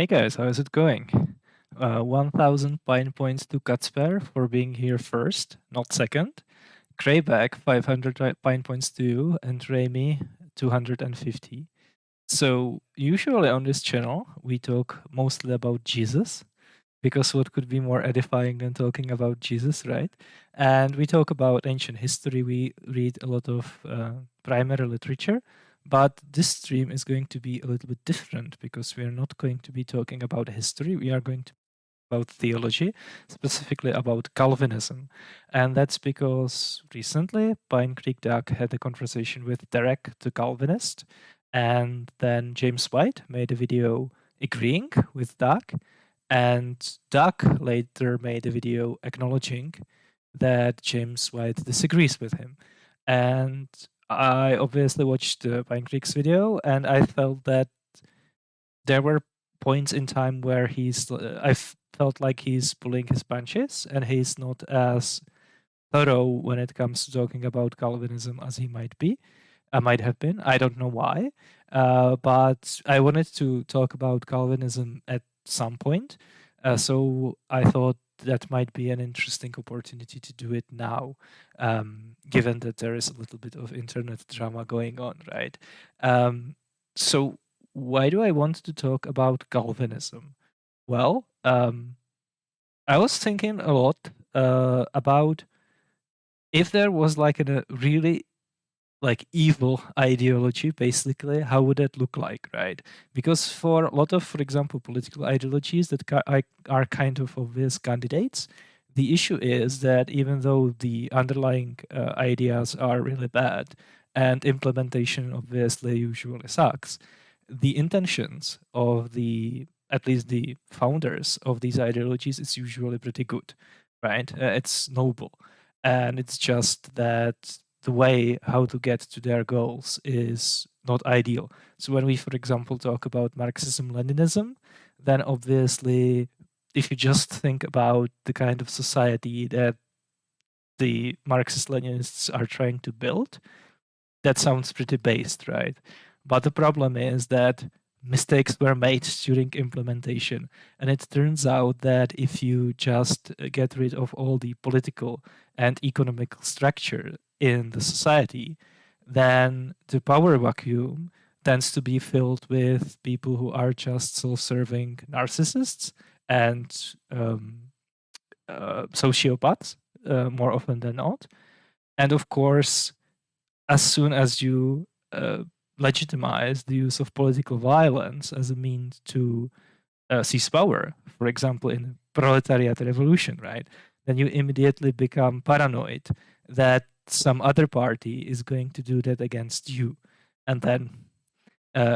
Hey guys, how is it going? 1000 pine points to Cutsper for being here first, not second. Greyback, 500 pine points to you, and Remy, 250. So, usually on this channel, we talk mostly about Jesus, because what could be more edifying than talking about Jesus, right? And we talk about ancient history, we read a lot of primary literature, but this stream is going to be a little bit different because we are not going to be talking about history, we are going to about theology, specifically about Calvinism. And that's because recently Pine Creek Duck had a conversation with Derek, the Calvinist, and then James White made a video agreeing with Duck, and Duck later made a video acknowledging that James White disagrees with him. And I obviously watched the Pine Creek's video, and I felt that there were points in time where I felt like he's pulling his punches, and he's not as thorough when it comes to talking about Calvinism as he might have been. I don't know why, but I wanted to talk about Calvinism at some point. So I thought that might be an interesting opportunity to do it now, given that there is a little bit of internet drama going on, right? So why do I want to talk about Calvinism? Well, I was thinking a lot about if there was like a really like evil ideology, basically, how would that look like, right? Because for a lot of, for example, political ideologies that are kind of obvious candidates, the issue is that even though the underlying ideas are really bad and implementation obviously usually sucks, the intentions of at least the founders of these ideologies is usually pretty good, right? It's noble. And it's just that the way how to get to their goals is not ideal. So when we, for example, talk about Marxism-Leninism, then obviously, if you just think about the kind of society that the Marxist-Leninists are trying to build, that sounds pretty based, right? But the problem is that mistakes were made during implementation. And it turns out that if you just get rid of all the political and economical structure in the society, then the power vacuum tends to be filled with people who are just self-serving narcissists and sociopaths more often than not. And of course, as soon as you legitimize the use of political violence as a means to seize power, for example, in proletariat revolution, right? Then you immediately become paranoid that some other party is going to do that against you. And then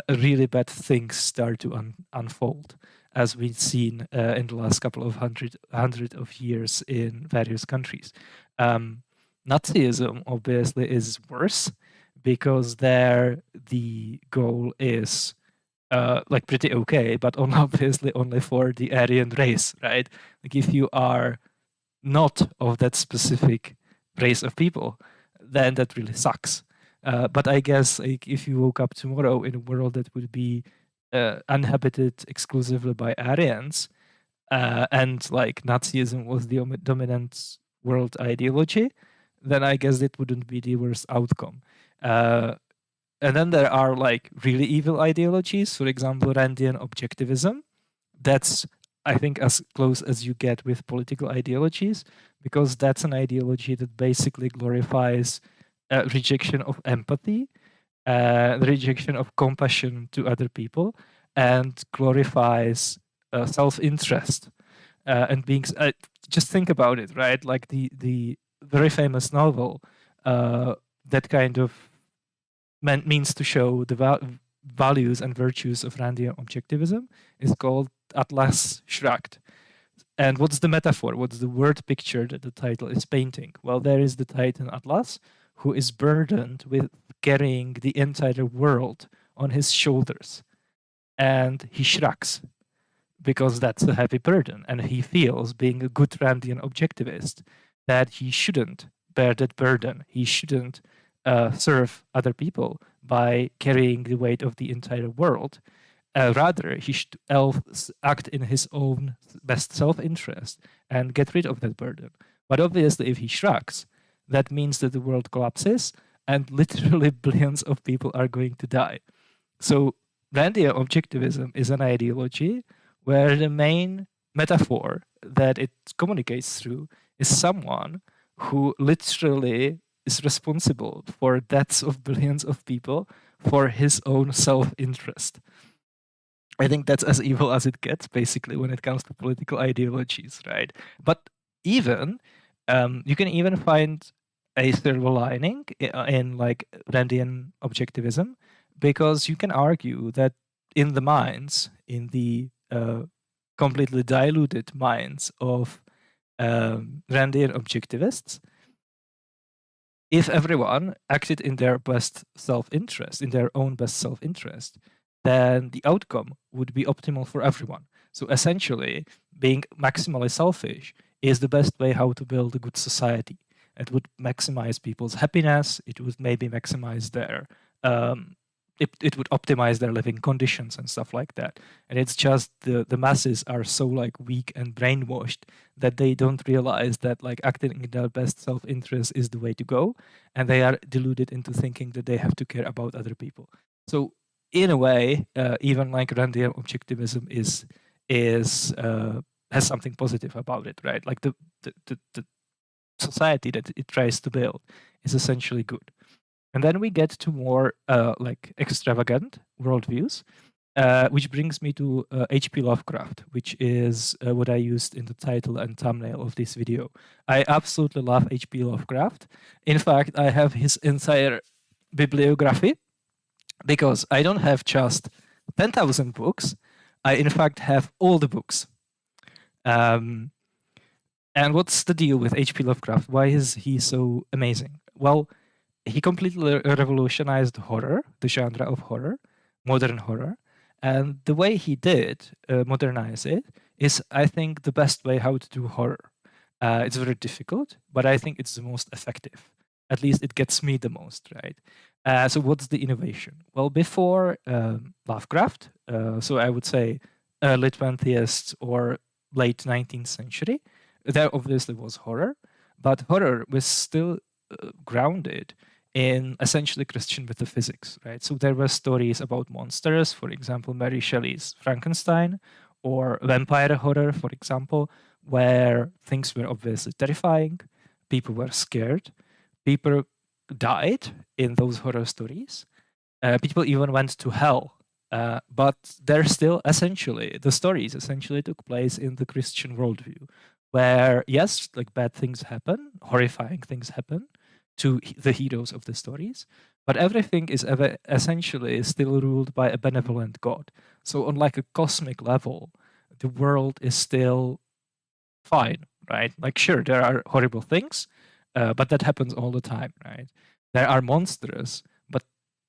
really bad things start to unfold, as we've seen in the last couple of hundred of years in various countries. Nazism obviously is worse because there the goal is like pretty okay, but obviously only for the Aryan race, right? Like if you are not of that specific race of people, then that really sucks. But I guess like if you woke up tomorrow in a world that would be uninhabited exclusively by Aryans, and like Nazism was the dominant world ideology, then I guess it wouldn't be the worst outcome. And then there are like really evil ideologies, for example, Randian objectivism. That's, I think, as close as you get with political ideologies, because that's an ideology that basically glorifies rejection of empathy, the rejection of compassion to other people, and glorifies self-interest and being. Just think about it, right? Like the very famous novel that kind of means to show the values and virtues of Randian objectivism is called Atlas Shrugged. And what's the metaphor? What's the word picture that the title is painting? Well, there is the Titan Atlas, who is burdened with carrying the entire world on his shoulders. And he shrugs because that's a heavy burden. And he feels, being a good Randian objectivist, that he shouldn't bear that burden. He shouldn't serve other people by carrying the weight of the entire world. rather, he should act in his own best self-interest and get rid of that burden. But obviously, if he shrugs, that means that the world collapses and literally billions of people are going to die. So Randian objectivism is an ideology where the main metaphor that it communicates through is someone who literally is responsible for deaths of billions of people for his own self-interest. I think that's as evil as it gets, basically, when it comes to political ideologies, right? But even you can even find a silver lining in like Randian objectivism, because you can argue that in the minds, in the completely diluted minds of Randian objectivists, if everyone acted in their best self-interest, in their own best self-interest, then the outcome would be optimal for everyone. So essentially, being maximally selfish is the best way how to build a good society. It would maximize people's happiness. It would maybe maximize their it would optimize their living conditions and stuff like that. And it's just the masses are so like weak and brainwashed that they don't realize that like acting in their best self-interest is the way to go, and they are deluded into thinking that they have to care about other people. So in a way, even like Randian objectivism is has something positive about it, right? Like the society that it tries to build is essentially good. And then we get to more like extravagant worldviews, which brings me to H.P. Lovecraft, which is what I used in the title and thumbnail of this video. I absolutely love H.P. Lovecraft. In fact, I have his entire bibliography, because I don't have just 10,000 books. I, in fact, have all the books. And what's the deal with H.P. Lovecraft? Why is he so amazing? Well, he completely revolutionized horror, the genre of horror, modern horror. And the way he did modernize it is, I think, the best way how to do horror. It's very difficult, but I think it's the most effective. At least it gets me the most, right? So what's the innovation? Well, before Lovecraft, so I would say early 20th or late 19th century, there obviously was horror, but horror was still grounded in essentially Christian metaphysics, right? So there were stories about monsters, for example, Mary Shelley's Frankenstein, or vampire horror, for example, where things were obviously terrifying, people were scared, people died in those horror stories, people even went to hell, but they're still essentially, the stories essentially took place in the Christian worldview, where yes, like bad things happen, horrifying things happen to the heroes of the stories, but everything is essentially still ruled by a benevolent God. So on like a cosmic level, the world is still fine, right? Like sure, there are horrible things, but that happens all the time, right? There are monsters, but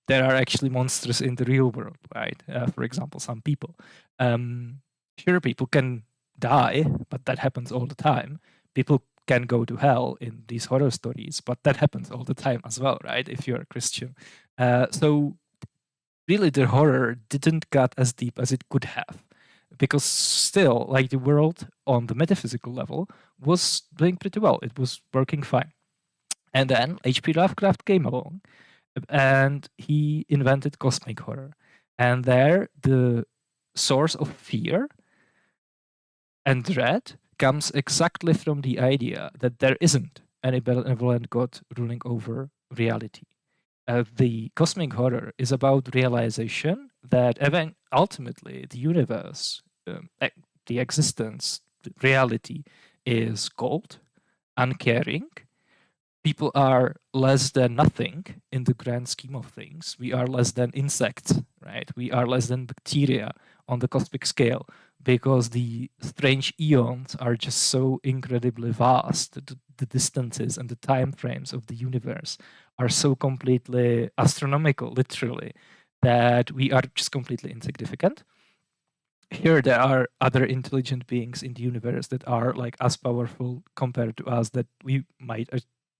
there are actually monsters in the real world, right? For example, some people. Sure, people can die, but that happens all the time. People can go to hell in these horror stories, but that happens all the time as well, right? If you're a Christian. So really the horror didn't cut as deep as it could have, because still, like, the world on the metaphysical level was doing pretty well. It was working fine. And then H.P. Lovecraft came along and he invented cosmic horror. And there the source of fear and dread comes exactly from the idea that there isn't any benevolent God ruling over reality. The cosmic horror is about realization that ultimately the universe, the existence, the reality is cold, uncaring. People are less than nothing in the grand scheme of things. We are less than insects, right? We are less than bacteria on the cosmic scale, because the strange eons are just so incredibly vast. The distances and the time frames of the universe are so completely astronomical, literally, that we are just completely insignificant. Here there are other intelligent beings in the universe that are like as powerful compared to us, that we might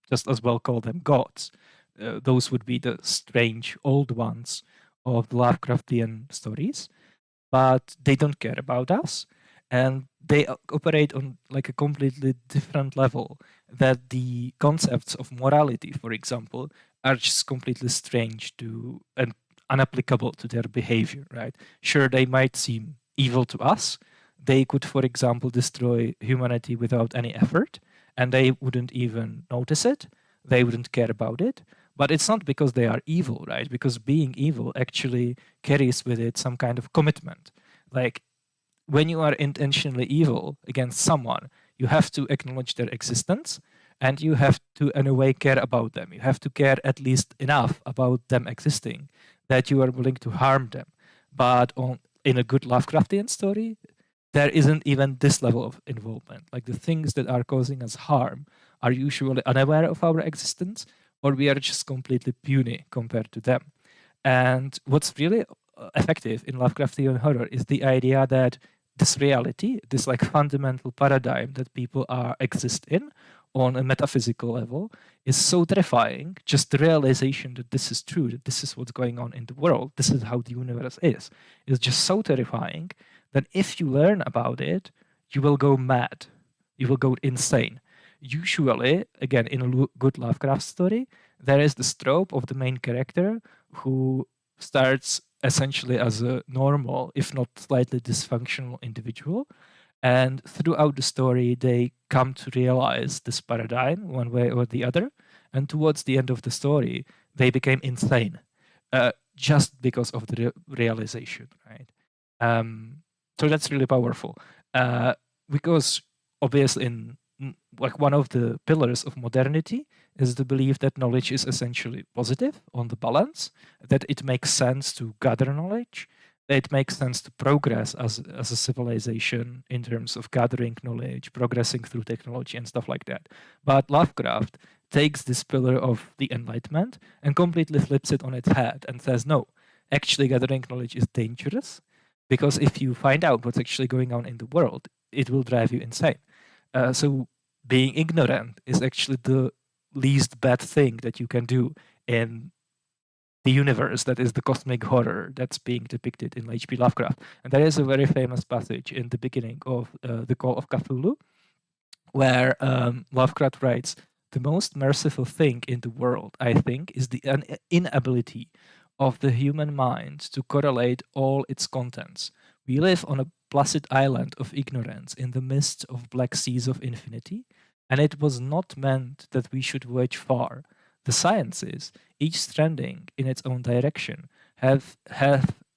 just as well call them gods. Those would be the strange old ones of the Lovecraftian stories. but they don't care about us, and they operate on like a completely different level, that the concepts of morality, for example, are just completely strange to and unapplicable to their behavior, right? Sure, they might seem evil to us. They could, for example, destroy humanity without any effort, and they wouldn't even notice it. They wouldn't care about it. But it's not because they are evil, right? Because being evil actually carries with it some kind of commitment. Like when you are intentionally evil against someone, you have to acknowledge their existence, and you have to, in a way, care about them. You have to care at least enough about them existing that you are willing to harm them. But in a good Lovecraftian story, there isn't even this level of involvement. Like the things that are causing us harm are usually unaware of our existence, or we are just completely puny compared to them. And what's really effective in Lovecraftian horror is the idea that this reality, this like fundamental paradigm that people exist in on a metaphysical level, is so terrifying. Just the realization that this is true, that this is what's going on in the world, this is how the universe is just so terrifying that if you learn about it, you will go mad, you will go insane. Usually, again, in a good Lovecraft story, there is the trope of the main character who starts essentially as a normal, if not slightly dysfunctional individual. And throughout the story, they come to realize this paradigm one way or the other. And towards the end of the story, they became insane just because of the realization, right? So that's really powerful. Because obviously in like one of the pillars of modernity is the belief that knowledge is essentially positive on the balance, that it makes sense to gather knowledge, that it makes sense to progress as a civilization in terms of gathering knowledge, progressing through technology and stuff like that. But Lovecraft takes this pillar of the Enlightenment and completely flips it on its head and says, no, actually gathering knowledge is dangerous, because if you find out what's actually going on in the world, it will drive you insane. So being ignorant is actually the least bad thing that you can do in the universe that is the cosmic horror that's being depicted in H.P. Lovecraft. And there is a very famous passage in the beginning of The Call of Cthulhu, where Lovecraft writes, "The most merciful thing in the world, I think, is the inability of the human mind to correlate all its contents. We live on a placid island of ignorance in the midst of black seas of infinity, and it was not meant that we should voyage far. The sciences, each stranding in its own direction, have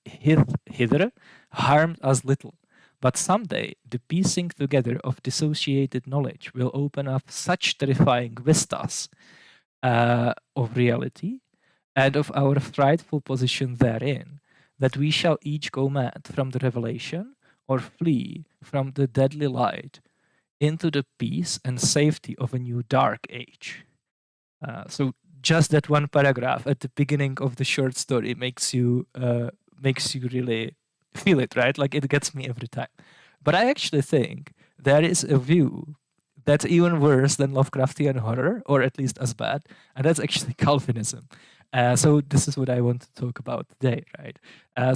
hither harmed us little. But someday, the piecing together of dissociated knowledge will open up such terrifying vistas of reality and of our frightful position therein, that we shall each go mad from the revelation or flee from the deadly light into the peace and safety of a new dark age." So just that one paragraph at the beginning of the short story makes you really feel it, right? Like it gets me every time. But I actually think there is a view that's even worse than Lovecraftian horror, or at least as bad, and that's actually Calvinism. So this is what I want to talk about today, right?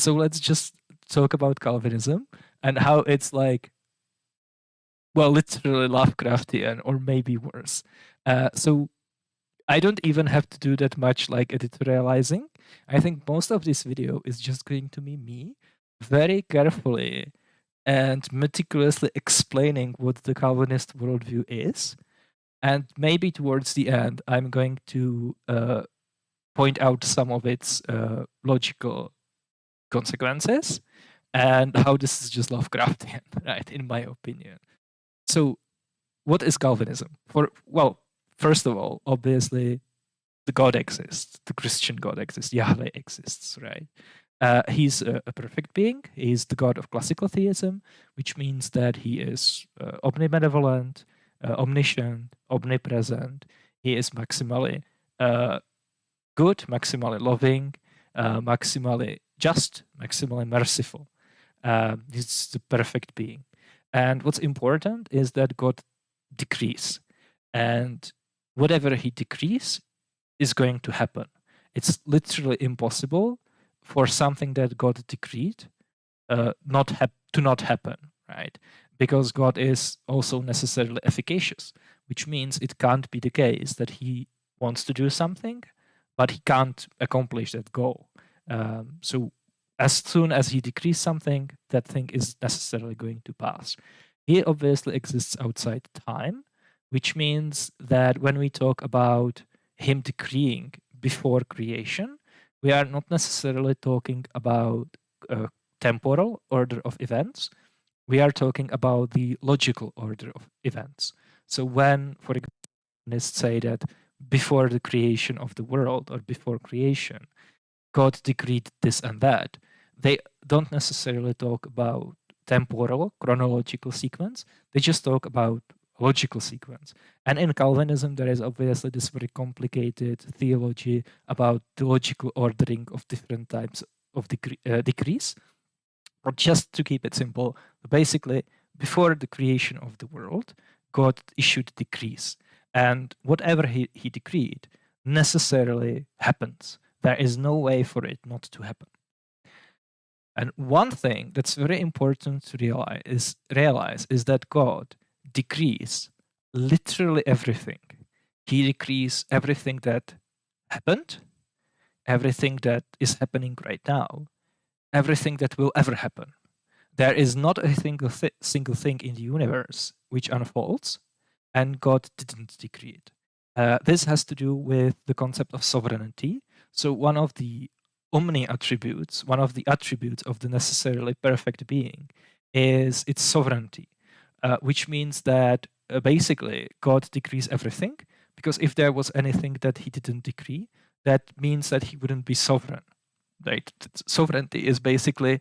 So let's just talk about Calvinism and how it's like, well, literally Lovecraftian, or maybe worse. So I don't even have to do that much like editorializing. I think most of this video is just going to be me very carefully and meticulously explaining what the Calvinist worldview is. And maybe towards the end, I'm going to point out some of its logical consequences and how this is just Lovecraftian, right, in my opinion. So what is Calvinism? First of all, obviously, the God exists, the Christian God exists, Yahweh exists, right? He's a perfect being. He's the God of classical theism, which means that he is omnibenevolent, omniscient, omnipresent. He is maximally good, maximally loving, maximally just, maximally merciful. He's the perfect being. And what's important is that God decrees. And whatever he decrees is going to happen. It's literally impossible for something that God decreed not happen, right? Because God is also necessarily efficacious, which means it can't be the case that he wants to do something, but he can't accomplish that goal. So as soon as he decrees something, that thing is necessarily going to pass. He obviously exists outside time, which means that when we talk about him decreeing before creation, we are not necessarily talking about a temporal order of events. We are talking about the logical order of events. So when, for example, say that before the creation of the world or before creation, God decreed this and that, they don't necessarily talk about temporal, chronological sequence. They just talk about logical sequence. And in Calvinism, there is obviously this very complicated theology about the logical ordering of different types of decrees. But just to keep it simple, basically, before the creation of the world, God issued decrees. And whatever he decreed necessarily happens. There is no way for it not to happen. And one thing that's very important to realize is that God decrees literally everything. He decrees everything that happened, everything that is happening right now, everything that will ever happen. There is not a single thing in the universe which unfolds, and God didn't decree it. This has to do with the concept of sovereignty. So one of the attributes, one of the attributes of the necessarily perfect being is its sovereignty, which means that basically God decrees everything, because if there was anything that he didn't decree, that means that he wouldn't be sovereign. Right? Sovereignty is basically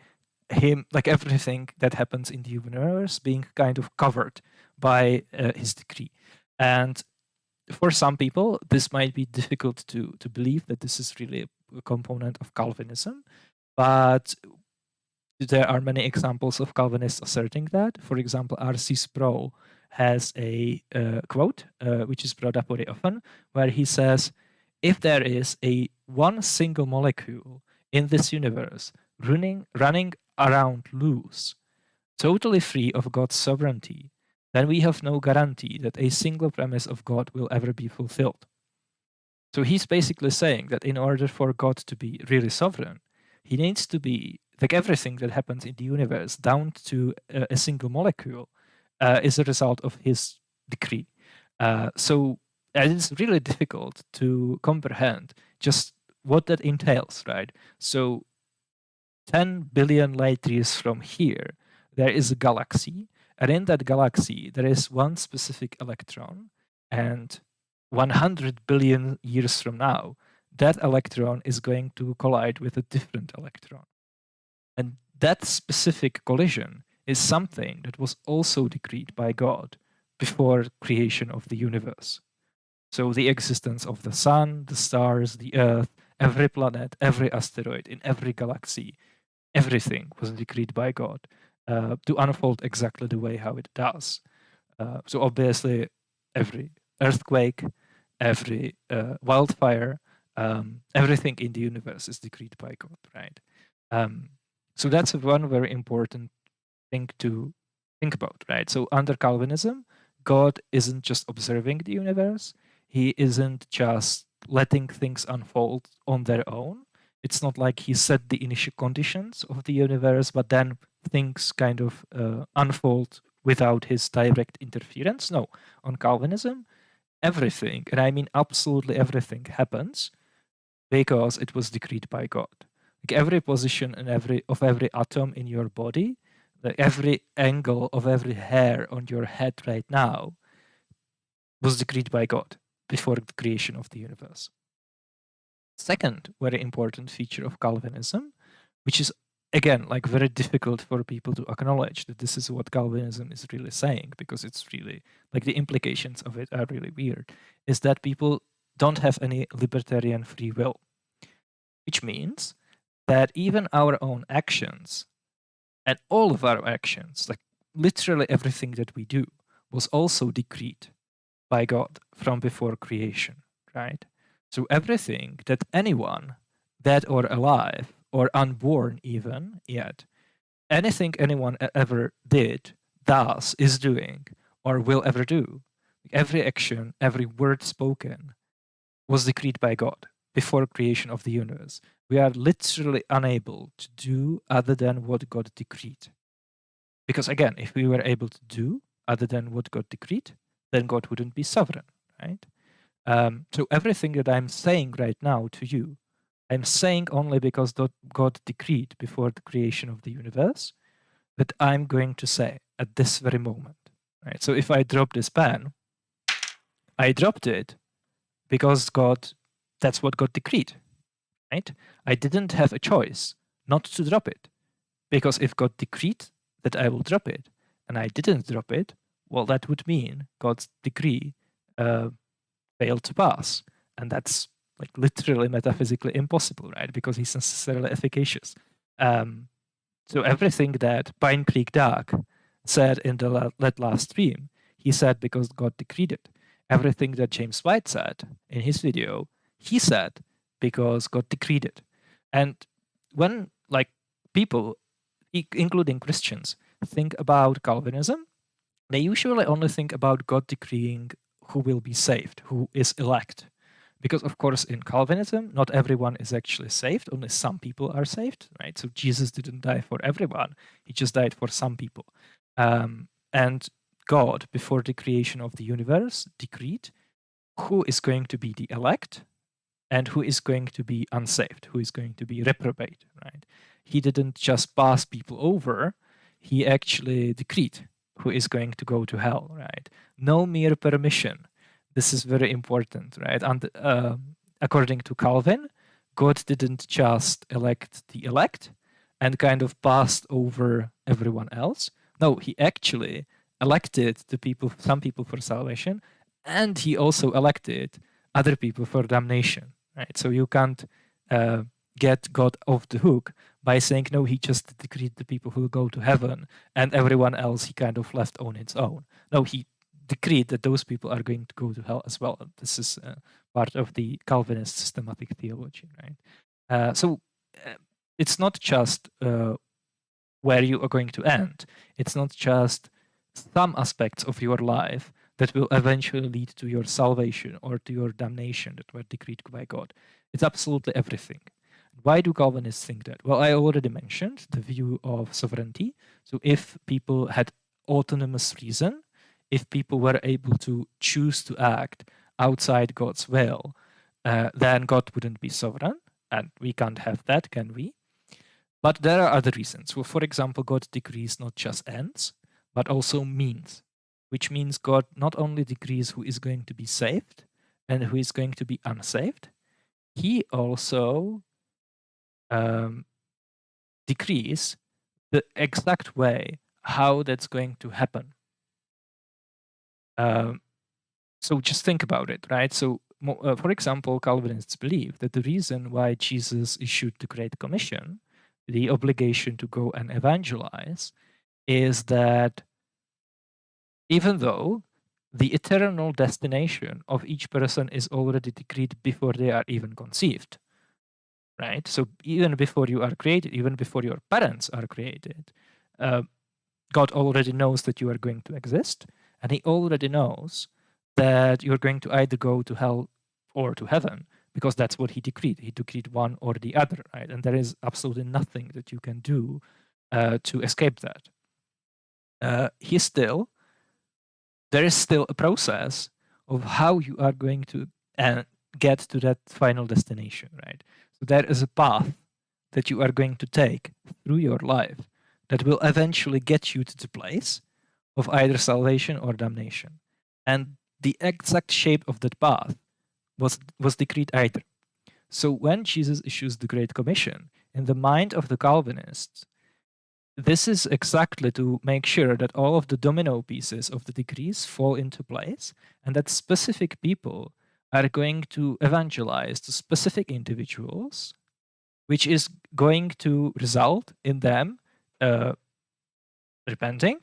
him, like everything that happens in the universe, being kind of covered by his decree. And for some people, this might be difficult to believe that this is really a component of Calvinism, but there are many examples of Calvinists asserting that. For example, R.C. Sproul has a quote, which is brought up very often, where he says, if there is a one single molecule in this universe running around loose, totally free of God's sovereignty, then we have no guarantee that a single premise of God will ever be fulfilled. So he's basically saying that in order for God to be really sovereign, he needs to be, like everything that happens in the universe, down to a single molecule, is a result of his decree. So it's really difficult to comprehend just what that entails, right? So 10 billion light years from here, there is a galaxy, and in that galaxy, there is one specific electron, and 100 billion years from now, that electron is going to collide with a different electron. And that specific collision is something that was also decreed by God before creation of the universe. So the existence of the sun, the stars, the earth, every planet, every asteroid in every galaxy, everything was decreed by God to unfold exactly the way how it does. So obviously, every earthquake, every wildfire, everything in the universe is decreed by God, right? So that's one very important thing to think about, right? So under Calvinism, God isn't just observing the universe. He isn't just letting things unfold on their own. It's not like he set the initial conditions of the universe, but then things kind of unfold without his direct interference. No, on Calvinism, everything, and I mean absolutely everything, happens because it was decreed by God. Like every position and every atom in your body, like every angle of every hair on your head right now was decreed by God before the creation of the universe. Second very important feature of Calvinism, which is again like very difficult for people to acknowledge that this is what Calvinism is really saying, because it's really like the implications of it are really weird, is that people don't have any libertarian free will, which means that even our own actions and all of our actions, like literally everything that we do, was also decreed by God from before creation, right? So everything that anyone, dead or alive, or unborn even yet, anything anyone ever did, does, is doing, or will ever do, every action, every word spoken was decreed by God before creation of the universe. We are literally unable to do other than what God decreed. Because again, if we were able to do other than what God decreed, then God wouldn't be sovereign, right? So everything that I'm saying right now to you, I'm saying only because God decreed before the creation of the universe that I'm going to say at this very moment, right? So if I drop this pen, I dropped it because that's what God decreed, right? I didn't have a choice not to drop it, because if God decreed that I will drop it and I didn't drop it, well, that would mean God's decree failed to pass. And that's like literally metaphysically impossible, right? Because he's necessarily efficacious. So everything that Pine Creek Doug said in that last stream, he said because God decreed it. Everything that James White said in his video, he said because God decreed it. And when like people, including Christians, think about Calvinism, they usually only think about God decreeing who will be saved, who is elect. Because of course in Calvinism, not everyone is actually saved, only some people are saved, right? So Jesus didn't die for everyone, he just died for some people. And God, before the creation of the universe, decreed who is going to be the elect and who is going to be unsaved, who is going to be reprobate, right? He didn't just pass people over, he actually decreed who is going to go to hell, right? No mere permission. This is very important, right? And according to Calvin, God didn't just elect the elect and kind of passed over everyone else. No, he actually elected the people, some people for salvation, and he also elected other people for damnation, right? So you can't get God off the hook by saying, no, he just decreed the people who will go to heaven and everyone else he kind of left on its own. No, he decreed that those people are going to go to hell as well. This is part of the Calvinist systematic theology, right? So it's not just where you are going to end. It's not just some aspects of your life that will eventually lead to your salvation or to your damnation that were decreed by God. It's absolutely everything. Why do Calvinists think that? Well, I already mentioned the view of sovereignty. So if people had autonomous reason, if people were able to choose to act outside God's will, then God wouldn't be sovereign, and we can't have that, can we? But there are other reasons. Well, for example, God decrees not just ends, but also means, which means God not only decrees who is going to be saved and who is going to be unsaved, he also decrees the exact way how that's going to happen. So just think about it, right? So, for example, Calvinists believe that the reason why Jesus issued the Great Commission, the obligation to go and evangelize, is that even though the eternal destination of each person is already decreed before they are even conceived, right? So even before you are created, even before your parents are created, God already knows that you are going to exist, and he already knows that you're going to either go to hell or to heaven, because that's what he decreed. He decreed one or the other, right? And there is absolutely nothing that you can do to escape that. There is still a process of how you are going to get to that final destination, right? So there is a path that you are going to take through your life that will eventually get you to the place of either salvation or damnation. And the exact shape of that path was decreed either. So when Jesus issues the Great Commission, in the mind of the Calvinists, this is exactly to make sure that all of the domino pieces of the decrees fall into place and that specific people are going to evangelize to specific individuals, which is going to result in them repenting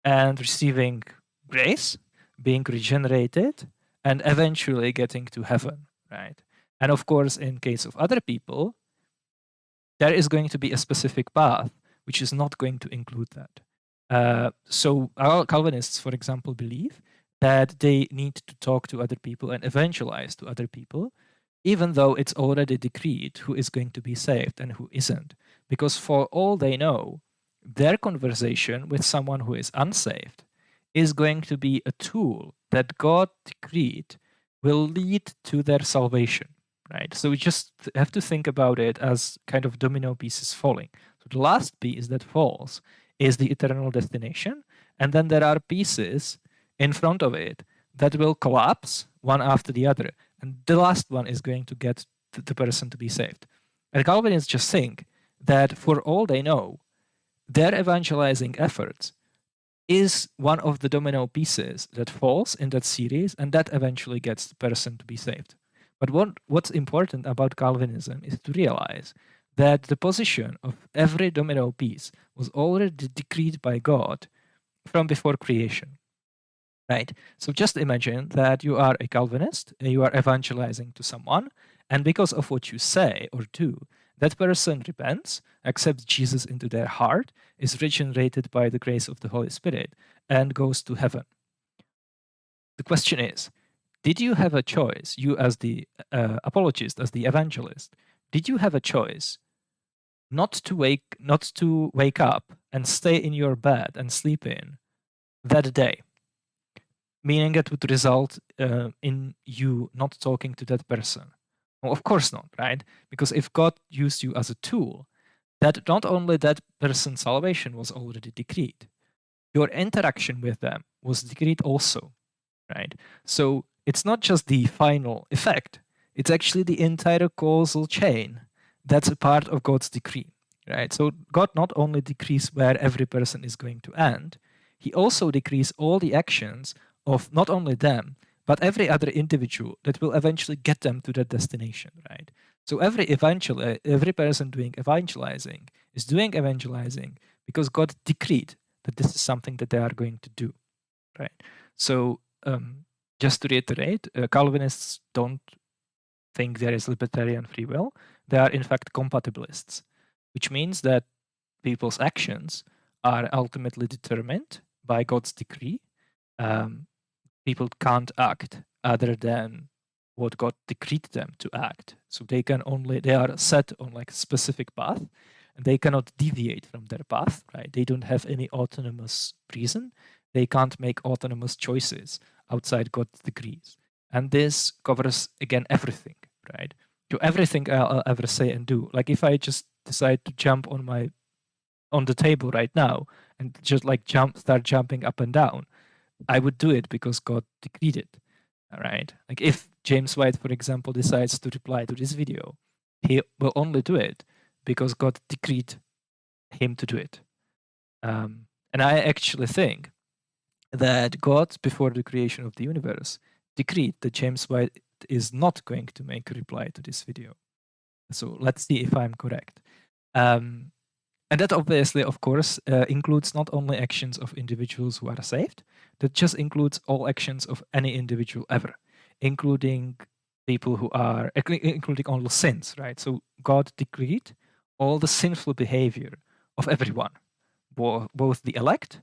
and receiving grace, being regenerated, and eventually getting to heaven, right? And of course, in case of other people, there is going to be a specific path which is not going to include that. So our Calvinists, for example, believe that they need to talk to other people and evangelize to other people, even though it's already decreed who is going to be saved and who isn't. Because for all they know, their conversation with someone who is unsaved is going to be a tool that God decreed will lead to their salvation, right? So we just have to think about it as kind of domino pieces falling. So the last piece that falls is the eternal destination, and then there are pieces in front of it that will collapse one after the other, and the last one is going to get the person to be saved. And Calvinists just think that for all they know, their evangelizing efforts is one of the domino pieces that falls in that series, and that eventually gets the person to be saved. But what's important about Calvinism is to realize that the position of every domino piece was already decreed by God from before creation. Right? So just imagine that you are a Calvinist, you are evangelizing to someone, and because of what you say or do, that person repents, accepts Jesus into their heart, is regenerated by the grace of the Holy Spirit, and goes to heaven. The question is, did you have a choice, you as the apologist, as the evangelist, did you have a choice not to wake up and stay in your bed and sleep in that day? Meaning it would result in you not talking to that person. Well, of course not, right? Because if God used you as a tool, that not only that person's salvation was already decreed, your interaction with them was decreed also, right? So it's not just the final effect, it's actually the entire causal chain that's a part of God's decree, right? So God not only decrees where every person is going to end, he also decrees all the actions of not only them, but every other individual that will eventually get them to that destination, right? So every person doing evangelizing is doing evangelizing because God decreed that this is something that they are going to do, right? So just to reiterate, Calvinists don't think there is libertarian free will. They are in fact compatibilists, which means that people's actions are ultimately determined by God's decree. People can't act other than what God decreed them to act. So they are set on like a specific path, and they cannot deviate from their path, right? They don't have any autonomous reason. They can't make autonomous choices outside God's decrees. And this covers, again, everything, right? So everything I'll ever say and do. Like if I just decide to jump on the table right now and just like start jumping up and down, I would do it because God decreed it. All right. Like if James White, for example, decides to reply to this video, he will only do it because God decreed him to do it. And I actually think that God, before the creation of the universe, decreed that James White is not going to make a reply to this video. So let's see if I'm correct. And that obviously, of course, includes not only actions of individuals who are saved, that just includes all actions of any individual ever, including people who are, including all the sins, right? So God decreed all the sinful behavior of everyone, both the elect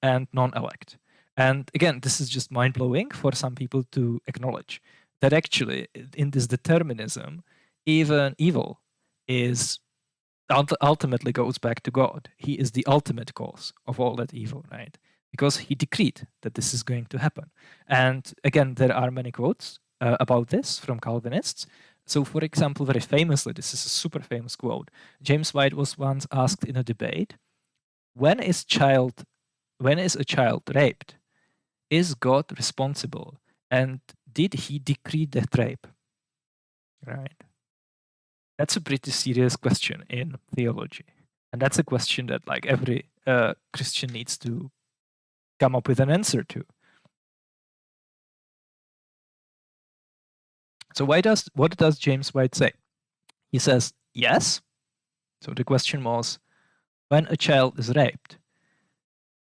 and non-elect. And again, this is just mind-blowing for some people to acknowledge that actually in this determinism, even evil is ultimately goes back to God. He is the ultimate cause of all that evil, right? Because he decreed that this is going to happen. And again, there are many quotes about this from Calvinists. So, for example, very famously, this is a super famous quote. James White was once asked in a debate, when is a child raped? Is God responsible? And did he decree that rape? Right. That's a pretty serious question in theology. And that's a question that like every Christian needs to come up with an answer to. So what does James White say? He says, yes. So the question was, when a child is raped,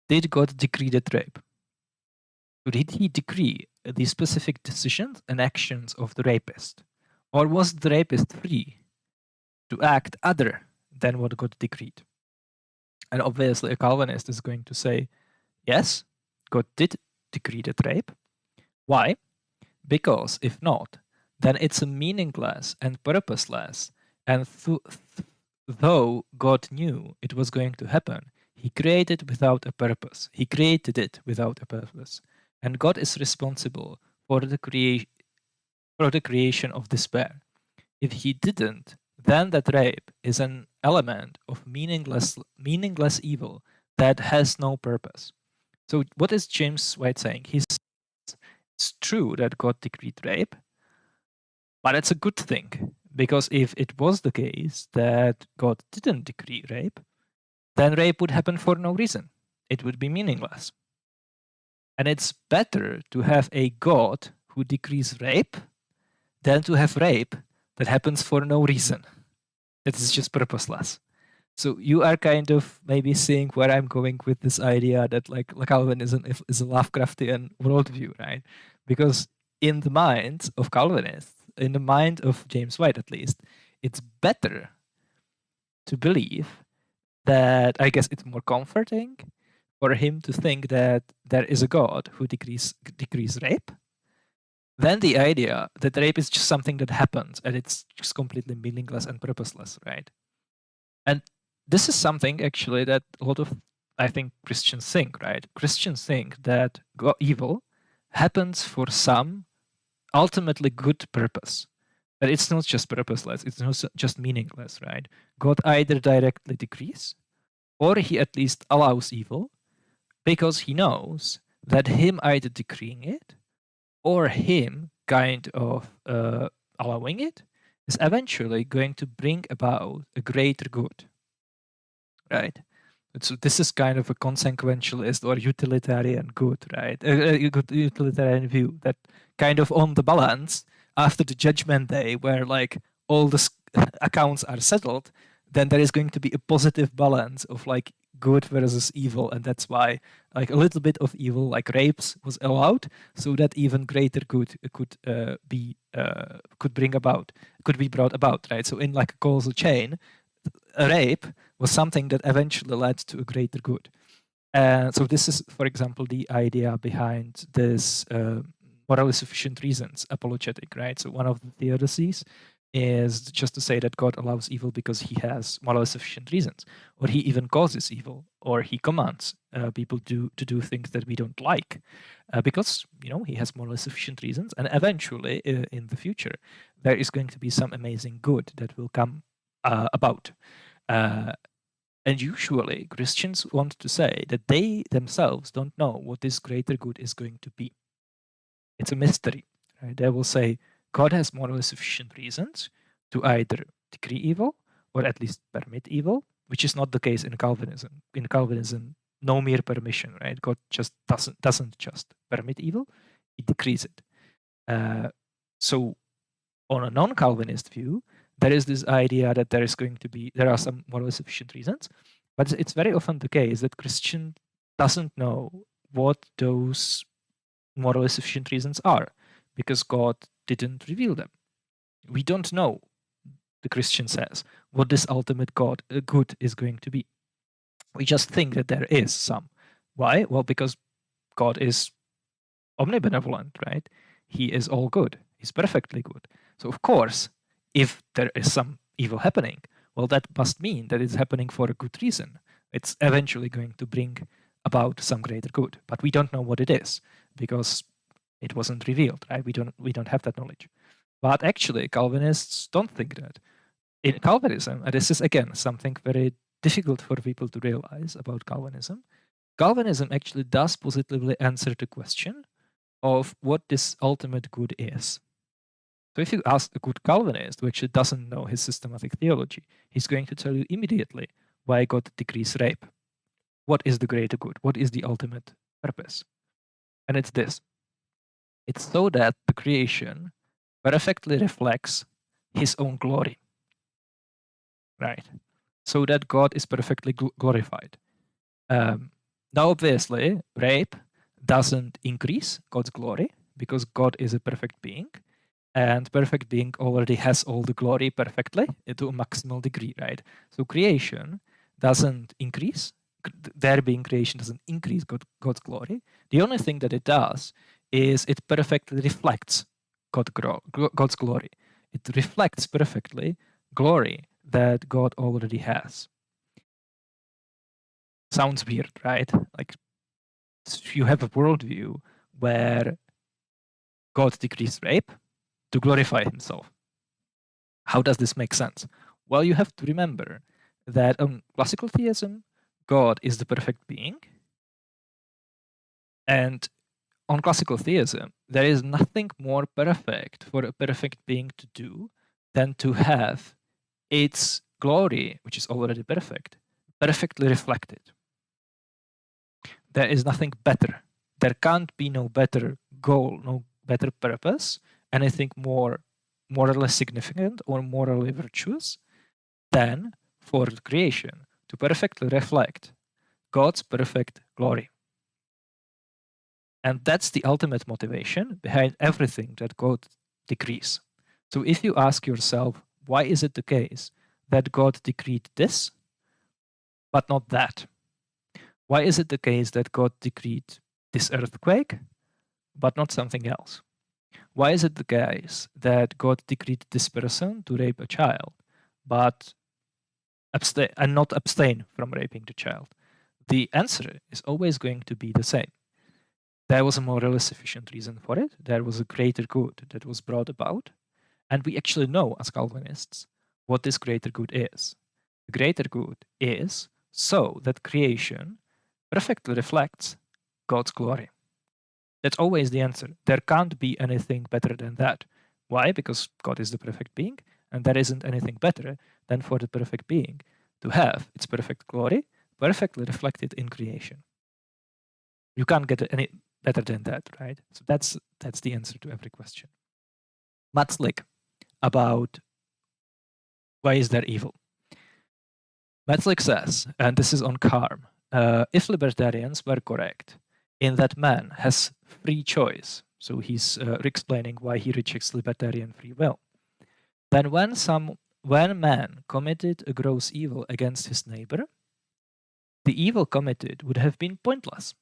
did God decree that rape? Or did he decree the specific decisions and actions of the rapist? Or was the rapist free to act other than what God decreed? And obviously, a Calvinist is going to say, yes, God did decree that rape. Why? Because if not, then it's a meaningless and purposeless. And though God knew it was going to happen, he created without a purpose. He created it without a purpose. And God is responsible for the creation of despair. If he didn't, then that rape is an element of meaningless evil that has no purpose. So what is James White saying? He's it's true that God decreed rape, but it's a good thing, because if it was the case that God didn't decree rape, then rape would happen for no reason. It would be meaningless. And it's better to have a God who decrees rape than to have rape that happens for no reason. That is just purposeless. So you are kind of maybe seeing where I'm going with this idea that like Calvinism is a Lovecraftian worldview, right? Because in the mind of Calvinists, in the mind of James White at least, it's better to believe that, I guess it's more comforting for him to think that there is a God who decrees rape, than the idea that rape is just something that happens and it's just completely meaningless and purposeless, right? And this is something actually that a lot of, I think, Christians think, right? Christians think that evil happens for some ultimately good purpose. That it's not just purposeless, it's not just meaningless, right? God either directly decrees, or he at least allows evil, because he knows that him either decreeing it or him kind of allowing it is eventually going to bring about a greater good, right? So this is kind of a consequentialist or utilitarian good, right? A good utilitarian view that kind of on the balance, after the judgment day where like all the accounts are settled, then there is going to be a positive balance of like good versus evil, and that's why like a little bit of evil like rapes was allowed, so that even greater good could be brought about, right? So in like a causal chain, a rape was something that eventually led to a greater good. So this is, for example, the idea behind this morally sufficient reasons apologetic, right? So one of the theodicies is just to say that God allows evil because he has morally sufficient reasons, or he even causes evil, or he commands people to do things that we don't like, because he has morally sufficient reasons, and eventually in the future there is going to be some amazing good that will come about. And usually Christians want to say that they themselves don't know what this greater good is going to be. It's a mystery, right? They will say God has morally sufficient reasons to either decree evil or at least permit evil, which is not the case in Calvinism. In Calvinism, no mere permission, right? God just doesn't just permit evil; he decrees it. So, on a non-Calvinist view, there is this idea that there are some morally sufficient reasons, but it's very often the case that Christian doesn't know what those morally sufficient reasons are, because God didn't reveal them. We don't know, the Christian says, what this ultimate good is going to be. We just think that there is some. Why? Well, because God is omnibenevolent, right? He is all good. He's perfectly good. So of course, if there is some evil happening, well, that must mean that it's happening for a good reason. It's eventually going to bring about some greater good, but we don't know what it is because it wasn't revealed, right? We don't have that knowledge. But actually, Calvinists don't think that. In Calvinism, and this is again something very difficult for people to realize about Calvinism, Calvinism actually does positively answer the question of what this ultimate good is. So if you ask a good Calvinist who actually doesn't know his systematic theology, he's going to tell you immediately why God decrees rape. What is the greater good? What is the ultimate purpose? And it's this. It's so that the creation perfectly reflects his own glory, right? So that God is perfectly glorified. Now, obviously, rape doesn't increase God's glory because God is a perfect being, and perfect being already has all the glory perfectly to a maximal degree, right? So creation doesn't increase there being creation doesn't increase God's glory. The only thing that it does is it perfectly reflects God's glory. It reflects perfectly glory that God already has. Sounds weird, right? Like, you have a worldview where God decrees rape to glorify himself. How does this make sense? Well, you have to remember that on classical theism, God is the perfect being. And on classical theism, there is nothing more perfect for a perfect being to do than to have its glory, which is already perfect, perfectly reflected. There is nothing better. There can't be no better goal, no better purpose, anything more morally significant or morally virtuous than for creation to perfectly reflect God's perfect glory. And that's the ultimate motivation behind everything that God decrees. So if you ask yourself, why is it the case that God decreed this, but not that? Why is it the case that God decreed this earthquake, but not something else? Why is it the case that God decreed this person to rape a child, but not abstain from raping the child? The answer is always going to be the same. There was a morally sufficient reason for it. There was a greater good that was brought about. And we actually know, as Calvinists, what this greater good is. The greater good is so that creation perfectly reflects God's glory. That's always the answer. There can't be anything better than that. Why? Because God is the perfect being, and there isn't anything better than for the perfect being to have its perfect glory perfectly reflected in creation. You can't get any better than that, right? So that's the answer to every question. Matzlik, about why is there evil? Matzlik says, and this is on Karm, if libertarians were correct in that man has free choice, so he's explaining why he rejects libertarian free will, then when man committed a gross evil against his neighbor, the evil committed would have been pointless.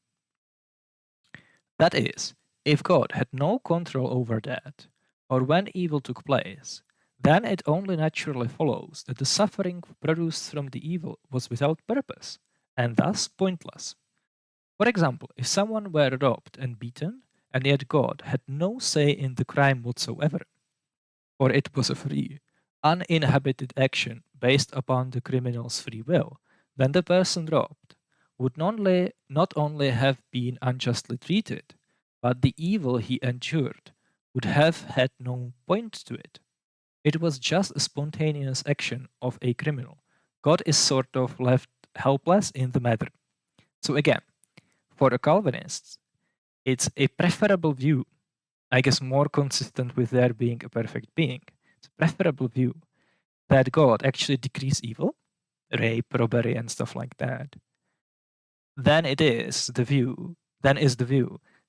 That is, if God had no control over that, or when evil took place, then it only naturally follows that the suffering produced from the evil was without purpose, and thus pointless. For example, if someone were robbed and beaten, and yet God had no say in the crime whatsoever, or it was a free, uninhibited action based upon the criminal's free will, then the person robbed would not only have been unjustly treated, but the evil he endured would have had no point to it. It was just a spontaneous action of a criminal. God is sort of left helpless in the matter. So again, for a Calvinist, it's a preferable view, I guess more consistent with there being a perfect being. It's a preferable view that God actually decrees evil, rape, robbery, and stuff like that. Then is the view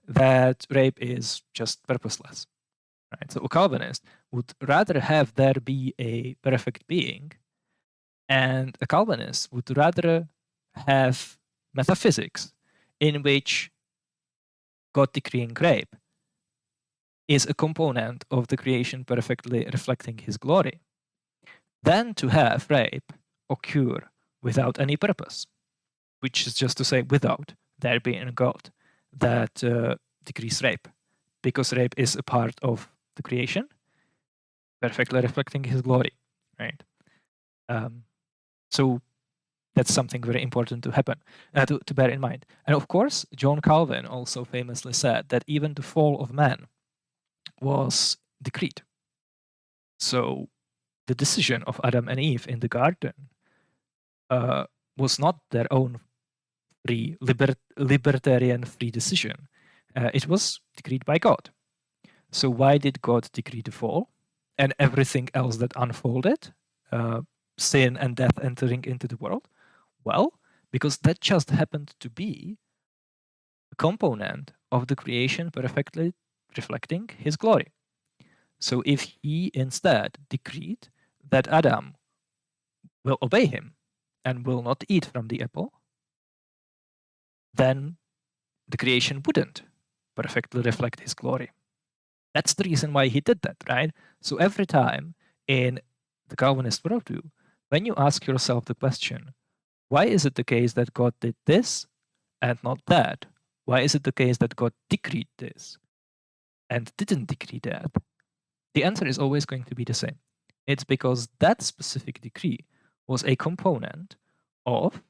that rape is just purposeless. Right? So a Calvinist would rather have there be a perfect being, and a Calvinist would rather have metaphysics in which God decreeing rape is a component of the creation perfectly reflecting his glory, than to have rape occur without any purpose, which is just to say without there being a God that decrees rape, because rape is a part of the creation, perfectly reflecting his glory, right? So that's something very important to happen, to bear in mind. And of course, John Calvin also famously said that even the fall of man was decreed. So the decision of Adam and Eve in the garden was not their own free, libertarian free decision. It was decreed by God. So why did God decree the fall and everything else that unfolded, sin and death entering into the world? Well, because that just happened to be a component of the creation perfectly reflecting his glory. So if he instead decreed that Adam will obey him and will not eat from the apple, then the creation wouldn't perfectly reflect his glory. That's the reason why he did that, right? So every time in the Calvinist worldview, when you ask yourself the question, why is it the case that God did this and not that? Why is it the case that God decreed this and didn't decree that? The answer is always going to be the same. It's because that specific decree was a component of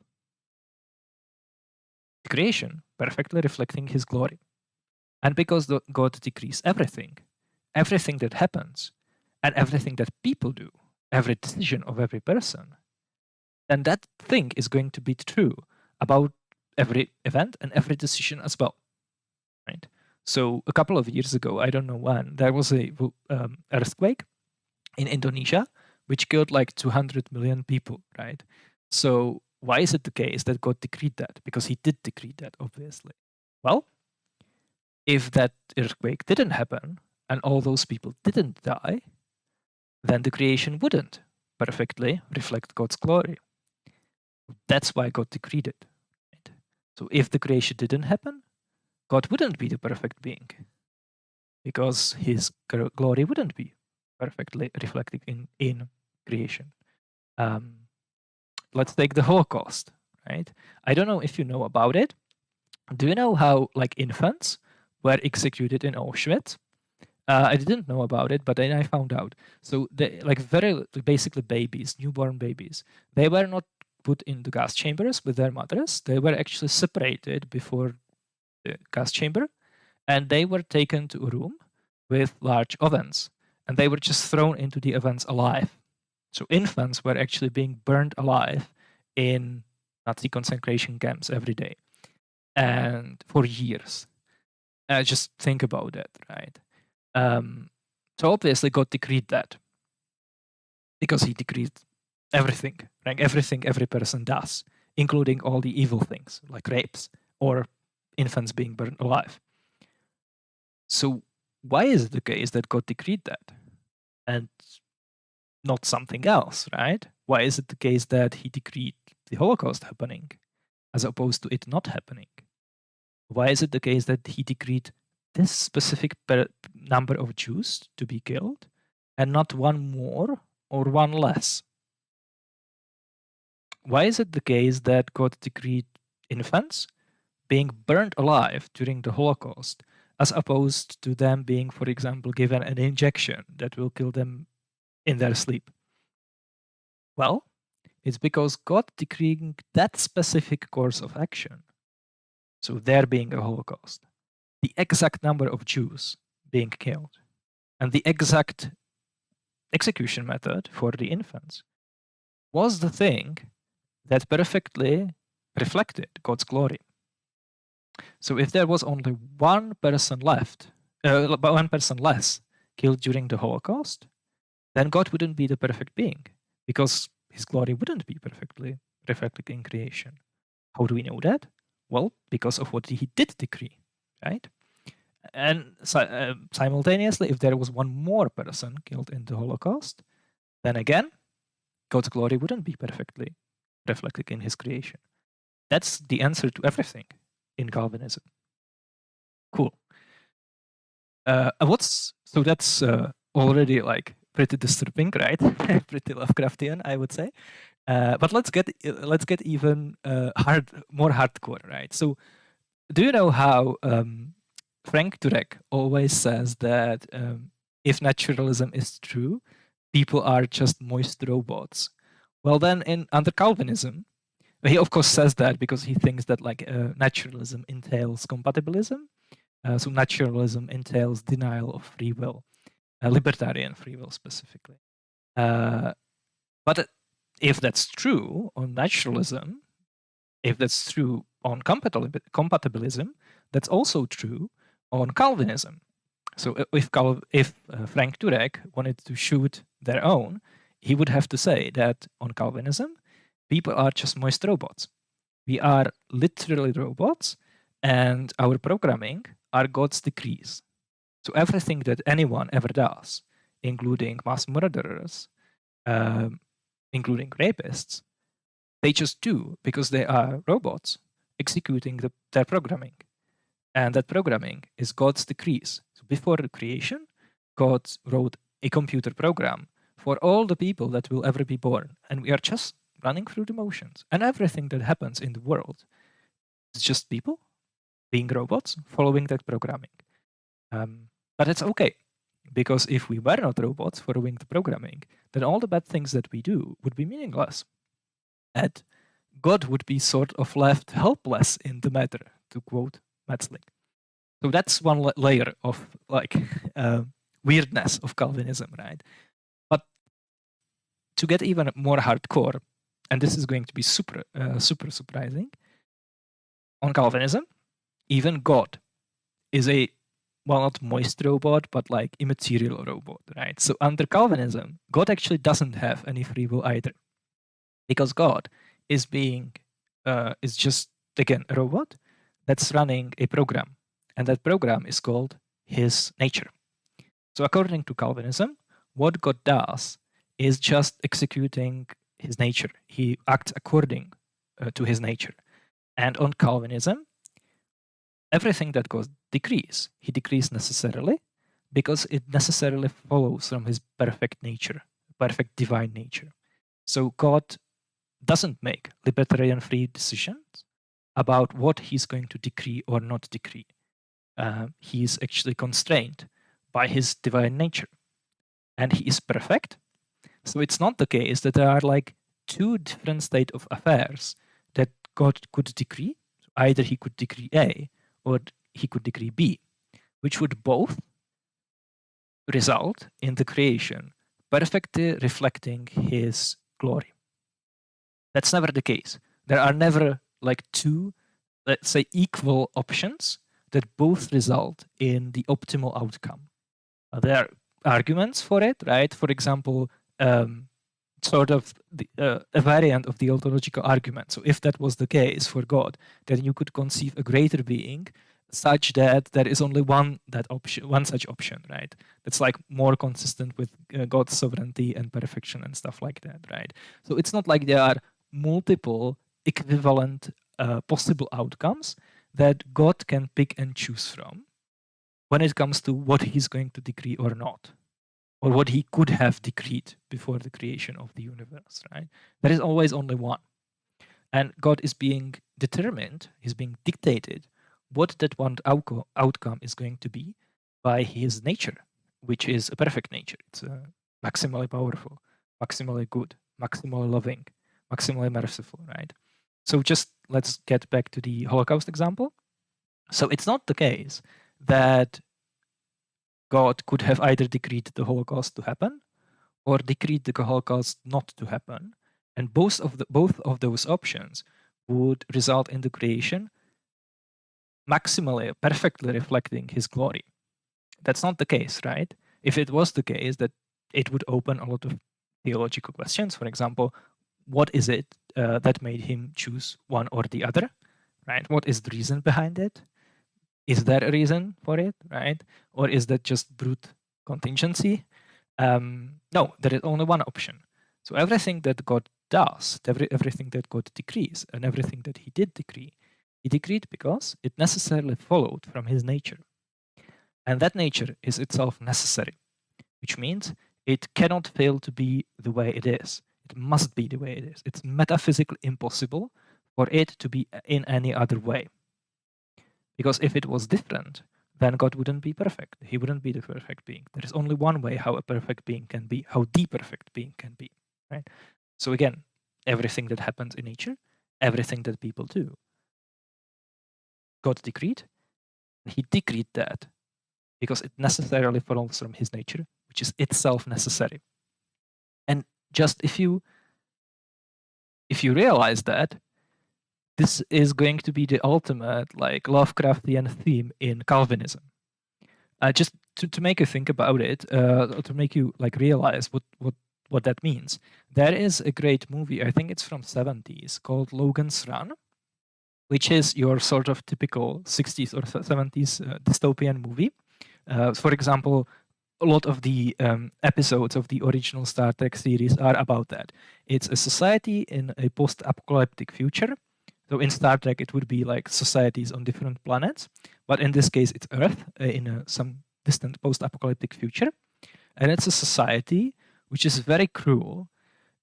the creation, perfectly reflecting his glory. And because God decrees everything that happens, and everything that people do, every decision of every person, then that thing is going to be true about every event and every decision as well, right? So a couple of years ago, I don't know when, there was a earthquake in Indonesia, which killed like 200 million people, right? So why is it the case that God decreed that? Because he did decree that, obviously. Well, if that earthquake didn't happen and all those people didn't die, then the creation wouldn't perfectly reflect God's glory. That's why God decreed it. Right? So if the creation didn't happen, God wouldn't be the perfect being because his glory wouldn't be perfectly reflected in creation. Let's take the Holocaust, right? I don't know if you know about it. Do you know how like infants were executed in Auschwitz? I didn't know about it, but then I found out. So they like basically babies, newborn babies. They were not put in the gas chambers with their mothers. They were actually separated before the gas chamber, and they were taken to a room with large ovens, and they were just thrown into the ovens alive. So infants were actually being burned alive in Nazi concentration camps every day, and for years. Just think about that, right? So obviously God decreed that because he decreed everything, like everything every person does, including all the evil things like rapes or infants being burned alive. So why is it the case that God decreed that and not something else, right? Why is it the case that he decreed the Holocaust happening as opposed to it not happening? Why is it the case that he decreed this specific number of Jews to be killed and not one more or one less? Why is it the case that God decreed infants being burned alive during the Holocaust as opposed to them being, for example, given an injection that will kill them in their sleep? Well, it's because God decreeing that specific course of action, so there being a Holocaust, the exact number of Jews being killed, and the exact execution method for the infants was the thing that perfectly reflected God's glory. So if there was only one person left, one person less killed during the Holocaust, then God wouldn't be the perfect being because his glory wouldn't be perfectly reflected in creation. How do we know that? Well, because of what he did decree, right? And simultaneously, if there was one more person killed in the Holocaust, then again, God's glory wouldn't be perfectly reflected in his creation. That's the answer to everything in Calvinism. Cool. So that's already like pretty disturbing, right? Pretty Lovecraftian, I would say. But let's get even more hardcore, right? So, do you know how Frank Turek always says that if naturalism is true, people are just moist robots? Well, then under Calvinism, he of course says that because he thinks that like naturalism entails compatibilism. So naturalism entails denial of free will, libertarian free will specifically. But if that's true on naturalism, if that's true on compatibilism, that's also true on Calvinism. So if Frank Turek wanted to shoot their own, he would have to say that on Calvinism, people are just moist robots. We are literally robots, and our programming are God's decrees. So everything that anyone ever does, including mass murderers, including rapists, they just do because they are robots executing their programming. And that programming is God's decrees. So before the creation, God wrote a computer program for all the people that will ever be born. And we are just running through the motions. And everything that happens in the world is just people being robots following that programming. But it's okay, because if we were not robots following the programming, then all the bad things that we do would be meaningless. And God would be sort of left helpless in the matter, to quote Metzling. So that's one layer of like weirdness of Calvinism, right? But to get even more hardcore, and this is going to be super surprising, on Calvinism, even God is a, well, not moist robot, but like immaterial robot, right? So under Calvinism, God actually doesn't have any free will either, because God is just, again, a robot that's running a program, and that program is called his nature. So according to Calvinism, what God does is just executing his nature. He acts according to his nature. And on Calvinism, everything that God decrees, he decrees necessarily, because it necessarily follows from his perfect nature, perfect divine nature. So God doesn't make libertarian free decisions about what he's going to decree or not decree. He is actually constrained by his divine nature. And he is perfect. So it's not the case that there are like two different states of affairs that God could decree. Either he could decree A or he could decree B, which would both result in the creation perfectly reflecting his glory. That's never the case. There are never like two, let's say, equal options that both result in the optimal outcome. There are arguments for it, right? For example, sort of a variant of the ontological argument. So if that was the case for God, then you could conceive a greater being such that there is only one such option, right? That's like more consistent with God's sovereignty and perfection and stuff like that, right? So it's not like there are multiple equivalent possible outcomes that God can pick and choose from when it comes to what he's going to decree or not, or what he could have decreed before the creation of the universe, right? There is always only one. And God is being determined, he's being dictated what that one outcome is going to be by his nature, which is a perfect nature. It's maximally powerful, maximally good, maximally loving, maximally merciful, right? So just let's get back to the Holocaust example. So it's not the case that God could have either decreed the Holocaust to happen or decreed the Holocaust not to happen. And both of those options would result in the creation maximally, perfectly reflecting his glory. That's not the case, right? If it was the case, that it would open a lot of theological questions. For example, what is it that made him choose one or the other, right? What is the reason behind it? Is there a reason for it, right? Or is that just brute contingency? No, there is only one option. So everything that God does, everything that God decrees, and everything that he did decree, he decreed because it necessarily followed from his nature. And that nature is itself necessary, which means it cannot fail to be the way it is. It must be the way it is. It's metaphysically impossible for it to be in any other way. Because if it was different, then God wouldn't be perfect. He wouldn't be the perfect being. There is only one way how a perfect being can be, how the perfect being can be, right? So again, everything that happens in nature, everything that people do, God decreed. He decreed that because it necessarily follows from his nature, which is itself necessary. And just if you realize that, this is going to be the ultimate like Lovecraftian theme in Calvinism. Just to make you think about it, to make you like realize what that means. There is a great movie, I think it's from 70s, called Logans Run, which is your sort of typical 60s or 70s dystopian movie. For example, a lot of the episodes of the original Star Trek series are about that. It's a society in a post-apocalyptic future So in Star Trek, it would be like societies on different planets, but in this case, it's Earth in some distant post-apocalyptic future, and it's a society which is very cruel,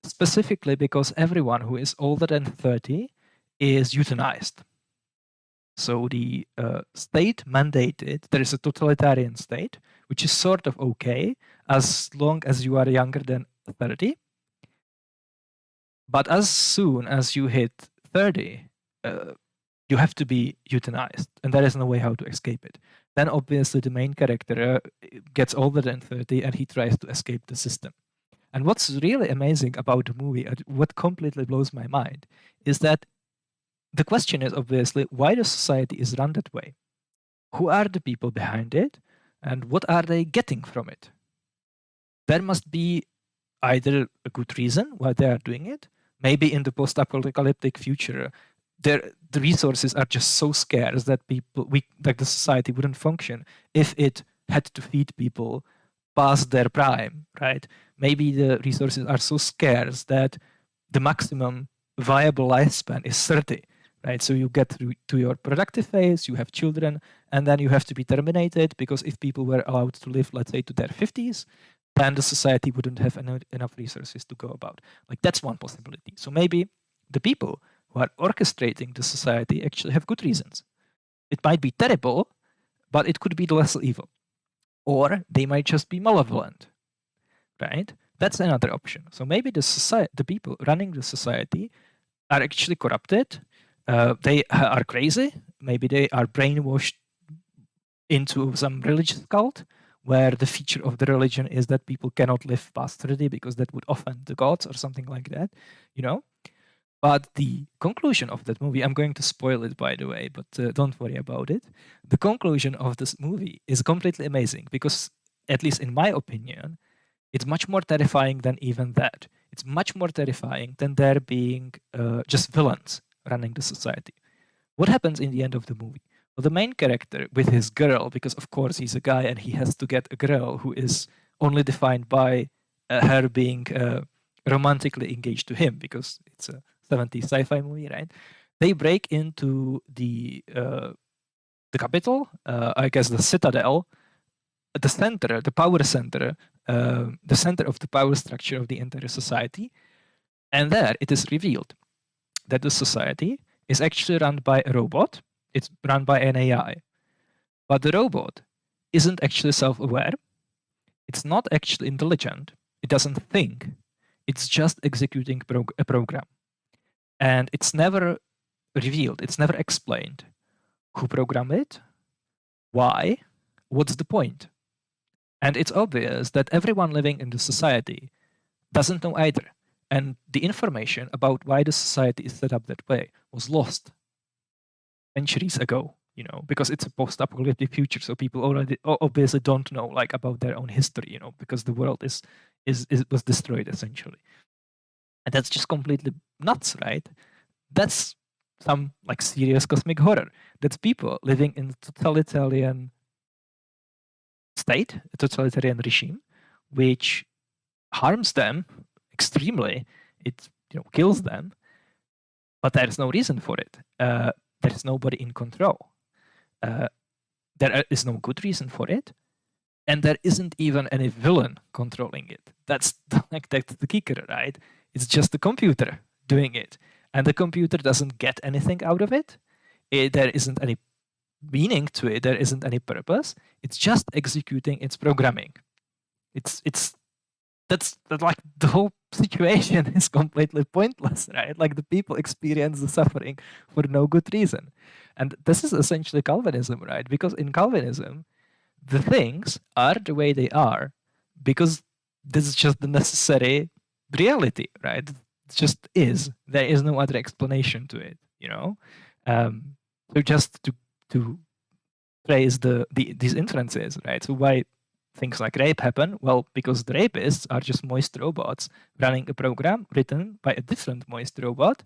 specifically because everyone who is older than 30 is euthanized. So the state mandated, there is a totalitarian state, which is sort of okay as long as you are younger than 30. But as soon as you hit 30, you have to be euthanized, and there is no way how to escape it. Then obviously the main character gets older than 30 and he tries to escape the system. And what's really amazing about the movie, what completely blows my mind, is that the question is obviously why the society is run that way. Who are the people behind it, and what are they getting from it? There must be either a good reason why they are doing it. Maybe in the post-apocalyptic future, the resources are just so scarce that the society wouldn't function if it had to feed people past their prime, right? Maybe the resources are so scarce that the maximum viable lifespan is 30. Right? So you get to your productive phase, you have children, and then you have to be terminated because if people were allowed to live, let's say, to their 50s, then the society wouldn't have enough resources to go about. Like that's one possibility. So maybe the people who are orchestrating the society actually have good reasons. It might be terrible, but it could be less evil. Or they might just be malevolent, right? That's another option. So maybe the people running the society are actually corrupted. They are crazy. Maybe they are brainwashed into some religious cult where the feature of the religion is that people cannot live past 30 because that would offend the gods or something like that, you know? But the conclusion of that movie, I'm going to spoil it, by the way, but don't worry about it. The conclusion of this movie is completely amazing because, at least in my opinion, it's much more terrifying than even that. It's much more terrifying than there being just villains running the society. What happens in the end of the movie? Well, the main character with his girl, because of course he's a guy and he has to get a girl who is only defined by her being romantically engaged to him, because it's a 70s sci-fi movie, right? They break into the capital, I guess the citadel, the center, the power center, the center of the power structure of the entire society, and there it is revealed that the society is actually run by a robot. It's run by an AI. But the robot isn't actually self-aware. It's not actually intelligent. It doesn't think. It's just executing a program. And it's never revealed. It's never explained who programmed it, why, what's the point. And it's obvious that everyone living in the society doesn't know either. And the information about why the society is set up that way was lost centuries ago, you know, because it's a post-apocalyptic future. So people already obviously don't know like about their own history, you know, because the world was destroyed essentially. And that's just completely nuts, right? That's some like serious cosmic horror. That's people living in a totalitarian state, a totalitarian regime, which harms them extremely. It kills them, but there is no reason for it. There is nobody in control. There is no good reason for it, and there isn't even any villain controlling it. That's the kicker, right? It's just the computer doing it, and the computer doesn't get anything out of it. There isn't any meaning to it. There isn't any purpose. It's just executing its programming. That's like the whole situation is completely pointless, right? Like the people experience the suffering for no good reason. And this is essentially Calvinism, right? Because in Calvinism, the things are the way they are because this is just the necessary reality, right? It just is. There is no other explanation to it, you know? So just to praise these inferences, right? So why things like rape happen? Well, because the rapists are just moist robots running a program written by a different moist robot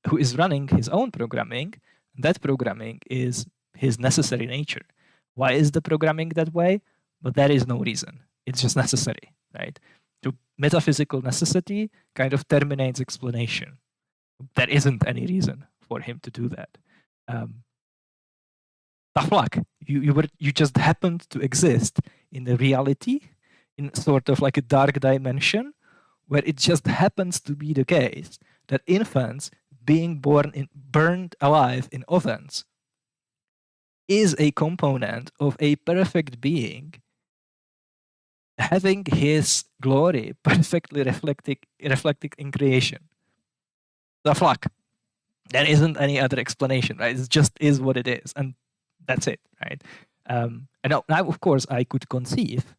who is running his own programming. That programming is his necessary nature. Why is the programming that way? But there is no reason. It's just necessary, right? So metaphysical necessity kind of terminates explanation. There isn't any reason for him to do that. Tough luck. You just happened to exist in a reality, in sort of like a dark dimension, where it just happens to be the case that infants being burned alive in ovens is a component of a perfect being having his glory perfectly reflected in creation. Tough luck. There isn't any other explanation, right? It just is what it is, and that's it, right? And now, of course, I could conceive,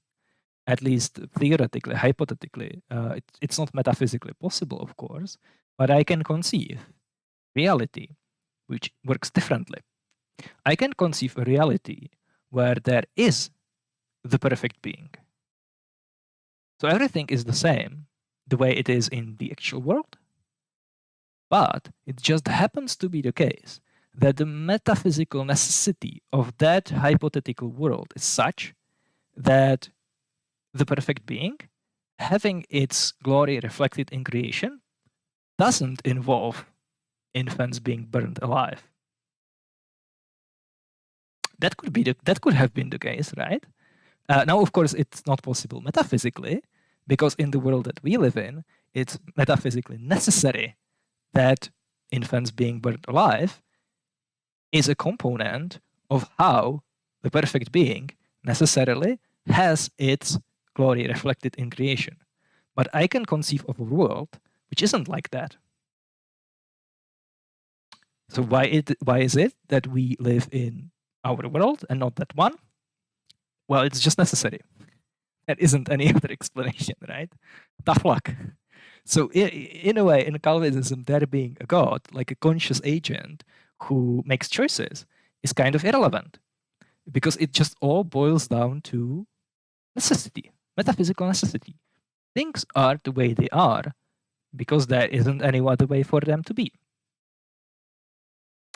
at least theoretically, hypothetically, it's not metaphysically possible, of course, but I can conceive reality which works differently. I can conceive a reality where there is the perfect being. So everything is the same, the way it is in the actual world, but it just happens to be the case that the metaphysical necessity of that hypothetical world is such that the perfect being, having its glory reflected in creation, doesn't involve infants being burned alive. That could have been the case, right? Now, of course, it's not possible metaphysically, because in the world that we live in, it's metaphysically necessary that infants being burned alive is a component of how the perfect being necessarily has its glory reflected in creation. But I can conceive of a world which isn't like that. So why is it that we live in our world and not that one? Well, it's just necessary. There isn't any other explanation, right? Tough luck. So in a way, in Calvinism, there being a God, like a conscious agent who makes choices, is kind of irrelevant, because it just all boils down to necessity, metaphysical necessity. Things are the way they are because there isn't any other way for them to be.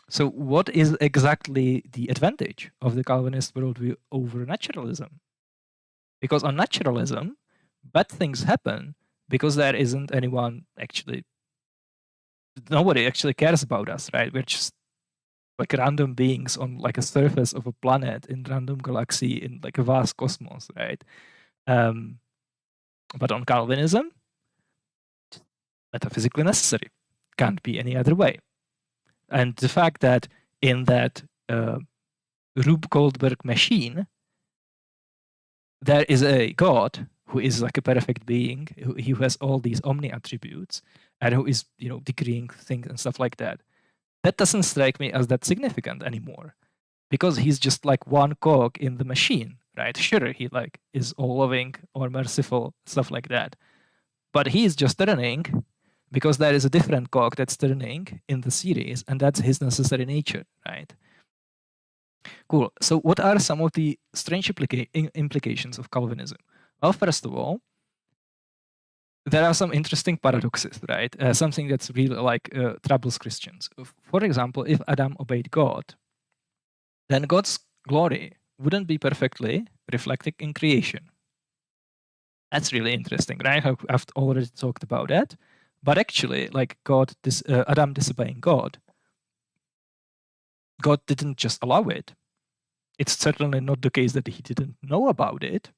So what is exactly the advantage of the Calvinist worldview over naturalism? Because on naturalism, bad things happen because there isn't anyone actually, nobody actually cares about us, right? We're just like random beings on like a surface of a planet in random galaxy in like a vast cosmos, right? But on Calvinism, metaphysically necessary. Can't be any other way. And the fact that in that Rube Goldberg machine, there is a God who is like a perfect being, who has all these omni attributes, and who is, decreeing things and stuff like that. That doesn't strike me as that significant anymore, because he's just like one cog in the machine, right? Sure, he like is all loving or merciful, stuff like that, but he's just turning because there is a different cog that's turning in the series, and that's his necessary nature, right? Cool. So what are some of the strange implications of Calvinism? Well, first of all, there are some interesting paradoxes, right? Something that's really like troubles Christians. For example, if Adam obeyed God, then God's glory wouldn't be perfectly reflected in creation. That's really interesting, right? I've already talked about that. But actually, like Adam disobeying God, God didn't just allow it. It's certainly not the case that he didn't know about it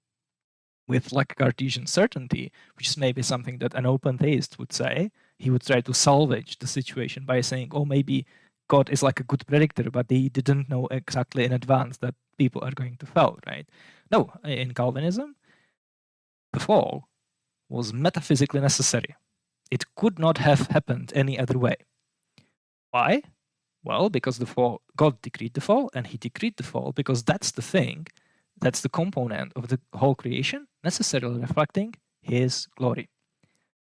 with like Cartesian certainty, which is maybe something that an open theist would say. He would try to salvage the situation by saying, oh, maybe God is like a good predictor, but he didn't know exactly in advance that people are going to fall, right? No, in Calvinism, the fall was metaphysically necessary. It could not have happened any other way. Why? Well, because the fall, God decreed the fall, and he decreed the fall because that's the thing, that's the component of the whole creation necessarily reflecting his glory.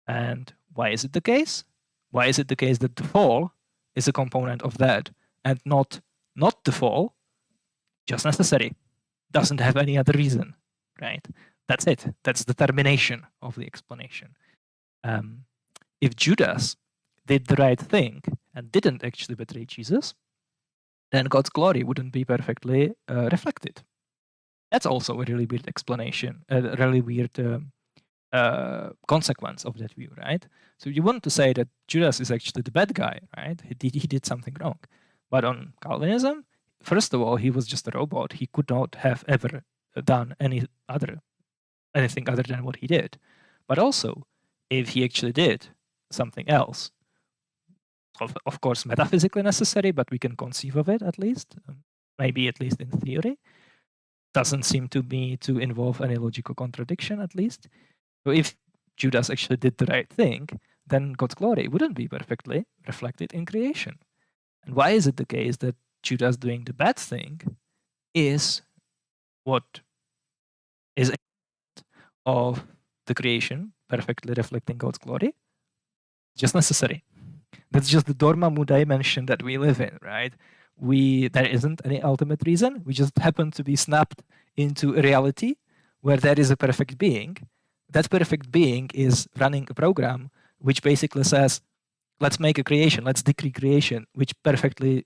And why is it the case? Why is it the case that the fall is a component of that and not the fall, just necessary? Doesn't have any other reason, right? That's it. That's the termination of the explanation. If Judas did the right thing and didn't actually betray Jesus, then God's glory wouldn't be perfectly reflected. That's also a really weird explanation, a really weird consequence of that view, right? So you want to say that Judas is actually the bad guy, right? He did something wrong. But on Calvinism, first of all, he was just a robot. He could not have ever done anything other than what he did. But also, if he actually did something else, of course, metaphysically necessary, but we can conceive of it at least, maybe at least in theory, doesn't seem to me to involve any logical contradiction, at least. So if Judas actually did the right thing, then God's glory wouldn't be perfectly reflected in creation. And why is it the case that Judas doing the bad thing is what is of the creation perfectly reflecting God's glory? Just necessary. That's just the Dormammu dimension that we live in, right? There isn't any ultimate reason. We just happen to be snapped into a reality where there is a perfect being. That perfect being is running a program which basically says, let's make a creation, let's decree creation, which perfectly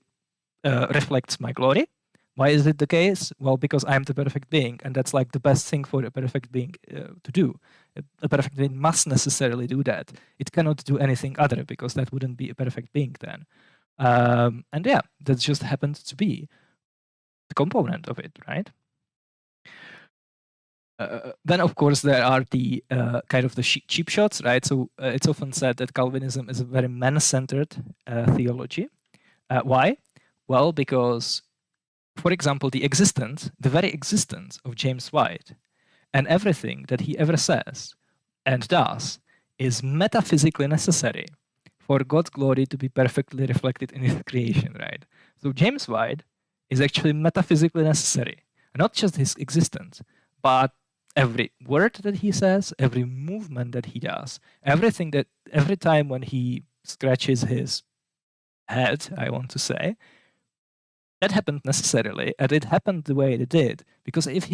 reflects my glory. Why is it the case? Well, because I'm the perfect being, and that's like the best thing for a perfect being to do. A perfect being must necessarily do that. It cannot do anything other, because that wouldn't be a perfect being then. And yeah, that just happened to be the component of it, right? Then, of course, there are the kind of the cheap shots, right? So it's often said that Calvinism is a very man-centered theology. Why? Well, because, for example, the very existence of James White and everything that he ever says and does is metaphysically necessary for God's glory to be perfectly reflected in his creation, right? So James White is actually metaphysically necessary, not just his existence, but every word that he says, every movement that he does, every time when he scratches his head, I want to say, that happened necessarily, and it happened the way it did, because if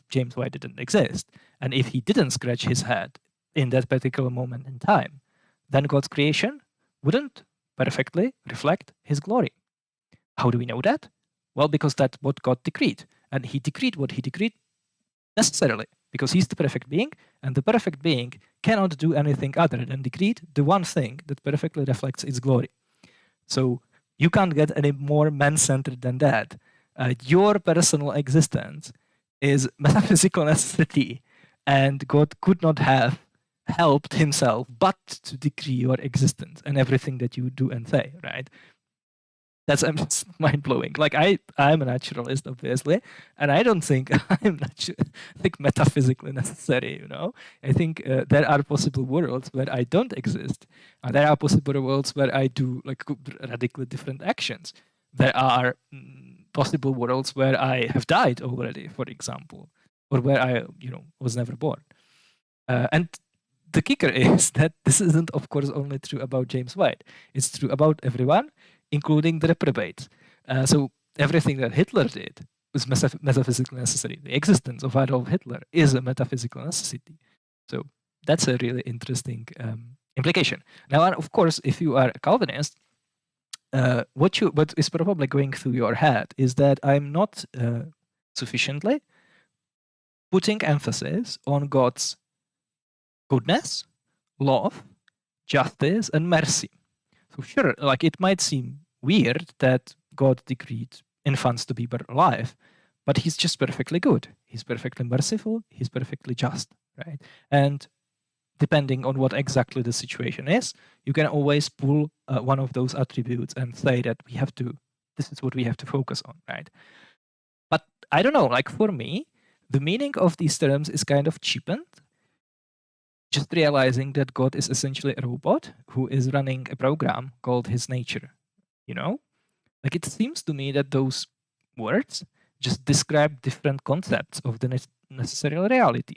James White didn't exist, and if he didn't scratch his head in that particular moment in time, then God's creation wouldn't perfectly reflect his glory. How do we know that? Well, because that's what God decreed, and he decreed what he decreed necessarily, because he's the perfect being, and the perfect being cannot do anything other than decreed the one thing that perfectly reflects its glory. So you can't get any more man-centered than that. Your personal existence is metaphysical necessity, and God could not have helped himself but to decree your existence and everything that you do and say, right? That's mind-blowing. Like I'm a naturalist, obviously, and I don't think I'm metaphysically necessary. You know, I think there are possible worlds where I don't exist. There are possible worlds where I do like radically different actions. There are possible worlds where I have died already, for example, or where I, was never born. And the kicker is that this isn't, of course, only true about James White. It's true about everyone, including the reprobates. So everything that Hitler did was metaphysically necessary. The existence of Adolf Hitler is a metaphysical necessity. So that's a really interesting implication. Now, of course, if you are a Calvinist, what is probably going through your head is that I'm not sufficiently putting emphasis on God's goodness, love, justice, and mercy. So sure, like it might seem weird that God decreed infants to be alive, but he's just perfectly good. He's perfectly merciful. He's perfectly just, right? And depending on what exactly the situation is, you can always pull one of those attributes and say that this is what we have to focus on, right? But I don't know, like for me, the meaning of these terms is kind of cheapened. Just realizing that God is essentially a robot who is running a program called his nature, Like it seems to me that those words just describe different concepts of the necessary reality.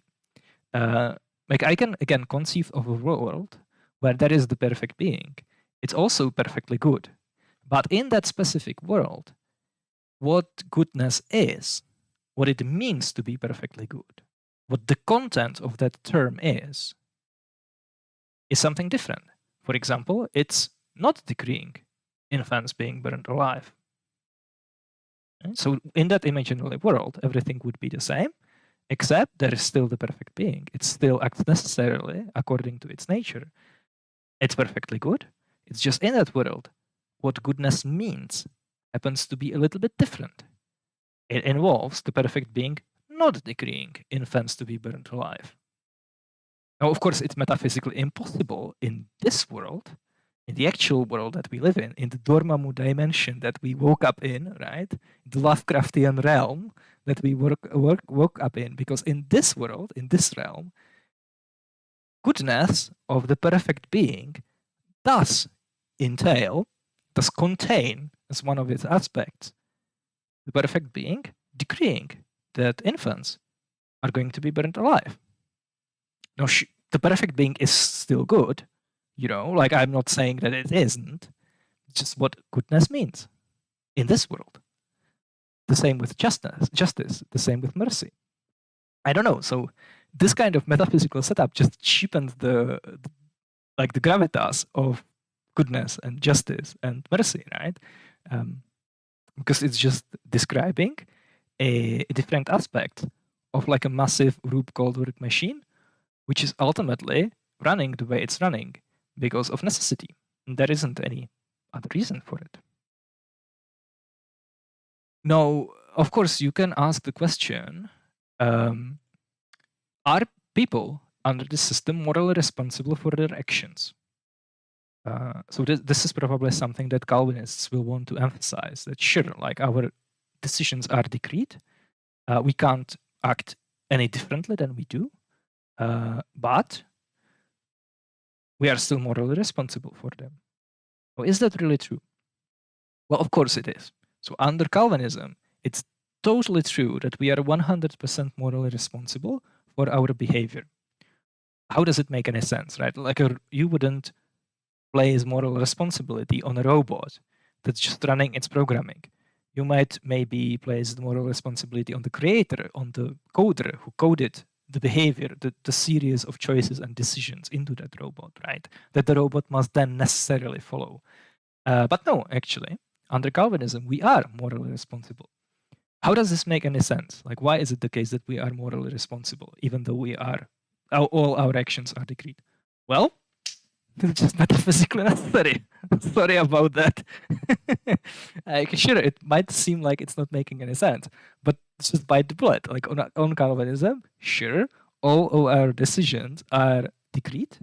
Like I can, again, conceive of a world where there is the perfect being. It's also perfectly good. But in that specific world, what goodness is, what it means to be perfectly good, what the content of that term is something different. For example, it's not decreeing infants being burned alive. So in that imaginary world, everything would be the same, except there is still the perfect being. It still acts necessarily according to its nature. It's perfectly good. It's just in that world, what goodness means happens to be a little bit different. It involves the perfect being not decreeing infants to be burned alive. Now, of course, it's metaphysically impossible in this world, in the actual world that we live in the Dormammu dimension that we woke up in, right? The Lovecraftian realm that we woke up in, because in this world, in this realm, goodness of the perfect being does entail, does contain as one of its aspects, the perfect being decreeing that infants are going to be burned alive. Now, the perfect being is still good, you know, like I'm not saying that it isn't, it's just what goodness means in this world. The same with justice, the same with mercy. I don't know. So this kind of metaphysical setup just cheapens the gravitas of goodness and justice and mercy, right? Because it's just describing a different aspect of like a massive Rube Goldberg machine, which is ultimately running the way it's running because of necessity. And there isn't any other reason for it. Now, of course, you can ask the question, are people under the system morally responsible for their actions? So this is probably something that Calvinists will want to emphasize, that sure, like our decisions are decreed. We can't act any differently than we do, but we are still morally responsible for them. Well, is that really true? Well, of course it is. So under Calvinism, it's totally true that we are 100% morally responsible for our behavior. How does it make any sense, right? Like you wouldn't place moral responsibility on a robot that's just running its programming. You might maybe place the moral responsibility on the creator, on the coder who coded the behavior, the series of choices and decisions into that robot, right? That the robot must then necessarily follow. But no, actually, under Calvinism, we are morally responsible. How does this make any sense? Like, why is it the case that we are morally responsible, even though we are, all our actions are decreed? Well, it's just metaphysically necessary. Sorry about that. Sure, it might seem like it's not making any sense, but it's just bite the bullet. Like on Calvinism, sure, all of our decisions are decreed.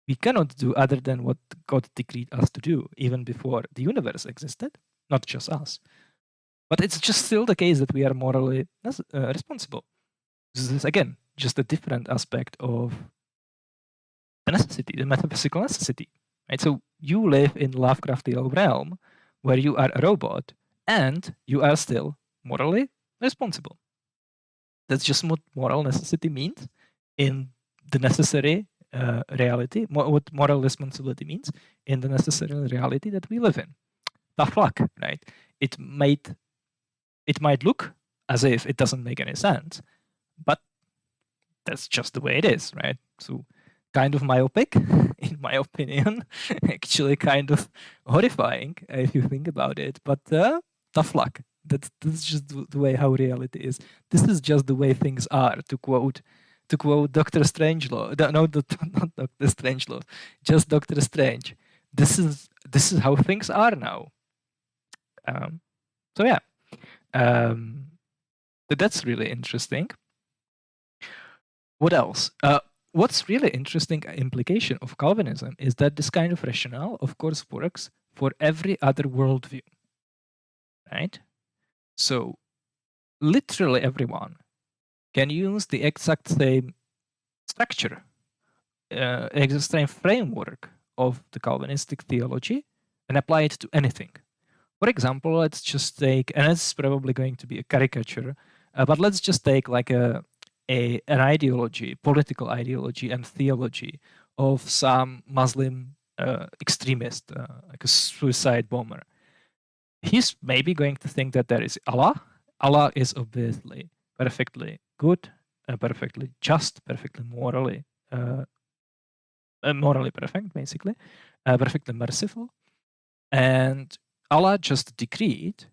We cannot do other than what God decreed us to do, even before the universe existed, not just us. But it's just still the case that we are morally responsible. This is, again, just a different aspect of the necessity, the metaphysical necessity. Right? So you live in Lovecraftian realm where you are a robot and you are still morally responsible. That's just what moral necessity means in the necessary reality, what moral responsibility means in the necessary reality that we live in. Tough luck, right? It might look as if it doesn't make any sense, but that's just the way it is, right? So kind of myopic, in my opinion, actually kind of horrifying if you think about it, but tough luck. That's just the way how reality is. This is just the way things are, to quote Dr. Strangelove. No, not Dr. Strangelove, just Dr. Strange. This is how things are now. So yeah, that's really interesting. What else? What's really interesting implication of Calvinism is that this kind of rationale, of course, works for every other worldview, right? So literally everyone can use the exact same structure, exact same framework of the Calvinistic theology and apply it to anything. For example, let's just take, and it's probably going to be a caricature, but let's just take like an ideology, political ideology and theology of some Muslim extremist, like a suicide bomber. He's maybe going to think that there is Allah. Allah is obviously perfectly good, perfectly just, perfectly morally perfect, basically, perfectly merciful. And Allah just decreed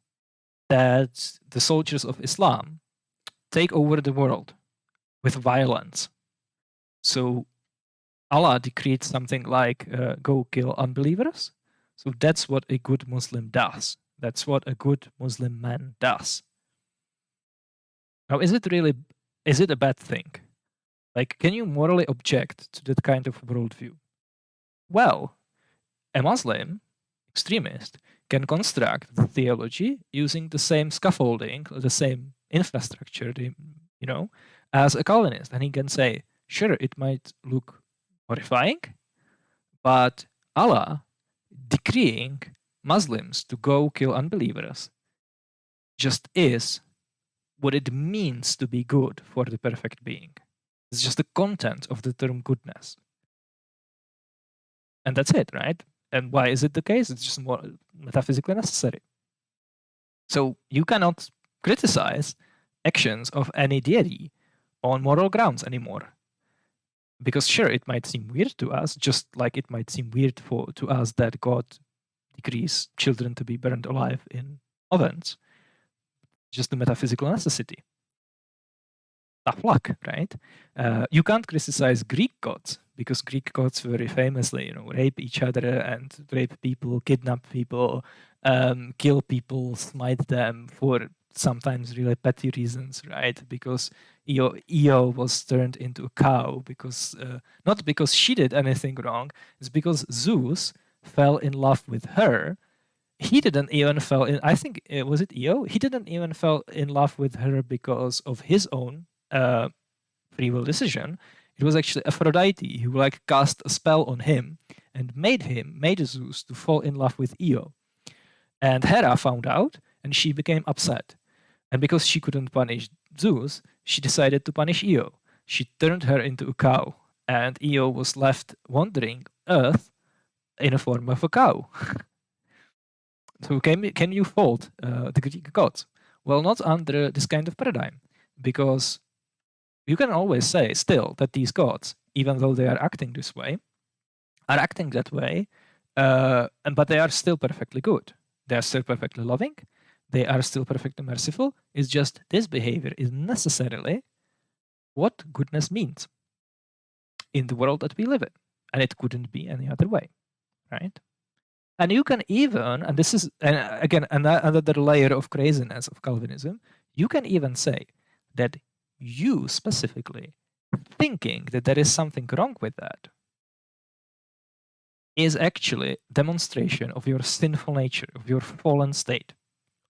that the soldiers of Islam take over the world with violence. So Allah decreed something like go kill unbelievers. So that's what a good Muslim does. That's what a good Muslim man does. Now, is it a bad thing? Like, can you morally object to that kind of worldview? Well, a Muslim extremist can construct the theology using the same scaffolding, the same infrastructure, as a Calvinist. And he can say, sure, it might look horrifying, but Allah decreeing Muslims to go kill unbelievers just is what it means to be good for the perfect being. It's just the content of the term goodness. And that's it, right? And why is it the case? It's just more metaphysically necessary. So you cannot criticize actions of any deity on moral grounds anymore. Because sure, it might seem weird to us, just like it might seem weird to us that God decrees children to be burned alive in ovens. Just the metaphysical necessity. Tough luck, right? You can't criticize Greek gods, because Greek gods very famously, rape each other and rape people, kidnap people, kill people, smite them for sometimes really petty reasons, right? Because Io was turned into a cow because not because she did anything wrong, it's because Zeus fell in love with her. He didn't even fall in. I think was it Io? He didn't even fall in love with her because of his own free will decision. It was actually Aphrodite who cast a spell on him and made Zeus to fall in love with Io. And Hera found out and she became upset. And because she couldn't punish Zeus, she decided to punish Io. She turned her into a cow, and Io was left wandering Earth in a form of a cow. So can you fault the Greek gods? Well, not under this kind of paradigm, because you can always say still that these gods, even though they are acting this way, are acting that way, but they are still perfectly good. They are still perfectly loving. They are still perfectly merciful. It's just this behavior is necessarily what goodness means in the world that we live in. And it couldn't be any other way, right? And you can even, and this is, again, another layer of craziness of Calvinism, you can even say that you specifically thinking that there is something wrong with that is actually demonstration of your sinful nature, of your fallen state,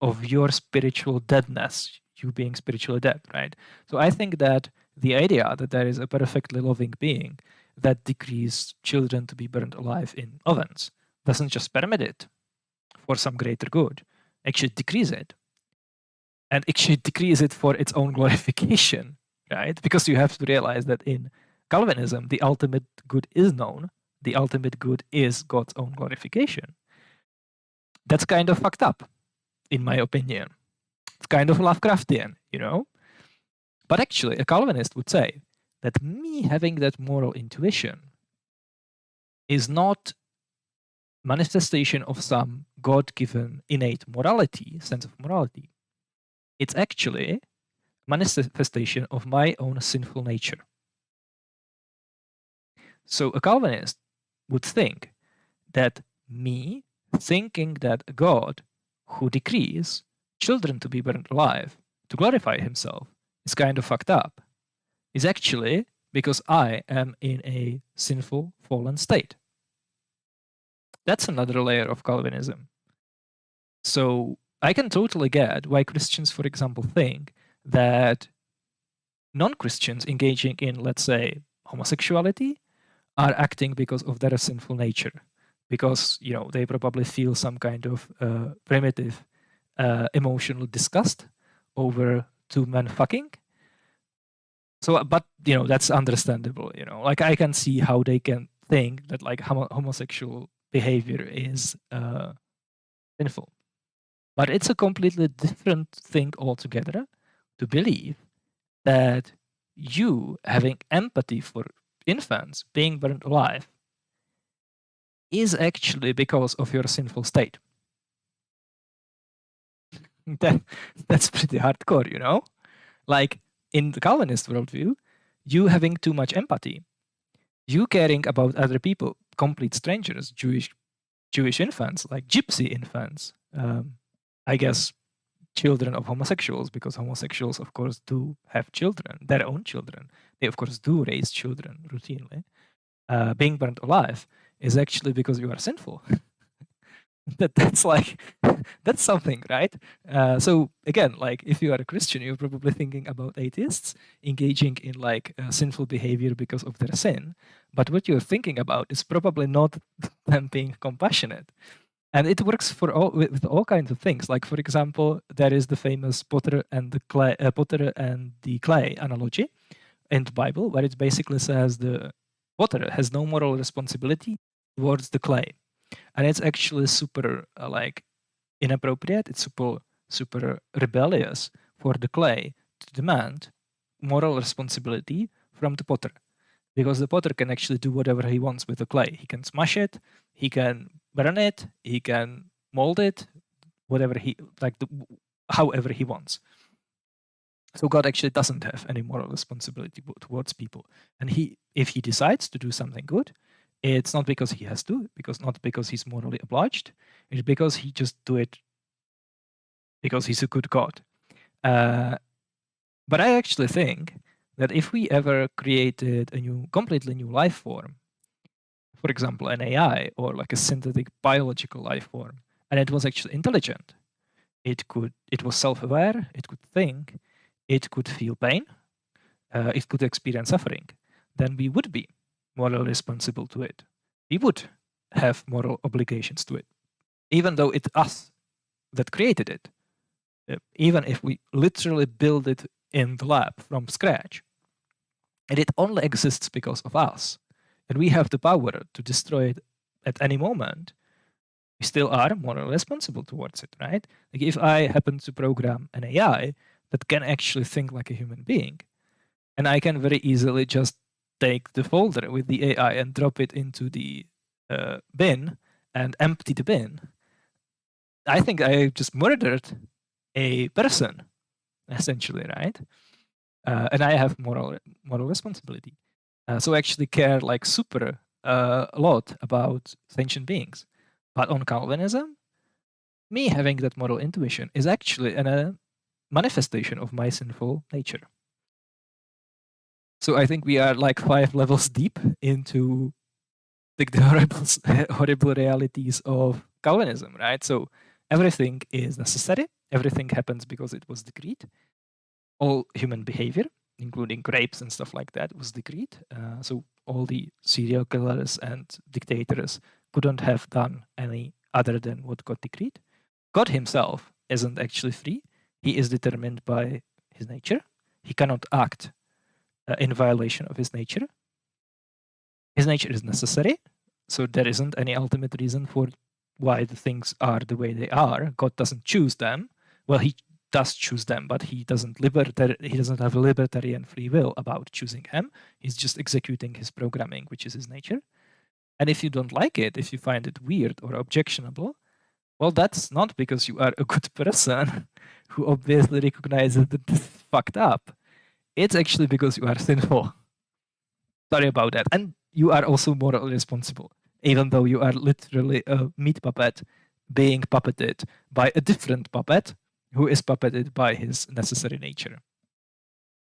of your spiritual deadness, you being spiritually dead, right? So I think that the idea that there is a perfectly loving being that decrees children to be burned alive in ovens doesn't just permit it for some greater good, actually decrees it. And actually decrease it for its own glorification, right? Because you have to realize that in Calvinism, the ultimate good is known. The ultimate good is God's own glorification. That's kind of fucked up, in my opinion. It's kind of Lovecraftian, But actually, a Calvinist would say that me having that moral intuition is not manifestation of some God-given innate morality, sense of morality. It's actually manifestation of my own sinful nature. So a Calvinist would think that me thinking that a God who decrees children to be burned alive to glorify himself is kind of fucked up is actually because I am in a sinful, fallen state. That's another layer of Calvinism. So I can totally get why Christians, for example, think that non-Christians engaging in, let's say, homosexuality are acting because of their sinful nature, because they probably feel some kind of primitive emotional disgust over two men fucking. So, but that's understandable. I can see how they can think that homosexual behavior is sinful, but it's a completely different thing altogether to believe that you having empathy for infants being burned alive is actually because of your sinful state. That's pretty hardcore, Like in the Calvinist worldview, you having too much empathy, you caring about other people, complete strangers, Jewish infants, like gypsy infants, I guess children of homosexuals, because homosexuals, of course, do have children, their own children. They, of course, do raise children routinely. Being burned alive is actually because you are sinful. That's like that's something, right? So again, like if you are a Christian, you're probably thinking about atheists engaging in like sinful behavior because of their sin, but what you're thinking about is probably not them being compassionate. And it works for all with all kinds of things. Like for example, there is the famous potter and the clay analogy in the Bible, where it basically says the potter has no moral responsibility towards the clay, and it's actually super like inappropriate. It's super rebellious for the clay to demand moral responsibility from the potter, because the potter can actually do whatever he wants with the clay. He can smash it, he can burn it, he can mold it, whatever he however he wants. So God actually doesn't have any moral responsibility towards people, and if he decides to do something good, it's not because he has to, not because he's morally obliged. It's because he just do it because he's a good God. But I actually think that if we ever created a completely new life form, for example, an AI or like a synthetic biological life form, and it was actually intelligent, it was self-aware, it could think, it could feel pain, it could experience suffering, then we would be morally responsible to it. We would have moral obligations to it, even though it's us that created it. Even if we literally build it in the lab from scratch, and it only exists because of us, and we have the power to destroy it at any moment, we still are morally responsible towards it, right? Like if I happen to program an AI that can actually think like a human being, and I can very easily just take the folder with the AI and drop it into the bin and empty the bin, I think I just murdered a person, essentially, right? And I have moral responsibility. So I actually care like super a lot about sentient beings. But on Calvinism, me having that moral intuition is actually a manifestation of my sinful nature. So I think we are like 5 levels deep into like the horrible realities of Calvinism, right? So everything is necessary. Everything happens because it was decreed. All human behavior, including rapes and stuff like that, was decreed. So all the serial killers and dictators couldn't have done any other than what God decreed. God himself isn't actually free. He is determined by his nature. He cannot act in violation of his nature. His nature is necessary, so there isn't any ultimate reason for why the things are the way they are. God doesn't choose them. Well, he does choose them, but he doesn't have a libertarian free will about choosing him. He's just executing his programming, which is his nature. And if you don't like it, if you find it weird or objectionable, well, that's not because you are a good person who obviously recognizes that this is fucked up. It's actually because you are sinful. Sorry about that. And you are also morally responsible, even though you are literally a meat puppet being puppeted by a different puppet who is puppeted by his necessary nature.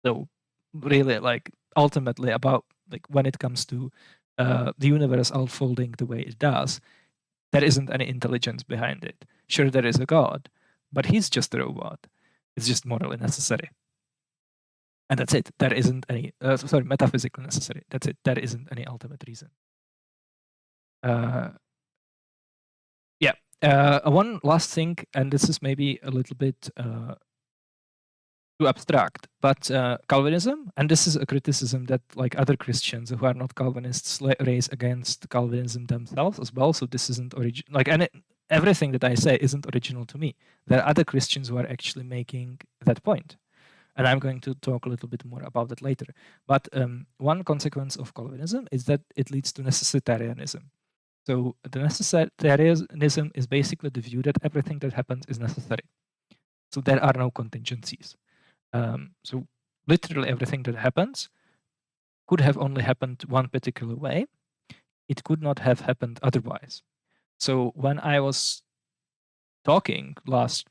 So really, like, ultimately about like when it comes to the universe unfolding the way it does, there isn't any intelligence behind it. Sure, there is a God, but he's just a robot. It's just morally necessary. And that's it. There isn't any, metaphysically necessary. That's it. There isn't any ultimate reason. Yeah. One last thing, and this is maybe a little bit too abstract, but Calvinism, and this is a criticism that like other Christians who are not Calvinists raise against Calvinism themselves as well. So this isn't original. Like, everything that I say isn't original to me. There are other Christians who are actually making that point. And I'm going to talk a little bit more about that later. But one consequence of Calvinism is that it leads to necessitarianism. So the necessitarianism is basically the view that everything that happens is necessary. So there are no contingencies. So literally everything that happens could have only happened one particular way. It could not have happened otherwise. So when I was talking last,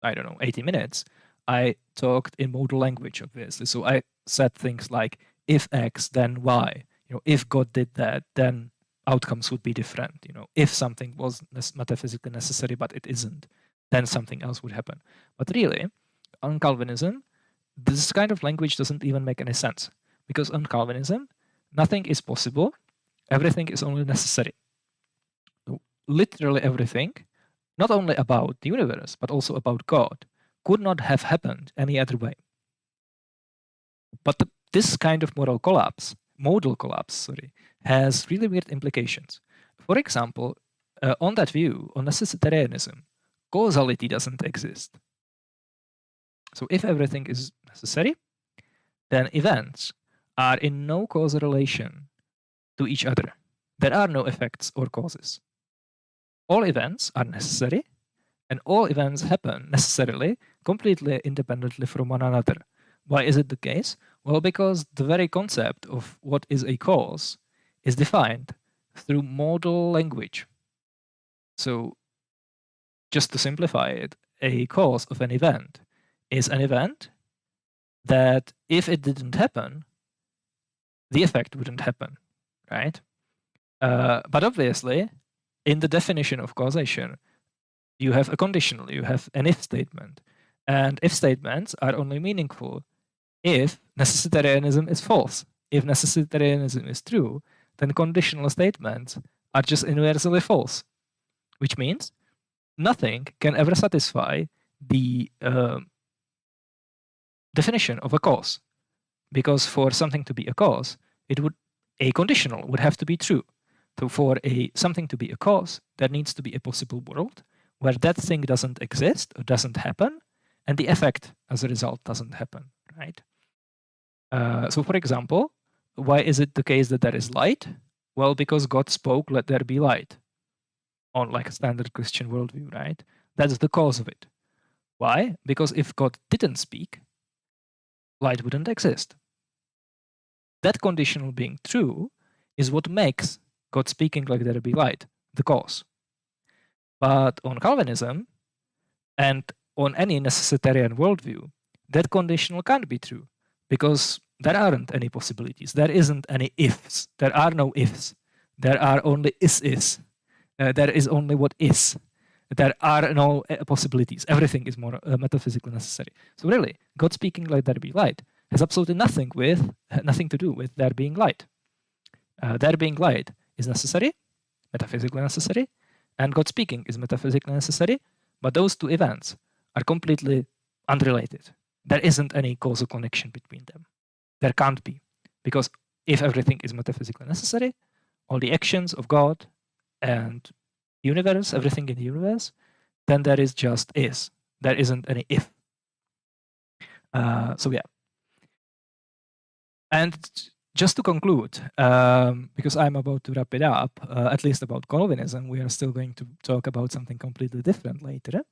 I don't know, 80 minutes, I talked in modal language, obviously. So I said things like, if X, then Y. If God did that, then outcomes would be different. If something was metaphysically necessary, but it isn't, then something else would happen. But really, on Calvinism, this kind of language doesn't even make any sense. Because on Calvinism, nothing is possible, everything is only necessary. So literally everything, not only about the universe, but also about God, could not have happened any other way. But this kind of modal collapse, has really weird implications. For example, on that view, on necessitarianism, causality doesn't exist. So if everything is necessary, then events are in no causal relation to each other. There are no effects or causes. All events are necessary, and all events happen necessarily, completely independently from one another. Why is it the case? Well, because the very concept of what is a cause is defined through modal language. So, just to simplify it, a cause of an event is an event that if it didn't happen, the effect wouldn't happen, right? But obviously, in the definition of causation, you have a conditional, you have an if statement. And if statements are only meaningful if necessitarianism is false. If necessitarianism is true, then conditional statements are just universally false, which means nothing can ever satisfy the definition of a cause. Because for something to be a cause, a conditional would have to be true. So for something to be a cause, there needs to be a possible world where that thing doesn't exist or doesn't happen, and the effect as a result doesn't happen, right? So for example, why is it the case that there is light? Well, because God spoke, let there be light, on like a standard Christian worldview, right? That's the cause of it. Why? Because if God didn't speak, light wouldn't exist. That conditional being true is what makes God speaking, like there be light, the cause. But on Calvinism and on any necessitarian worldview, that conditional can't be true because there aren't any possibilities. There isn't any ifs. There are no ifs. There are only is. There is only what is. There are no possibilities. Everything is more metaphysically necessary. So really, God speaking, like there be light, has absolutely nothing to do with there being light. There being light is necessary, metaphysically necessary, and God speaking is metaphysically necessary, but those two events are completely unrelated. There isn't any causal connection between them. There can't be, because if everything is metaphysically necessary, all the actions of God and universe, everything in the universe, then there is just is. There isn't any if. So yeah. And just to conclude, because I'm about to wrap it up, at least about Calvinism, we are still going to talk about something completely different later.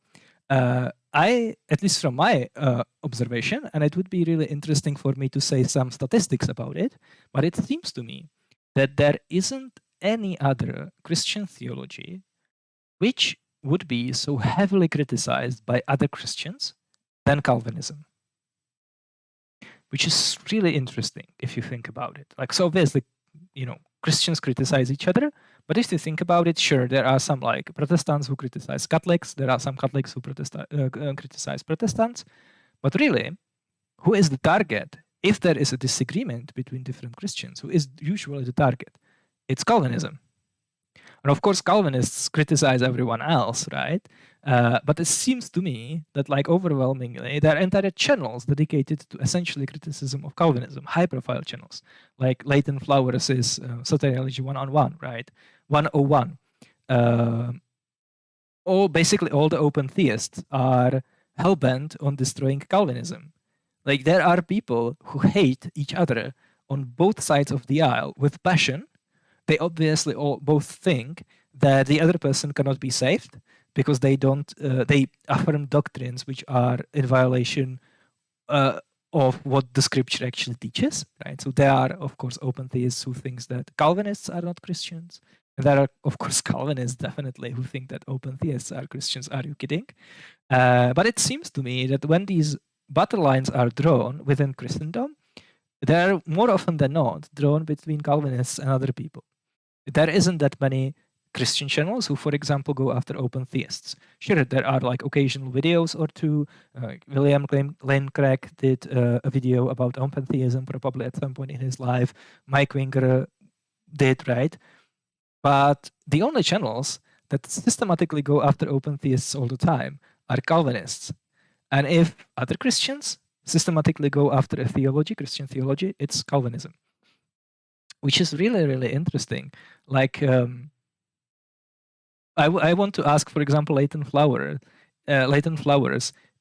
At least from my observation, and it would be really interesting for me to say some statistics about it, but it seems to me that there isn't any other Christian theology which would be so heavily criticized by other Christians than Calvinism. Which is really interesting if you think about it. Like, so obviously, Christians criticize each other, but if you think about it, sure, there are some like Protestants who criticize Catholics, there are some Catholics who criticize Protestants, but really, who is the target? If there is a disagreement between different Christians, who is usually the target? It's Calvinism. And of course, Calvinists criticize everyone else, right? But it seems to me that, like, overwhelmingly, there are entire channels dedicated to essentially criticism of Calvinism, high-profile channels, like Leighton Flowers' Soteriology 101, right? 101. Basically, all the open theists are hell-bent on destroying Calvinism. Like, there are people who hate each other on both sides of the aisle with passion. They obviously all both think that the other person cannot be saved because they affirm doctrines which are in violation of what the scripture actually teaches, right? So there are, of course, open theists who think that Calvinists are not Christians. And there are, of course, Calvinists definitely who think that open theists are Christians. Are you kidding? But it seems to me that when these battle lines are drawn within Christendom, they're more often than not drawn between Calvinists and other people. There isn't that many Christian channels who, for example, go after open theists. Sure, there are like occasional videos or two. William Lane Craig did a video about open theism probably at some point in his life. Mike Winger did, right? But the only channels that systematically go after open theists all the time are Calvinists. And if other Christians systematically go after a theology, Christian theology, it's Calvinism, which is really, really interesting. Like, I want to ask, for example, Leighton Flowers,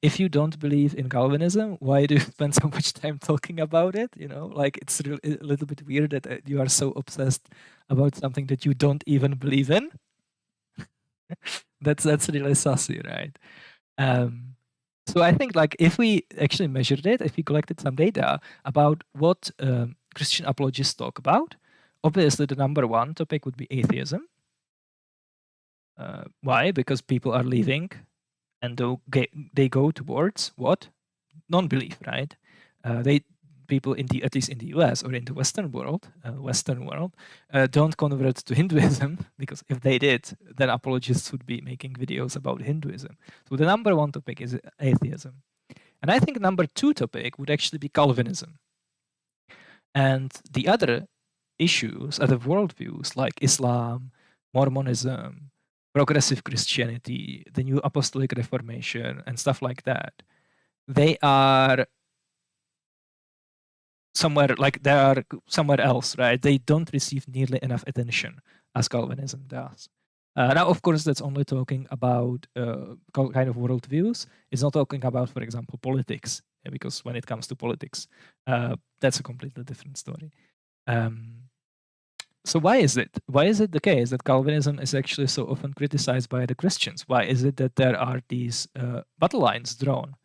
if you don't believe in Calvinism, why do you spend so much time talking about it? You know, like it's a little bit weird that you are so obsessed about something that you don't even believe in. that's really sassy, right? So I think like if we actually measured it, if we collected some data about what Christian apologists talk about, obviously the number one topic would be atheism. Why? Because people are leaving and they go towards what? Non-belief, right? People at least in the US or in the Western world, don't convert to Hinduism, because if they did, then apologists would be making videos about Hinduism. So the number one topic is atheism. And I think number two topic would actually be Calvinism. And the other issues, other worldviews like Islam, Mormonism, progressive Christianity, the New Apostolic Reformation, and stuff like that, they are somewhere else, right? They don't receive nearly enough attention as Calvinism does. Now, of course, that's only talking about kind of worldviews. It's not talking about, for example, politics, because when it comes to politics, that's a completely different story. So why is it? Why is it the case that Calvinism is actually so often criticized by the Christians? Why is it that there are these battle lines drawn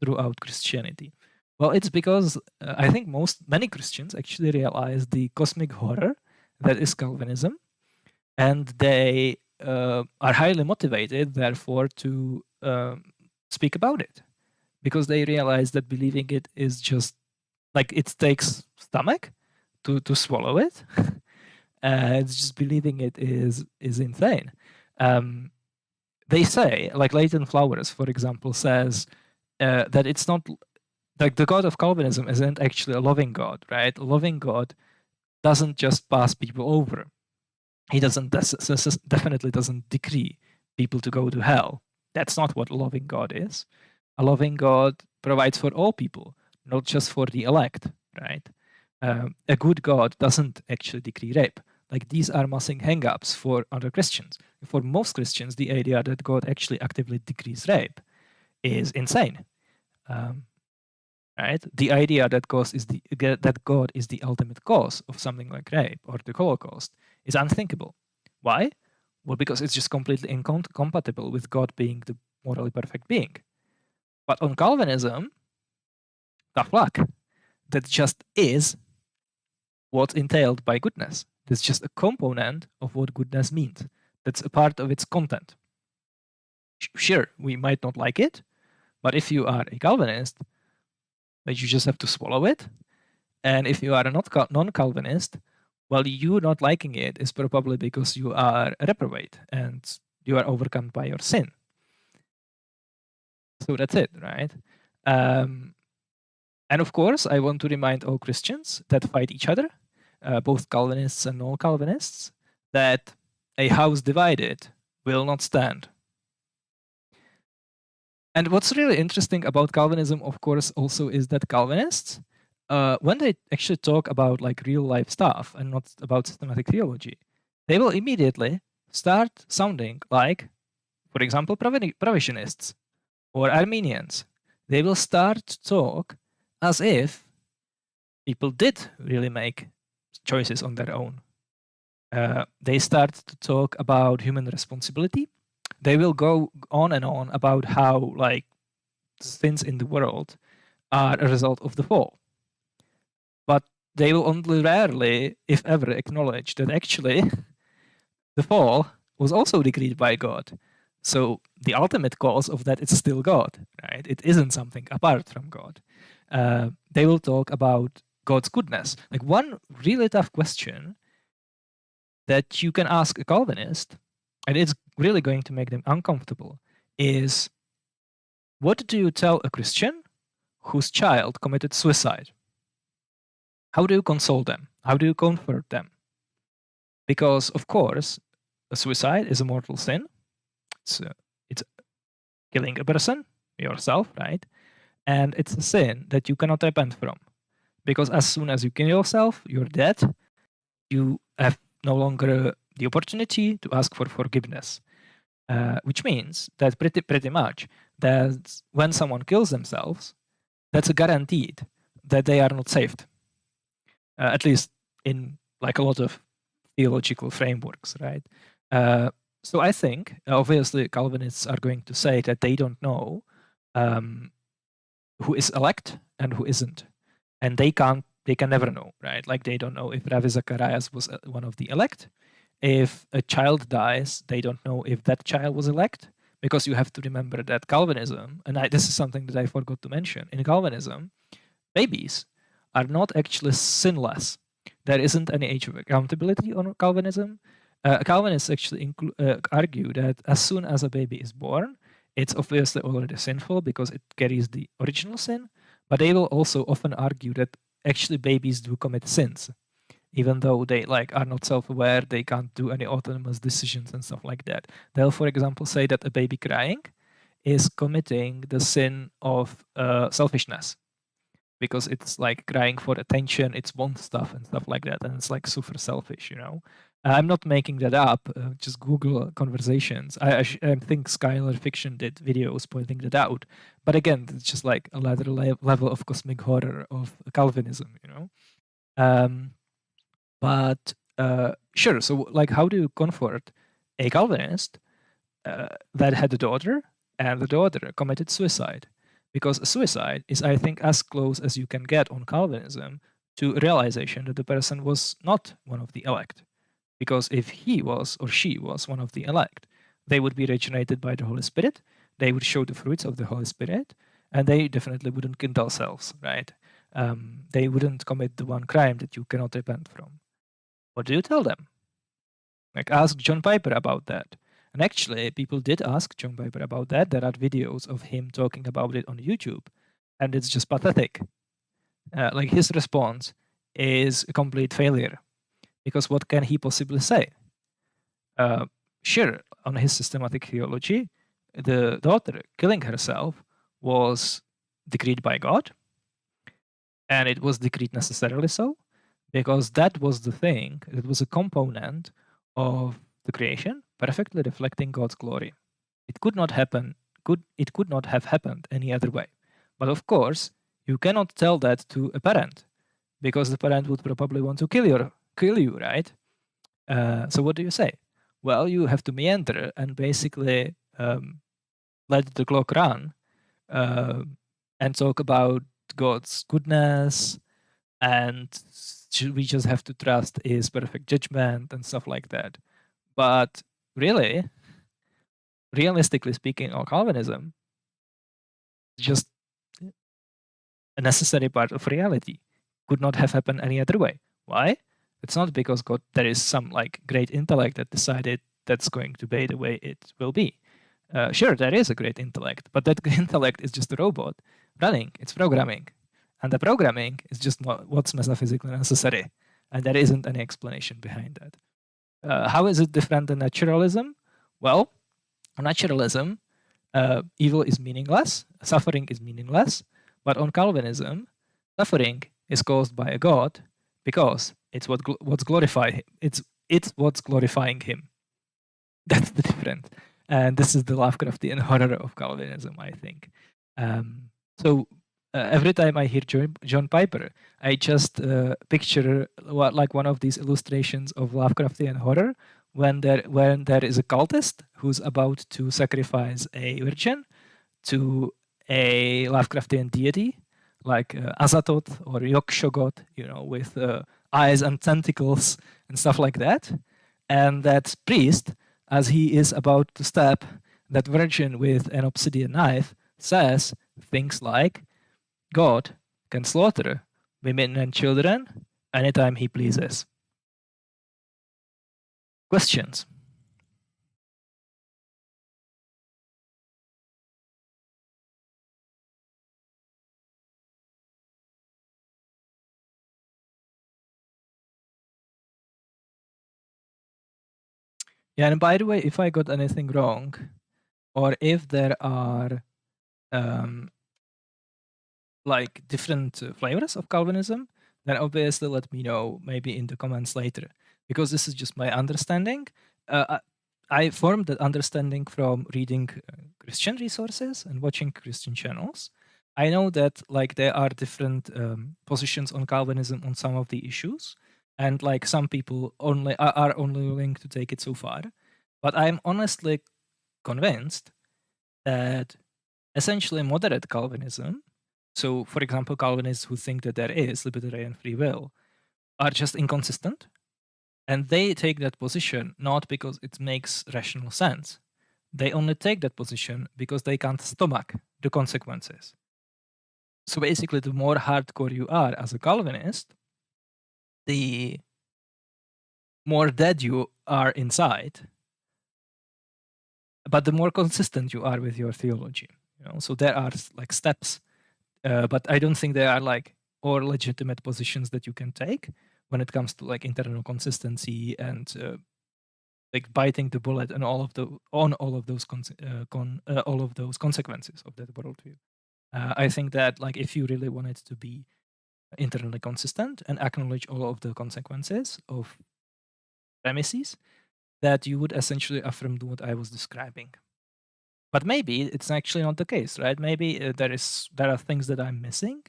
throughout Christianity? Well, it's because I think many Christians actually realize the cosmic horror that is Calvinism, and they are highly motivated, therefore, to speak about it, because they realize that believing it is just like it takes stomach to swallow it. It's just believing it is insane. They say, like Leighton Flowers, for example, says that it's not like the God of Calvinism isn't actually a loving God, right? A loving God doesn't just pass people over. He definitely doesn't decree people to go to hell. That's not what a loving God is. A loving God provides for all people, not just for the elect, right? A good God doesn't actually decree rape. Like, these are massive hang-ups for other Christians. For most Christians, the idea that God actually actively decrees rape is insane. Right? The idea that God is the ultimate cause of something like rape or the Holocaust is unthinkable. Why? Well, because it's just completely incompatible with God being the morally perfect being. But on Calvinism, tough luck. That just is what's entailed by goodness. That's just a component of what goodness means. That's a part of its content. Sure, we might not like it, but if you are a Calvinist, you just have to swallow it. And if you are a non-Calvinist, well, you not liking it is probably because you are a reprobate and you are overcome by your sin. So that's it, right? And of course, I want to remind all Christians that fight each other, both Calvinists and non-Calvinists, that a house divided will not stand. And what's really interesting about Calvinism, of course, also is that Calvinists, when they actually talk about like real life stuff and not about systematic theology, they will immediately start sounding like, for example, provisionists or Armenians. They will start to talk as if people did really make choices on their own. They start to talk about human responsibility. They will go on and on about how like sins in the world are a result of the fall. But they will only rarely, if ever, acknowledge that actually the fall was also decreed by God. So the ultimate cause of that is still God, right? It isn't something apart from God. They will talk about God's goodness. Like one really tough question that you can ask a Calvinist, and it's really going to make them uncomfortable, is what do you tell a Christian whose child committed suicide? How do you console them? How do you comfort them? Because, of course, a suicide is a mortal sin. It's killing a person, yourself, right? And it's a sin that you cannot repent from. Because as soon as you kill yourself, you're dead. You have no longer the opportunity to ask for forgiveness. Which means that pretty much that when someone kills themselves, that's a guaranteed that they are not saved. At least in like a lot of theological frameworks, right? So I think obviously Calvinists are going to say that they don't know who is elect and who isn't, and they can never know, right? Like they don't know if Ravi Zacharias was one of the elect. If a child dies, they don't know if that child was elect, because you have to remember that Calvinism, and this is something that I forgot to mention, in Calvinism, babies are not actually sinless. There isn't any age of accountability on Calvinism. Calvinists actually argue that as soon as a baby is born, it's obviously already sinful because it carries the original sin, but they will also often argue that actually babies do commit sins, even though they like are not self-aware, they can't do any autonomous decisions and stuff like that. They'll, for example, say that a baby crying is committing the sin of selfishness, because it's like crying for attention, it's wants stuff and stuff like that, and it's like super selfish, you know. I'm not making that up. Just Google conversations. I think Skylar Fiction did videos pointing that out. But again, it's just like a level of cosmic horror of Calvinism, you know. But sure. So, like, how do you comfort a Calvinist that had a daughter and the daughter committed suicide? Because suicide is, I think, as close as you can get on Calvinism to a realization that the person was not one of the elect. Because if he was or she was one of the elect, they would be regenerated by the Holy Spirit, they would show the fruits of the Holy Spirit, and they definitely wouldn't kill themselves, right? They wouldn't commit the one crime that you cannot repent from. What do you tell them? Like, ask John Piper about that. And actually, people did ask John Piper about that. There are videos of him talking about it on YouTube, and it's just pathetic. Like, his response is a complete failure, because what can he possibly say? Sure, on his systematic theology, the daughter killing herself was decreed by God, and it was decreed necessarily so, because that was the thing, it was a component of the creation, perfectly reflecting God's glory. It could not happen, it could not have happened any other way. But of course, you cannot tell that to a parent, because the parent would probably want to kill you, right? So what do you say? Well, you have to meander and basically let the clock run and talk about God's goodness, and we just have to trust his perfect judgment and stuff like that. But really, realistically speaking, all Calvinism is just a necessary part of reality. Could not have happened any other way. Why? It's not because God, there is some like great intellect that decided that's going to be the way it will be. Sure, there is a great intellect, but that intellect is just a robot running, it's programming. And the programming is just what's metaphysically necessary. And there isn't any explanation behind that. How is it different than naturalism? Well, naturalism, evil is meaningless, suffering is meaningless, but on Calvinism, suffering is caused by a God because it's what's glorifying. It's what's glorifying him. That's the difference, and this is the Lovecraftian horror of Calvinism, I think. So every time I hear John Piper, I just picture like one of these illustrations of Lovecraftian horror when there is a cultist who's about to sacrifice a virgin to a Lovecraftian deity, like Azathoth or Yokshogot, with eyes and tentacles and stuff like that. And that priest, as he is about to stab that virgin with an obsidian knife, says things like, God can slaughter women and children anytime he pleases. Questions? Yeah, and by the way, if I got anything wrong, or if there are like different flavors of Calvinism, then obviously let me know maybe in the comments later, because this is just my understanding. I formed that understanding from reading Christian resources and watching Christian channels. I know that like there are different positions on Calvinism on some of the issues, and like some people are only willing to take it so far. But I'm honestly convinced that essentially moderate Calvinism, so for example, Calvinists who think that there is libertarian free will, are just inconsistent. And they take that position not because it makes rational sense. They only take that position because they can't stomach the consequences. So basically, the more hardcore you are as a Calvinist, the more dead you are inside, but the more consistent you are with your theology. So there are like steps, but I don't think there are like or legitimate positions that you can take when it comes to like internal consistency and like biting the bullet and all of those all of those consequences of that worldview. I think that like if you really wanted to be internally consistent and acknowledge all of the consequences of premises, that you would essentially affirm what I was describing. But maybe it's actually not the case, right? Maybe there are things that I'm missing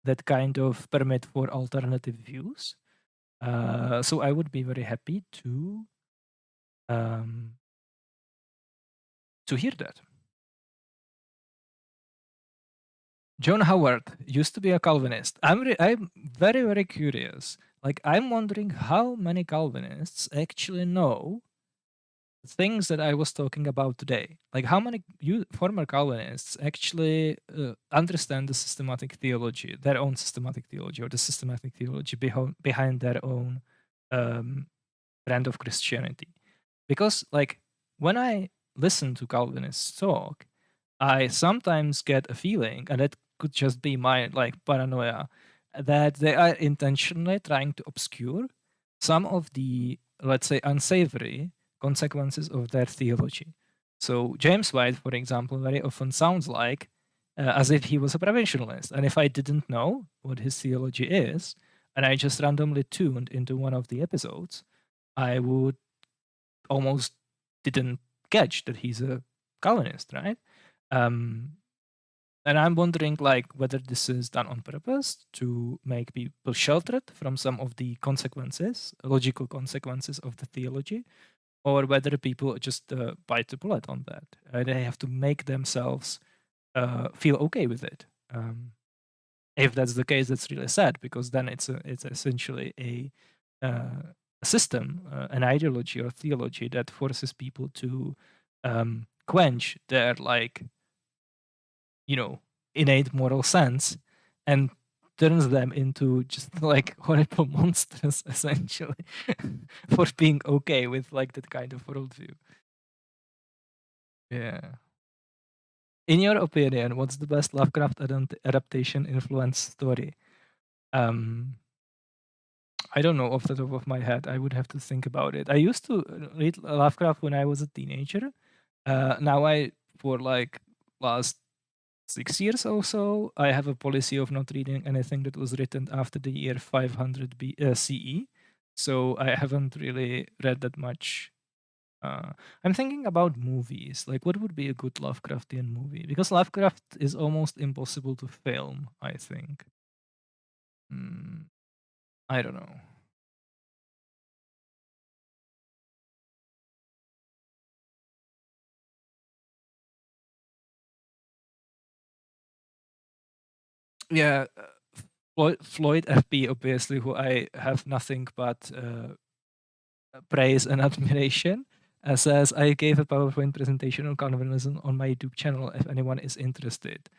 that kind of permit for alternative views. So I would be very happy um, to hear that. John Howard used to be a Calvinist. I'm very, very curious. Like, I'm wondering how many Calvinists actually know things that I was talking about today. Like, how many former Calvinists actually understand the systematic theology, their own systematic theology, or the systematic theology behind their own brand of Christianity? Because, like, when I listen to Calvinists talk, I sometimes get a feeling, and it could just be my like paranoia, that they are intentionally trying to obscure some of the, let's say, unsavory consequences of their theology. So James White, for example, very often sounds like as if he was a provincialist. And if I didn't know what his theology is, and I just randomly tuned into one of the episodes, I would almost didn't catch that he's a Calvinist, right? Um, and I'm wondering, like, whether this is done on purpose to make people sheltered from some of the consequences, logical consequences of the theology, or whether people just bite the bullet on that. They have to make themselves feel okay with it. If that's the case, that's really sad, because then it's essentially a system, an ideology or theology that forces people to quench their like innate moral sense and turns them into just like horrible monsters essentially for being okay with like that kind of worldview. Yeah. In your opinion, what's the best Lovecraft adaptation influence story? Um, I don't know off the top of my head. I would have to think about it. I used to read Lovecraft when I was a teenager. Now for like last 6 years or so, I have a policy of not reading anything that was written after the year 500 CE. So I haven't really read that much. I'm thinking about movies. Like, what would be a good Lovecraftian movie? Because Lovecraft is almost impossible to film, I think. Mm, I don't know. Yeah, Floyd FP, obviously, who I have nothing but praise and admiration, says, I gave a PowerPoint presentation on Calvinism on my YouTube channel if anyone is interested.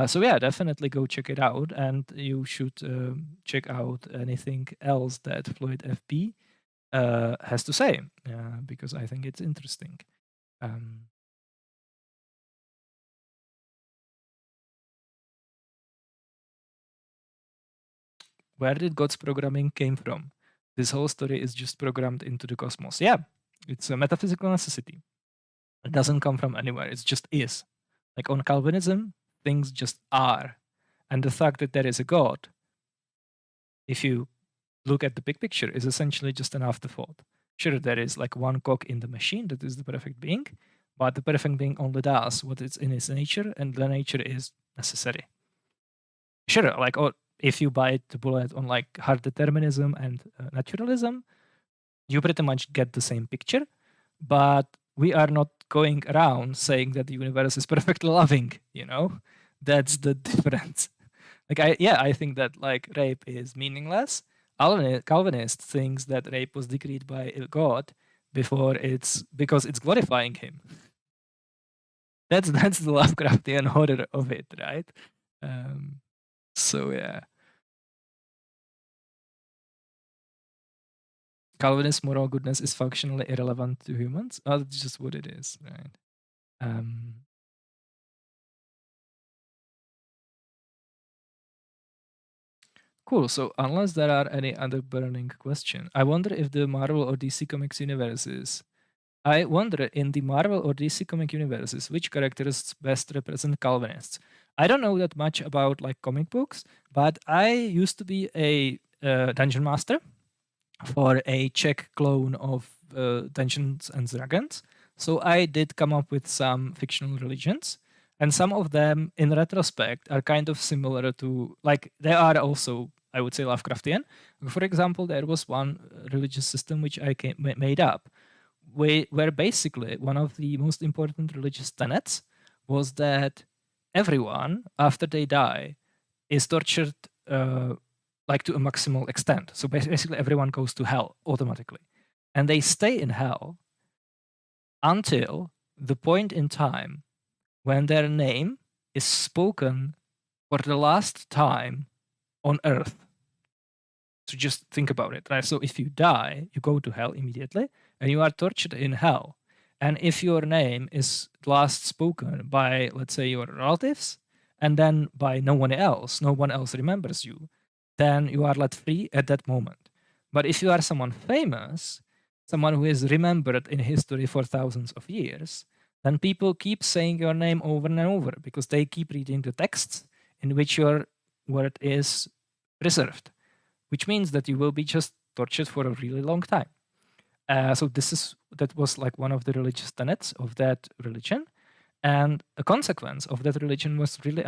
So yeah, definitely go check it out, and you should check out anything else that Floyd FP has to say, because I think it's interesting. Where did God's programming came from? This whole story is just programmed into the cosmos. Yeah, it's a metaphysical necessity. It doesn't come from anywhere. It just is. Like on Calvinism, things just are. And the fact that there is a God, if you look at the big picture, is essentially just an afterthought. Sure, there is like one cog in the machine that is the perfect being, but the perfect being only does what is in its nature, and the nature is necessary. Sure, like, or if you bite the bullet on like hard determinism and naturalism, you pretty much get the same picture, but we are not going around saying that the universe is perfectly loving, you know? That's the difference. Like, I think that like rape is meaningless. Calvinist thinks that rape was decreed by God because it's glorifying him. That's the Lovecraftian horror of it, right? So yeah. Calvinist moral goodness is functionally irrelevant to humans. Oh, that's just what it is, right? Cool. So unless there are any other burning question, I wonder if the Marvel or DC Comics universes. I wonder in the Marvel or DC comic universes, which characters best represent Calvinists. I don't know that much about like comic books, but I used to be a dungeon master for a Czech clone of Dungeons and Dragons. So I did come up with some fictional religions, and some of them, in retrospect, are kind of similar to, like, they are also, I would say, Lovecraftian. For example, there was one religious system which I made up, where basically one of the most important religious tenets was that everyone, after they die, is tortured like to a maximal extent. So basically, everyone goes to hell automatically, and they stay in hell until the point in time when their name is spoken for the last time on Earth. So just think about it, right? So if you die, you go to hell immediately, and you are tortured in hell. And if your name is last spoken by, let's say, your relatives, and then by no one else remembers you, then you are let free at that moment. But if you are someone famous, someone who is remembered in history for thousands of years, then people keep saying your name over and over because they keep reading the texts in which your word is preserved, which means that you will be just tortured for a really long time. So that was like one of the religious tenets of that religion, and a consequence of that religion was really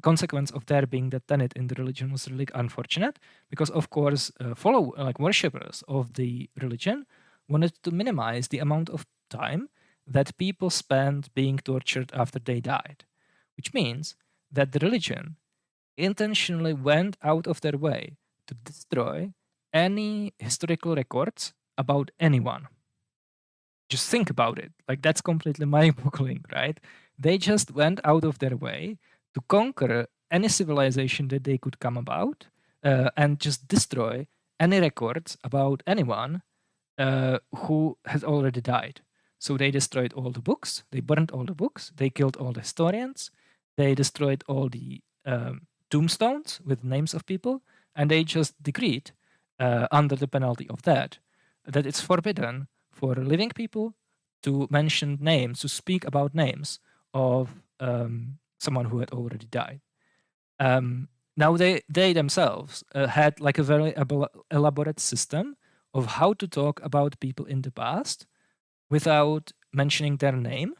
consequence of there being that tenet in the religion was really unfortunate, because of course worshippers of the religion wanted to minimize the amount of time that people spent being tortured after they died, which means that the religion intentionally went out of their way to destroy any historical records about anyone. Just think about it. Like, that's completely mind-boggling, right? They just went out of their way to conquer any civilization that they could come about and just destroy any records about anyone who has already died. So they destroyed all the books, they burned all the books, they killed all the historians, they destroyed all the tombstones with names of people, and they just decreed, under the penalty of that it's forbidden for living people to mention names, to speak about names of someone who had already died. Now they themselves had like a very elaborate system of how to talk about people in the past without mentioning their name.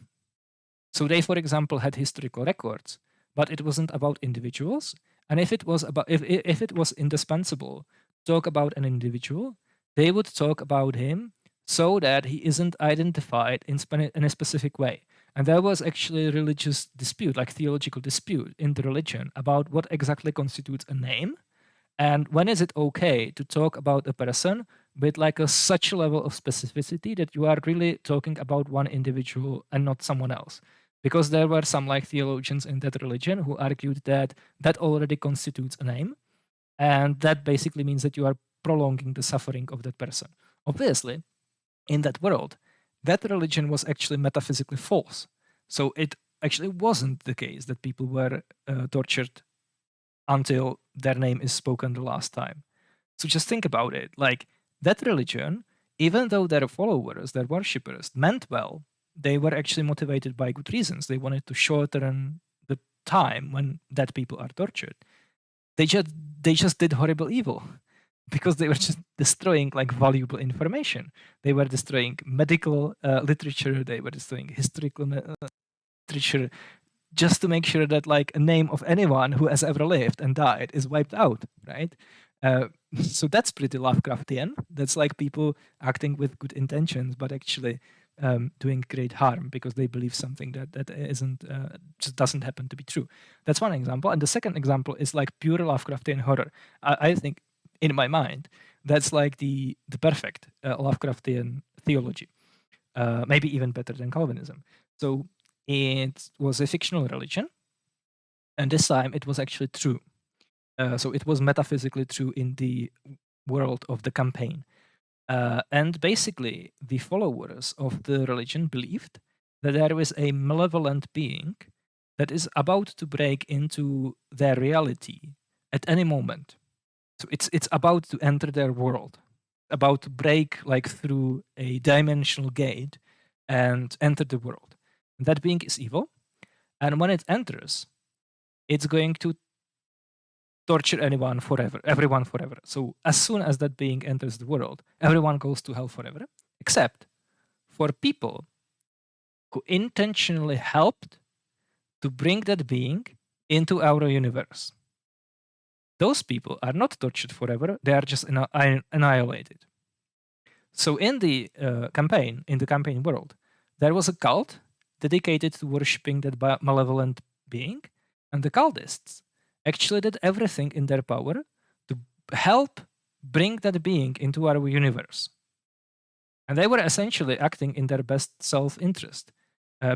So they, for example, had historical records, but it wasn't about individuals. And if it was if it was indispensable to talk about an individual, they would talk about him so that he isn't identified in a specific way. And there was actually a religious dispute, like theological dispute in the religion about what exactly constitutes a name, and when is it okay to talk about a person with like such a level of specificity that you are really talking about one individual and not someone else. Because there were some like theologians in that religion who argued that that already constitutes a name, and that basically means that you are prolonging the suffering of that person. Obviously, in that world, that religion was actually metaphysically false. So it actually wasn't the case that people were tortured until their name is spoken the last time. So just think about it. Like that religion, even though their followers, their worshippers meant well, they were actually motivated by good reasons. They wanted to shorten the time when dead people are tortured. They just did horrible evil because they were just destroying like valuable information. They were destroying medical literature. They were destroying historical literature, just to make sure that like a name of anyone who has ever lived and died is wiped out, right? So that's pretty Lovecraftian. That's like people acting with good intentions, but actually doing great harm because they believe something that isn't just doesn't happen to be true. That's one example. And the second example is like pure Lovecraftian horror. I think, in my mind, that's like the perfect Lovecraftian theology, maybe even better than Calvinism. So it was a fictional religion, and this time it was actually true. So it was metaphysically true in the world of the campaign. And basically, the followers of the religion believed that there is a malevolent being that is about to break into their reality at any moment. So it's about to enter their world, about to break like through a dimensional gate and enter the world. And that being is evil, and when it enters, it's going to torture everyone forever. So as soon as that being enters the world, everyone goes to hell forever, except for people who intentionally helped to bring that being into our universe. Those people are not tortured forever, they are just annihilated. So in the campaign world, there was a cult dedicated to worshipping that malevolent being, and the cultists actually did everything in their power to help bring that being into our universe. And they were essentially acting in their best self-interest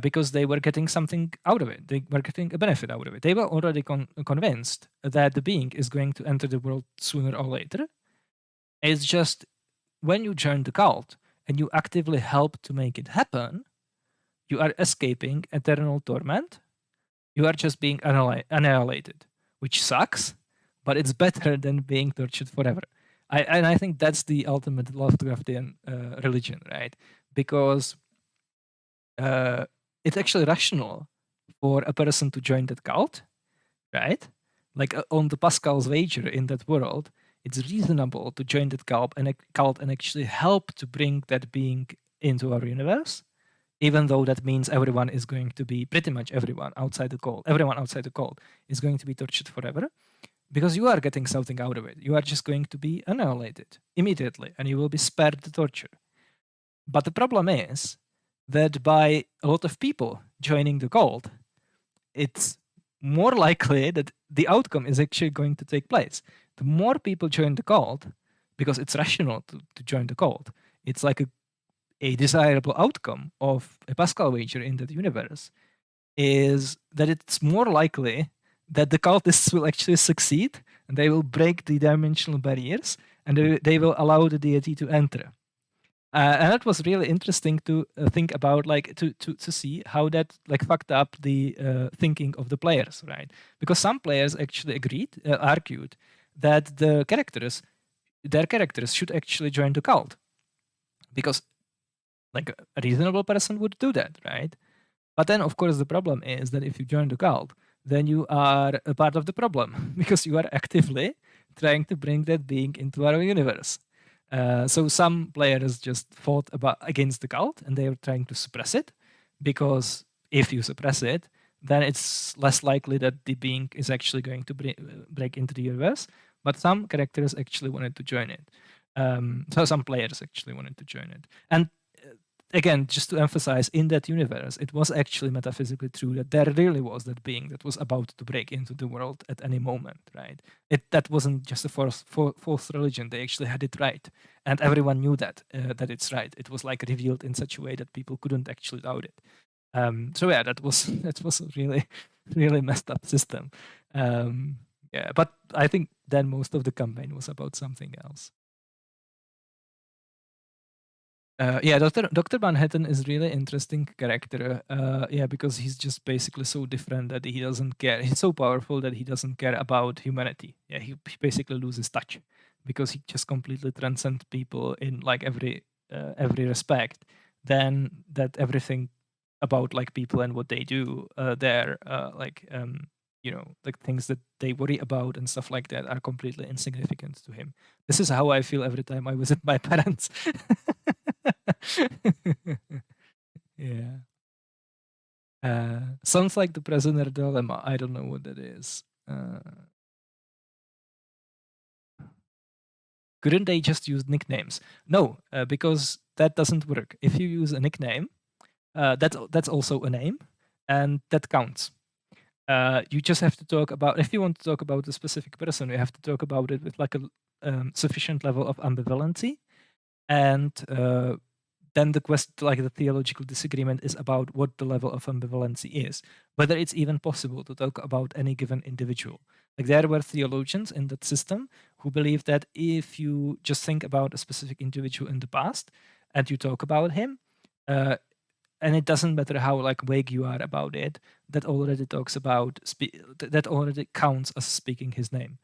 because they were getting something out of it. They were getting a benefit out of it. They were already convinced that the being is going to enter the world sooner or later. It's just when you join the cult and you actively help to make it happen, you are escaping eternal torment. You are just being annihilated, which sucks, but it's better than being tortured forever. I think that's the ultimate Lovecraftian religion, right? Because it's actually rational for a person to join that cult, right? Like on the Pascal's wager in that world, it's reasonable to join that cult and actually help to bring that being into our universe, even though that means everyone is going to be, pretty much everyone outside the cult is going to be tortured forever, because you are getting something out of it. You are just going to be annihilated immediately, and you will be spared the torture. But the problem is that by a lot of people joining the cult, it's more likely that the outcome is actually going to take place. The more people join the cult, because it's rational to join the cult, it's like a desirable outcome of a Pascal wager in that universe, is that it's more likely that the cultists will actually succeed and they will break the dimensional barriers and they will allow the deity to enter. And that was really interesting to think about, like to see how that like fucked up the thinking of the players, right? Because some players actually argued that their characters should actually join the cult, because like a reasonable person would do that, right? But then, of course, the problem is that if you join the cult, then you are a part of the problem because you are actively trying to bring that being into our universe. So some players just fought against the cult and they were trying to suppress it, because if you suppress it, then it's less likely that the being is actually going to break into the universe. But some characters actually wanted to join it. So some players actually wanted to join it. And again, just to emphasize, in that universe, it was actually metaphysically true that there really was that being that was about to break into the world at any moment, right? That wasn't just a false religion. They actually had it right, and everyone knew that that it's right. It was like revealed in such a way that people couldn't actually doubt it. So yeah, that was a really messed up system. Yeah, but I think then most of the campaign was about something else. Yeah, Dr. Manhattan is really interesting character. Yeah, because he's just basically so different that he doesn't care. He's so powerful that he doesn't care about humanity. Yeah, he basically loses touch because he just completely transcends people in like every respect. Then that everything about like people and what they do, their like things that they worry about and stuff like that are completely insignificant to him. This is how I feel every time I visit my parents. Yeah. Sounds like the prisoner dilemma. I don't know what that is. Couldn't they just use nicknames? No, because that doesn't work. If you use a nickname, that's also a name, and that counts. You just have to talk about, if you want to talk about a specific person, you have to talk about it with like a sufficient level of ambivalency, and then the question, like the theological disagreement, is about what the level of ambivalency is, whether it's even possible to talk about any given individual. Like there were theologians in that system who believed that if you just think about a specific individual in the past and you talk about him, and it doesn't matter how like vague you are about it, that already talks about that already counts as speaking his name.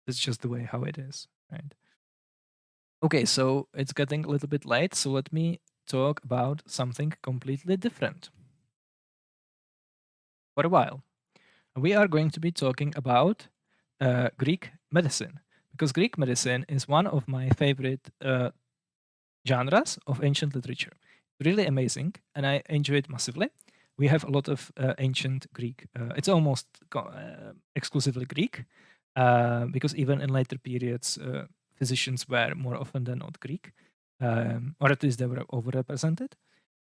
It's just the way how it is, right? Okay, so it's getting a little bit late, so let me talk about something completely different for a while. We are going to be talking about Greek medicine, because Greek medicine is one of my favorite genres of ancient literature. Really amazing, and I enjoy it massively. We have a lot of ancient Greek. It's almost exclusively Greek, because even in later periods, physicians were more often than not Greek, or at least they were overrepresented.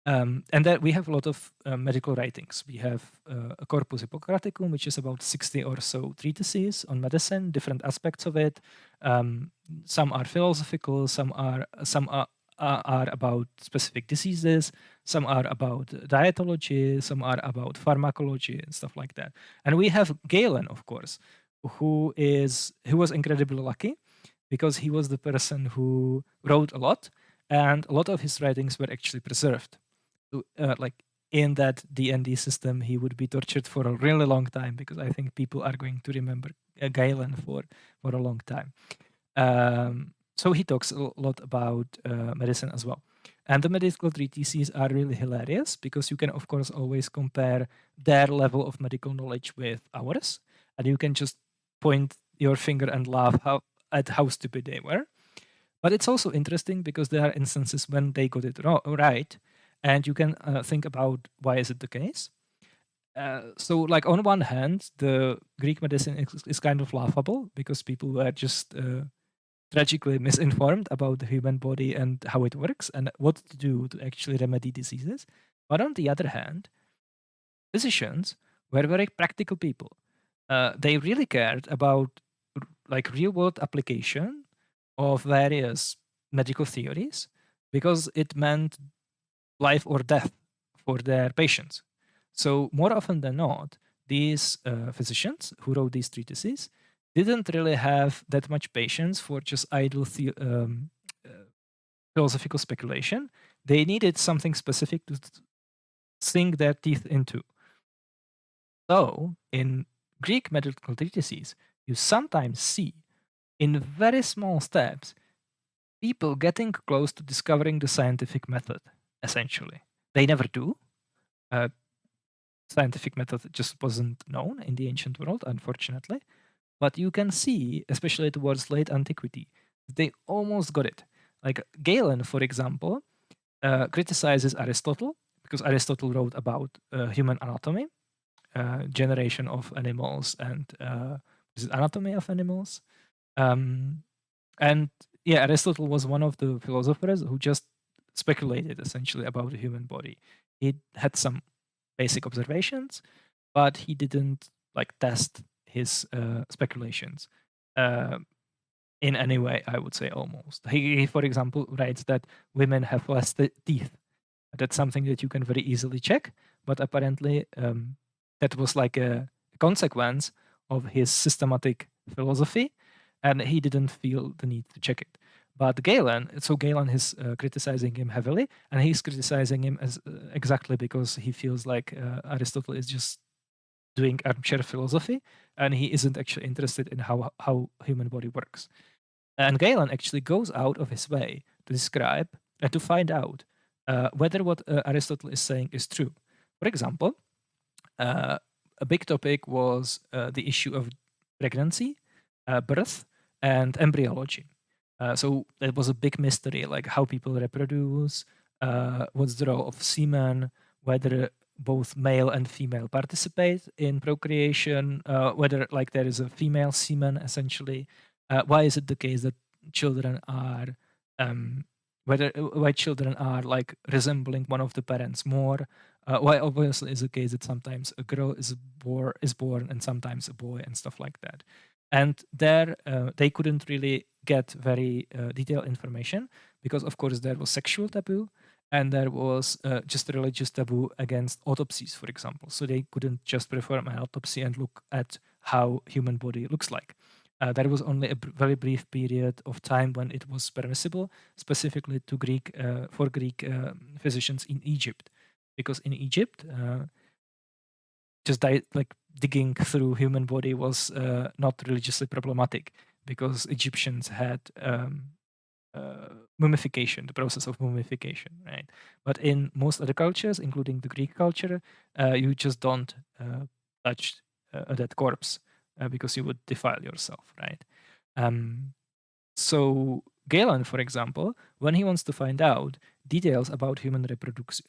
And that we have a lot of medical writings. We have a Corpus Hippocraticum, which is about 60 or so treatises on medicine, different aspects of it. Some are philosophical, some are about specific diseases, some are about dietology, some are about pharmacology and stuff like that. And we have Galen, of course, who was incredibly lucky because he was the person who wrote a lot, and a lot of his writings were actually preserved. Like in that D&D system, he would be tortured for a really long time, because I think people are going to remember Galen for a long time. So he talks a lot about medicine as well. And the medical treatises are really hilarious, because you can, of course, always compare their level of medical knowledge with ours. And you can just point your finger and laugh at how stupid they were. But it's also interesting because there are instances when they got it right, and you can think about why is it the case. So, like on one hand, the Greek medicine is kind of laughable because people were just tragically misinformed about the human body and how it works and what to do to actually remedy diseases. But on the other hand, physicians were very practical people. They really cared about like real world application of various medical theories, because it meant life or death for their patients. So more often than not, these physicians who wrote these treatises didn't really have that much patience for just idle philosophical speculation. They needed something specific to sink their teeth into. So in Greek medical treatises, you sometimes see, in very small steps, people getting close to discovering the scientific method, essentially. They never do. Scientific method just wasn't known in the ancient world, unfortunately. But you can see, especially towards late antiquity, they almost got it. Like Galen, for example, criticizes Aristotle, because Aristotle wrote about human anatomy, generation of animals, and anatomy of animals. And yeah, Aristotle was one of the philosophers who just speculated essentially about the human body. He had some basic observations, but he didn't like test his speculations in any way, I would say almost. He, for example, writes that women have less teeth. That's something that you can very easily check, but apparently that was like a consequence of his systematic philosophy, and he didn't feel the need to check it. But Galen is criticizing him heavily, and he's criticizing him as exactly because he feels like Aristotle is just doing armchair philosophy, and he isn't actually interested in how human body works. And Galen actually goes out of his way to describe and to find out whether what Aristotle is saying is true. For example, a big topic was the issue of pregnancy, birth, and embryology. So it was a big mystery, like how people reproduce, what's the role of semen, whether both male and female participate in procreation, whether like there is a female semen essentially. Why is it the case that children are why children are like resembling one of the parents more? Why obviously is the case that sometimes a girl is born and sometimes a boy and stuff like that. And there they couldn't really get very detailed information because of course there was sexual taboo and there was just a religious taboo against autopsies, for example. So they couldn't just perform an autopsy and look at how human body looks like. There was only a very brief period of time when it was permissible, specifically to for Greek physicians in Egypt, because in Egypt, just like digging through human body was not religiously problematic because Egyptians had mummification, the process of mummification, right? But in most other cultures, including the Greek culture, you just don't touch a dead corpse because you would defile yourself, right? So Galen, for example, when he wants to find out details about human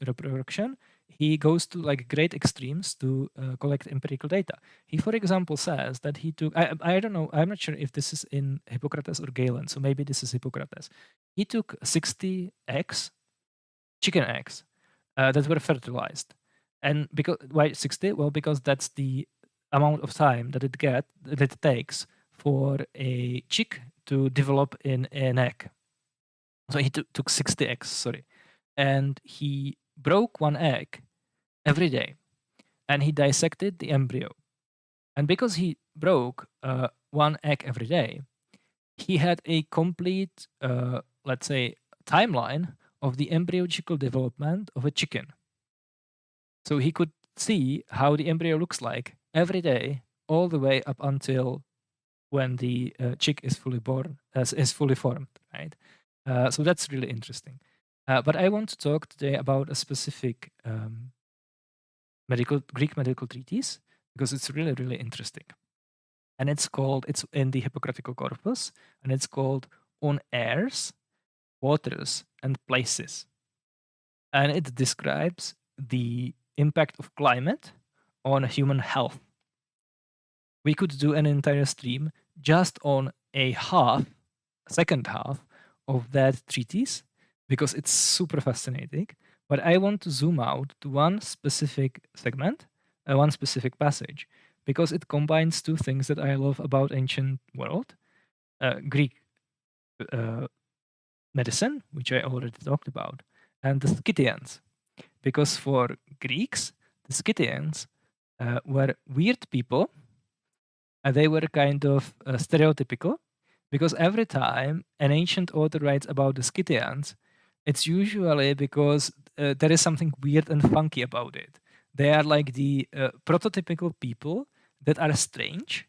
reproduction, he goes to like great extremes to collect empirical data. He, for example, says that he took, I don't know, I'm not sure if this is in Hippocrates or Galen, so maybe this is Hippocrates. He took 60 eggs, chicken eggs, that were fertilized. And because why 60? Well, because that's the amount of time that it takes for a chick to develop in an egg. So he took 60 eggs, sorry. And he broke one egg every day. And he dissected the embryo. And because he broke one egg every day, he had a complete, let's say, timeline of the embryological development of a chicken. So he could see how the embryo looks like every day, all the way up until when the chick is fully born, is fully formed, right? So that's really interesting. But I want to talk today about a specific Greek medical treatise because it's really, really interesting. And it's in the Hippocratical Corpus, and it's called On Airs, Waters, and Places. And it describes the impact of climate on human health. We could do an entire stream just on second half of that treatise because it's super fascinating. But I want to zoom out to one specific segment, one specific passage, because it combines two things that I love about ancient world, Greek medicine, which I already talked about, and the Scythians. Because for Greeks, the Scythians were weird people. And they were kind of stereotypical because every time an ancient author writes about the Scythians, it's usually because there is something weird and funky about it. They are like the prototypical people that are strange.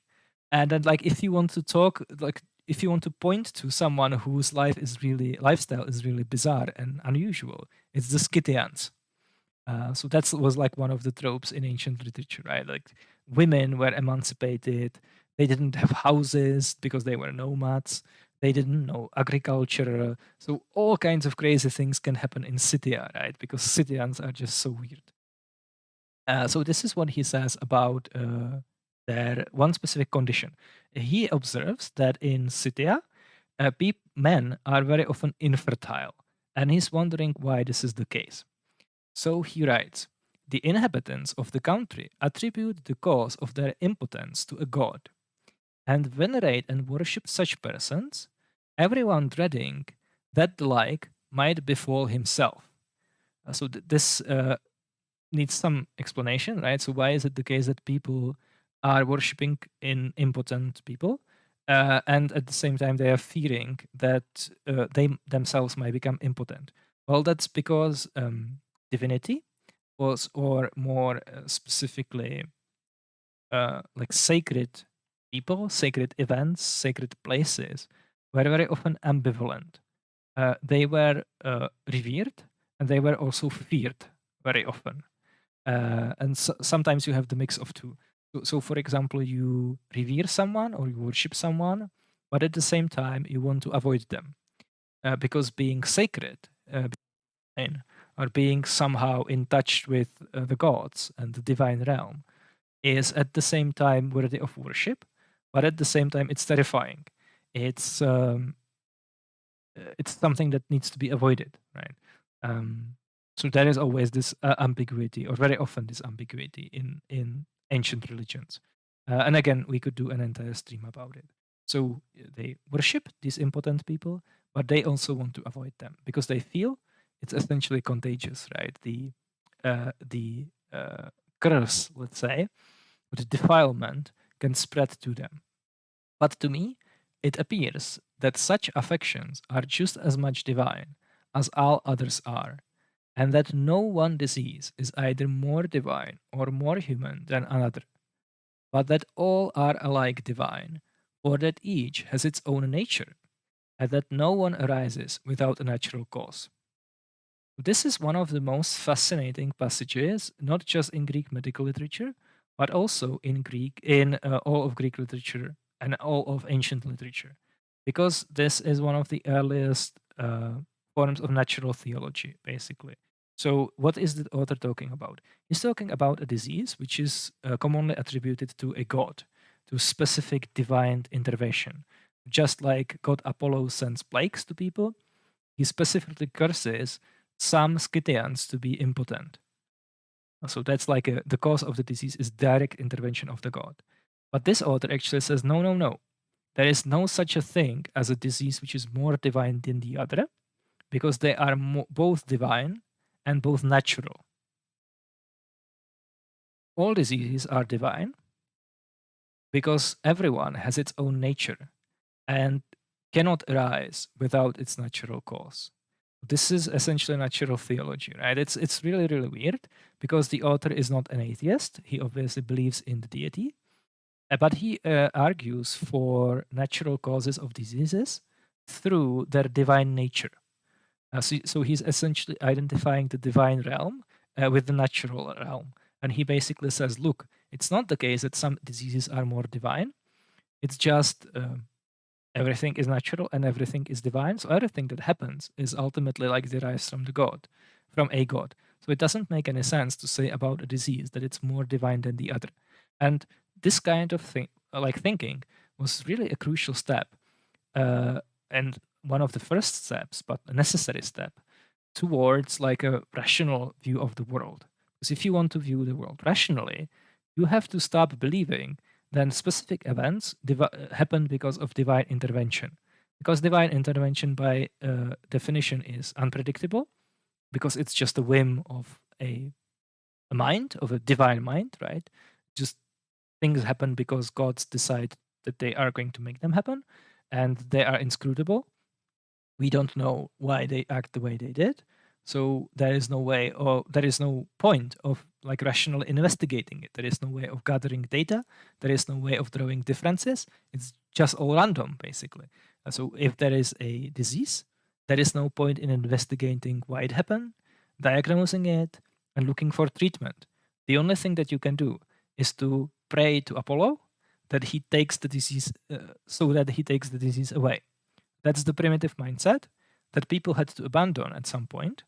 And then like if you want to talk, like if you want to point to someone whose lifestyle is really bizarre and unusual, it's the Scythians. So that was like one of the tropes in ancient literature, right? Like women were emancipated. They didn't have houses because they were nomads. They didn't know agriculture. So all kinds of crazy things can happen in Scythia, right? Because Scythians are just so weird. So this is what he says about their one specific condition. He observes that in Scythia, men are very often infertile. And he's wondering why this is the case. So he writes, the inhabitants of the country attribute the cause of their impotence to a god, and venerate and worship such persons, everyone dreading that the like might befall himself. So this needs some explanation, right? So why is it the case that people are worshipping in impotent people, and at the same time they are fearing that they themselves might become impotent? Well, that's because divinity was, or more specifically, like sacred people, sacred events, sacred places, were very often ambivalent. They were revered and they were also feared very often. And sometimes you have the mix of two. So, for example, you revere someone or you worship someone, but at the same time, you want to avoid them because being sacred or being somehow in touch with the gods and the divine realm is at the same time worthy of worship, but at the same time, it's terrifying. It's it's something that needs to be avoided, right? So there is always this ambiguity, or very often this ambiguity in ancient religions. And again, we could do an entire stream about it. So they worship these impotent people, but they also want to avoid them because they feel it's essentially contagious, right? The curse, let's say, or the defilement can spread to them. But to me, it appears that such affections are just as much divine as all others are, and that no one disease is either more divine or more human than another, but that all are alike divine, for that each has its own nature, and that no one arises without a natural cause. This is one of the most fascinating passages, not just in Greek medical literature, but also in all of Greek literature and all of ancient literature, because this is one of the earliest forms of natural theology, basically. So, what is the author talking about? He's talking about a disease which is commonly attributed to a god, to specific divine intervention. Just like God Apollo sends plagues to people, he specifically curses some Scythians to be impotent. So that's like the cause of the disease is direct intervention of the god. But this author actually says, no, no, no. There is no such a thing as a disease which is more divine than the other, because they are both divine and both natural. All diseases are divine because everyone has its own nature and cannot arise without its natural cause. This is essentially natural theology, right? It's really, really weird because the author is not an atheist. He obviously believes in the deity, but he argues for natural causes of diseases through their divine nature. So he's essentially identifying the divine realm with the natural realm. And he basically says, look, it's not the case that some diseases are more divine. It's just everything is natural and everything is divine. So everything that happens is ultimately like derives from the god, from a god. So it doesn't make any sense to say about a disease that it's more divine than the other. And this kind of thing, like thinking, was really a crucial step, and one of the first steps, but a necessary step towards like a rational view of the world. Because if you want to view the world rationally, you have to stop believing that specific events happen because of divine intervention. Because divine intervention, by definition, is unpredictable, because it's just a whim of a mind, of a divine mind, right? Just things happen because gods decide that they are going to make them happen, and they are inscrutable. We don't know why they act the way they did, so there is no way, or there is no point of like rationally investigating it. There is no way of gathering data. There is no way of drawing differences. It's just all random, basically. So if there is a disease, there is no point in investigating why it happened, diagnosing it, and looking for treatment. The only thing that you can do is to pray to Apollo that he takes the disease, so that he takes the disease away. That's the primitive mindset that people had to abandon at some point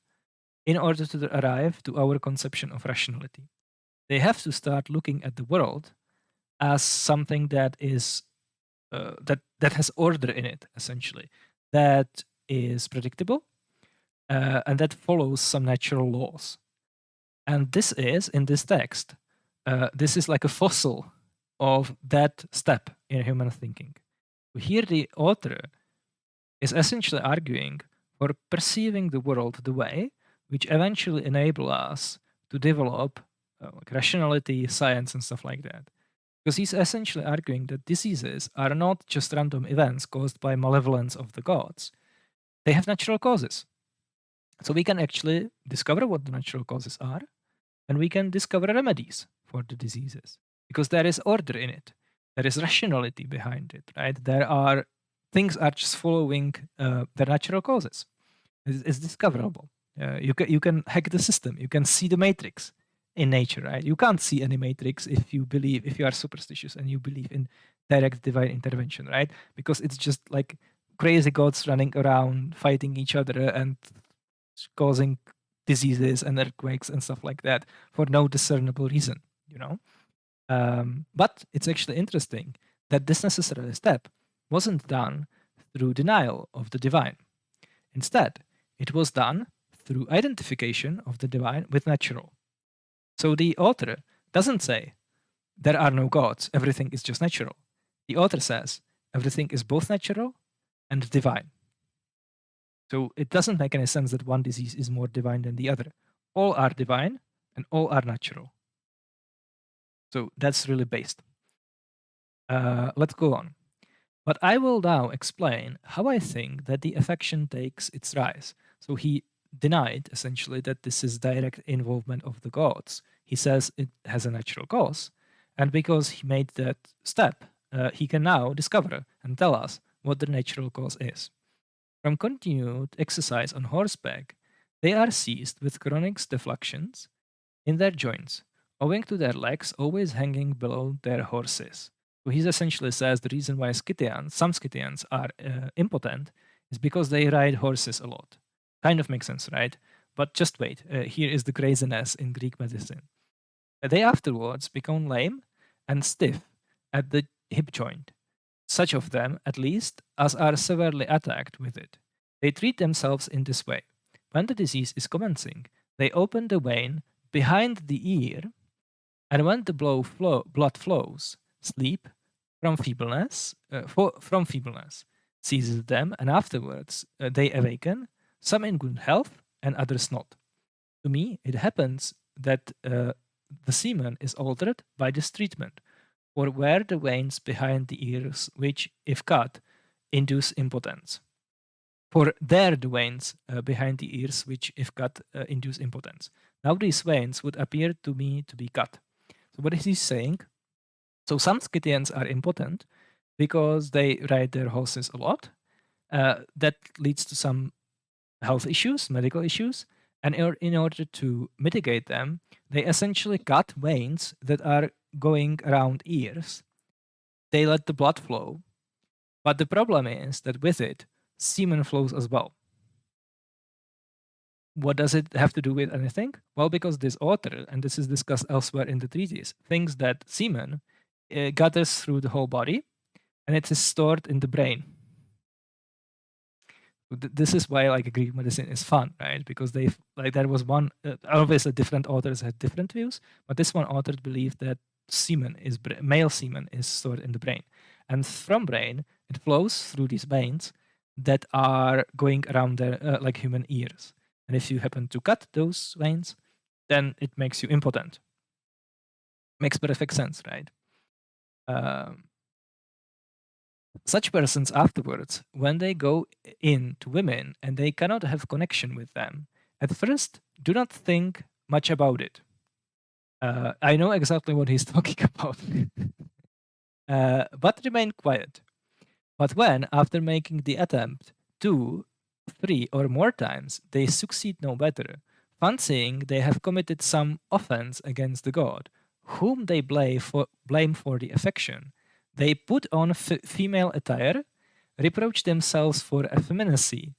in order to arrive to our conception of rationality. They have to start looking at the world as something that is that has order in it, essentially, that is predictable, and that follows some natural laws. And this is, in this text, this is like a fossil of that step in human thinking. Here the author is essentially arguing for perceiving the world the way which eventually enable us to develop like rationality, science, and stuff like that. Because he's essentially arguing that diseases are not just random events caused by malevolence of the gods. They have natural causes. So we can actually discover what the natural causes are, and we can discover remedies for the diseases because there is order in it. There is rationality behind it, right? There are things are just following their natural causes. It's discoverable. You can hack the system. You can see the matrix in nature, right? You can't see any matrix if you are superstitious and you believe in direct divine intervention, right? Because it's just like crazy gods running around fighting each other and causing diseases and earthquakes and stuff like that for no discernible reason, you know. But it's actually interesting that this necessary step wasn't done through denial of the divine. Instead, it was done through identification of the divine with natural. So the author doesn't say there are no gods, everything is just natural. The author says everything is both natural and divine. So it doesn't make any sense that one disease is more divine than the other. All are divine and all are natural. So that's really based. Let's go on. But I will now explain how I think that the affection takes its rise. So he denied essentially that this is direct involvement of the gods. He says it has a natural cause. And because he made that step, he can now discover and tell us what the natural cause is. From continued exercise on horseback, they are seized with chronic deflections in their joints, owing to their legs always hanging below their horses. So he essentially says the reason why some Scythians are impotent is because they ride horses a lot. Kind of makes sense, right? But just wait, here is the craziness in Greek medicine. They afterwards become lame and stiff at the hip joint, such of them, at least, as are severely attacked with it. They treat themselves in this way. When the disease is commencing, they open the vein behind the ear, and when the blood flows, sleep from feebleness seizes them, and afterwards they awaken, some in good health and others not. To me, it happens that the semen is altered by this treatment, or where the veins behind the ears, which, if cut, induce impotence. For there the veins behind the ears, which, if cut, induce impotence. Now these veins would appear to me to be cut. So what is he saying? So some Scythians are impotent because they ride their horses a lot. That leads to some health issues, medical issues, and in order to mitigate them, they essentially cut veins that are going around ears. They let the blood flow, but the problem is that with it, semen flows as well. What does it have to do with anything? Well, because this author, and this is discussed elsewhere in the treatise, thinks that semen gathers through the whole body and it is stored in the brain. This is why like Greek medicine is fun, right? Because there was one obviously different authors had different views, but this one author believed that male semen is stored in the brain, and from brain it flows through these veins that are going around their like human ears, and if you happen to cut those veins, then it makes you impotent. Makes perfect sense, right? Such persons afterwards, when they go in to women and they cannot have connection with them, at first do not think much about it. I know exactly what he's talking about. But remain quiet. But when, after making the attempt 2, 3, or more times, they succeed no better, fancying they have committed some offense against the god, whom they blame for the affection, they put on female attire, reproach themselves for effeminacy,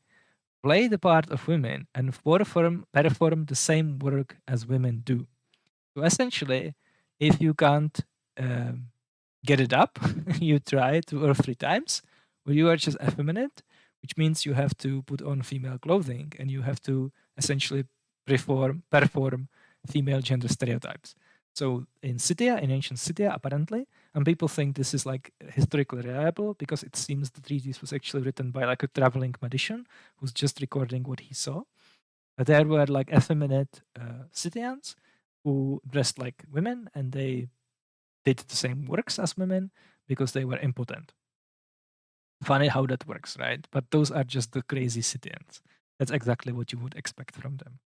play the part of women, and perform the same work as women do. So essentially, if you can't get it up, you try 2 or 3 times, or you are just effeminate, which means you have to put on female clothing and you have to essentially perform female gender stereotypes. So in Scythia, in ancient Scythia, apparently, and people think this is like historically reliable because it seems the treatise was actually written by like a traveling magician who's just recording what he saw. There were like effeminate Scythians who dressed like women and they did the same works as women because they were impotent. Funny how that works, right? But those are just the crazy Scythians. That's exactly what you would expect from them.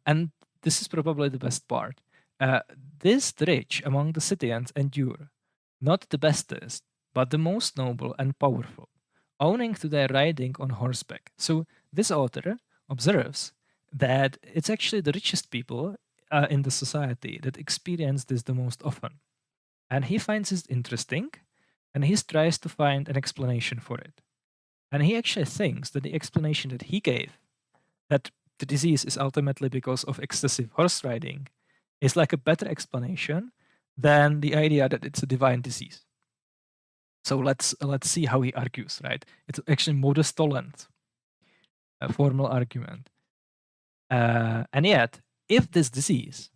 And this is probably the best part. This rich among the Scythians endure, not the bestest, but the most noble and powerful, owning to their riding on horseback. So this author observes that it's actually the richest people in the society that experience this the most often. And he finds it interesting, and he tries to find an explanation for it. And he actually thinks that the explanation that he gave, that the disease is ultimately because of excessive horse riding, is like a better explanation than the idea that it's a divine disease. So let's see how he argues, right? It's actually modus tollens, a formal argument. And yet, if this disease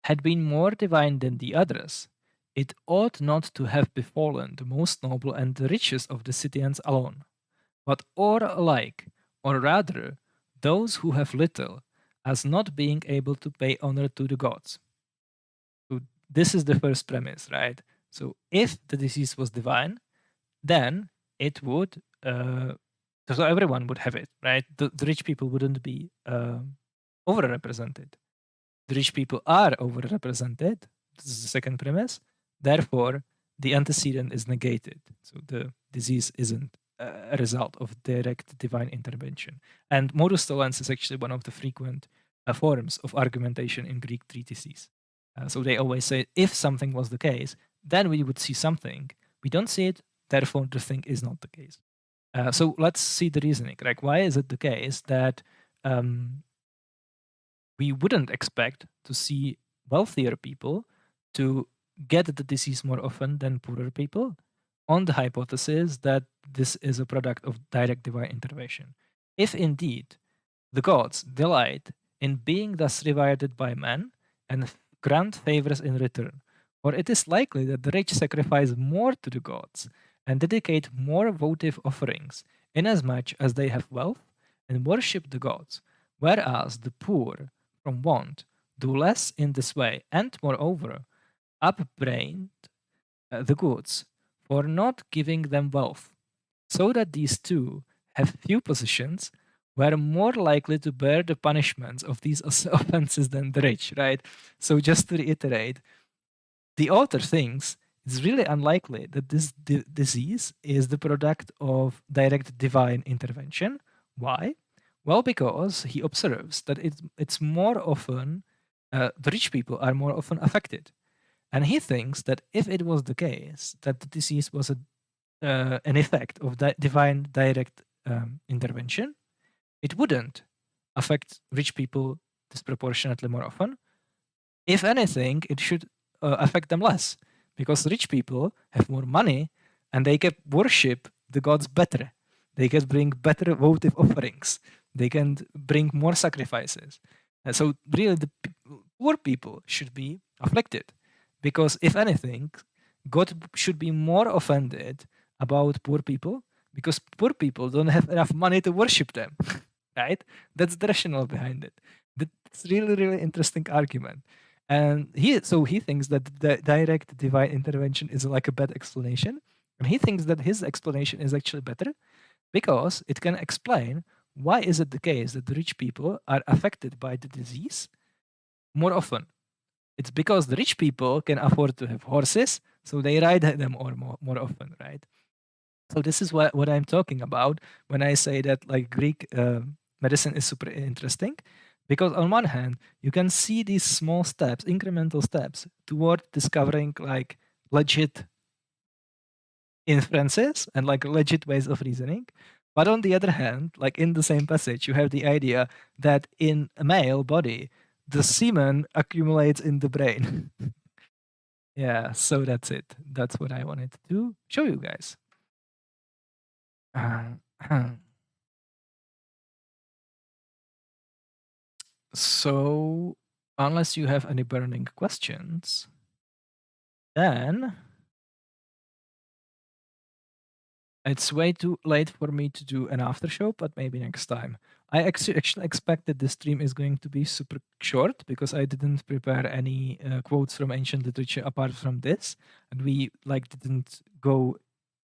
had been more divine than the others, it ought not to have befallen the most noble and the richest of the Scythians alone, but all alike, or rather, those who have little, as not being able to pay honor to the gods. So this is the first premise, right? So if the disease was divine, then it would, so everyone would have it, right? The rich people wouldn't be overrepresented. The rich people are overrepresented. This is the second premise. Therefore, the antecedent is negated. So the disease isn't a result of direct divine intervention. And modus tollens is actually one of the frequent forms of argumentation in Greek treatises. So they always say, if something was the case, then we would see something. We don't see it, therefore the thing is not the case. So let's see the reasoning. Like, why is it the case that we wouldn't expect to see wealthier people to get the disease more often than poorer people, on the hypothesis that this is a product of direct divine intervention? If indeed the gods delight in being thus rewarded by men and grant favors in return, or it is likely that the rich sacrifice more to the gods and dedicate more votive offerings, inasmuch as they have wealth and worship the gods, whereas the poor, from want, do less in this way, and moreover, upbraid the gods for not giving them wealth, so that these two have few possessions, were more likely to bear the punishments of these offenses than the rich, right? So just to reiterate, the author thinks it's really unlikely that this disease is the product of direct divine intervention. Why? Well, because he observes that it's more often, the rich people are more often affected. And he thinks that if it was the case that the disease was an effect of divine direct intervention, it wouldn't affect rich people disproportionately more often. If anything, it should affect them less, because rich people have more money and they can worship the gods better. They can bring better votive offerings. They can bring more sacrifices. So really, the poor people should be afflicted, because if anything, God should be more offended about poor people, because poor people don't have enough money to worship them, right? That's the rationale behind it. That's really, really interesting argument. And he thinks that the direct divine intervention is like a bad explanation. And he thinks that his explanation is actually better because it can explain why is it the case that the rich people are affected by the disease more often. It's because the rich people can afford to have horses, so they ride them more often, right? So this is what I'm talking about when I say that like Greek medicine is super interesting, because on one hand you can see these small steps, incremental steps toward discovering like legit inferences and like legit ways of reasoning. But on the other hand, like in the same passage, you have the idea that in a male body, the semen accumulates in the brain. Yeah, so that's it. That's what I wanted to show you guys. So, unless you have any burning questions, then it's way too late for me to do an after show, but maybe next time. I actually expect that the stream is going to be super short because I didn't prepare any quotes from ancient literature apart from this, and we like didn't go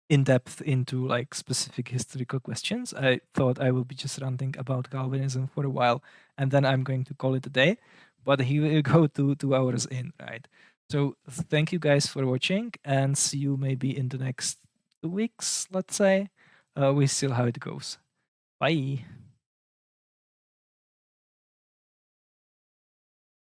in depth into like specific historical questions. I thought I will be just ranting about Calvinism for a while, and then I'm going to call it a day. But he will go to 2 hours in, right? So thank you guys for watching, and see you maybe in the next 2 weeks. Let's say we see how it goes. Bye.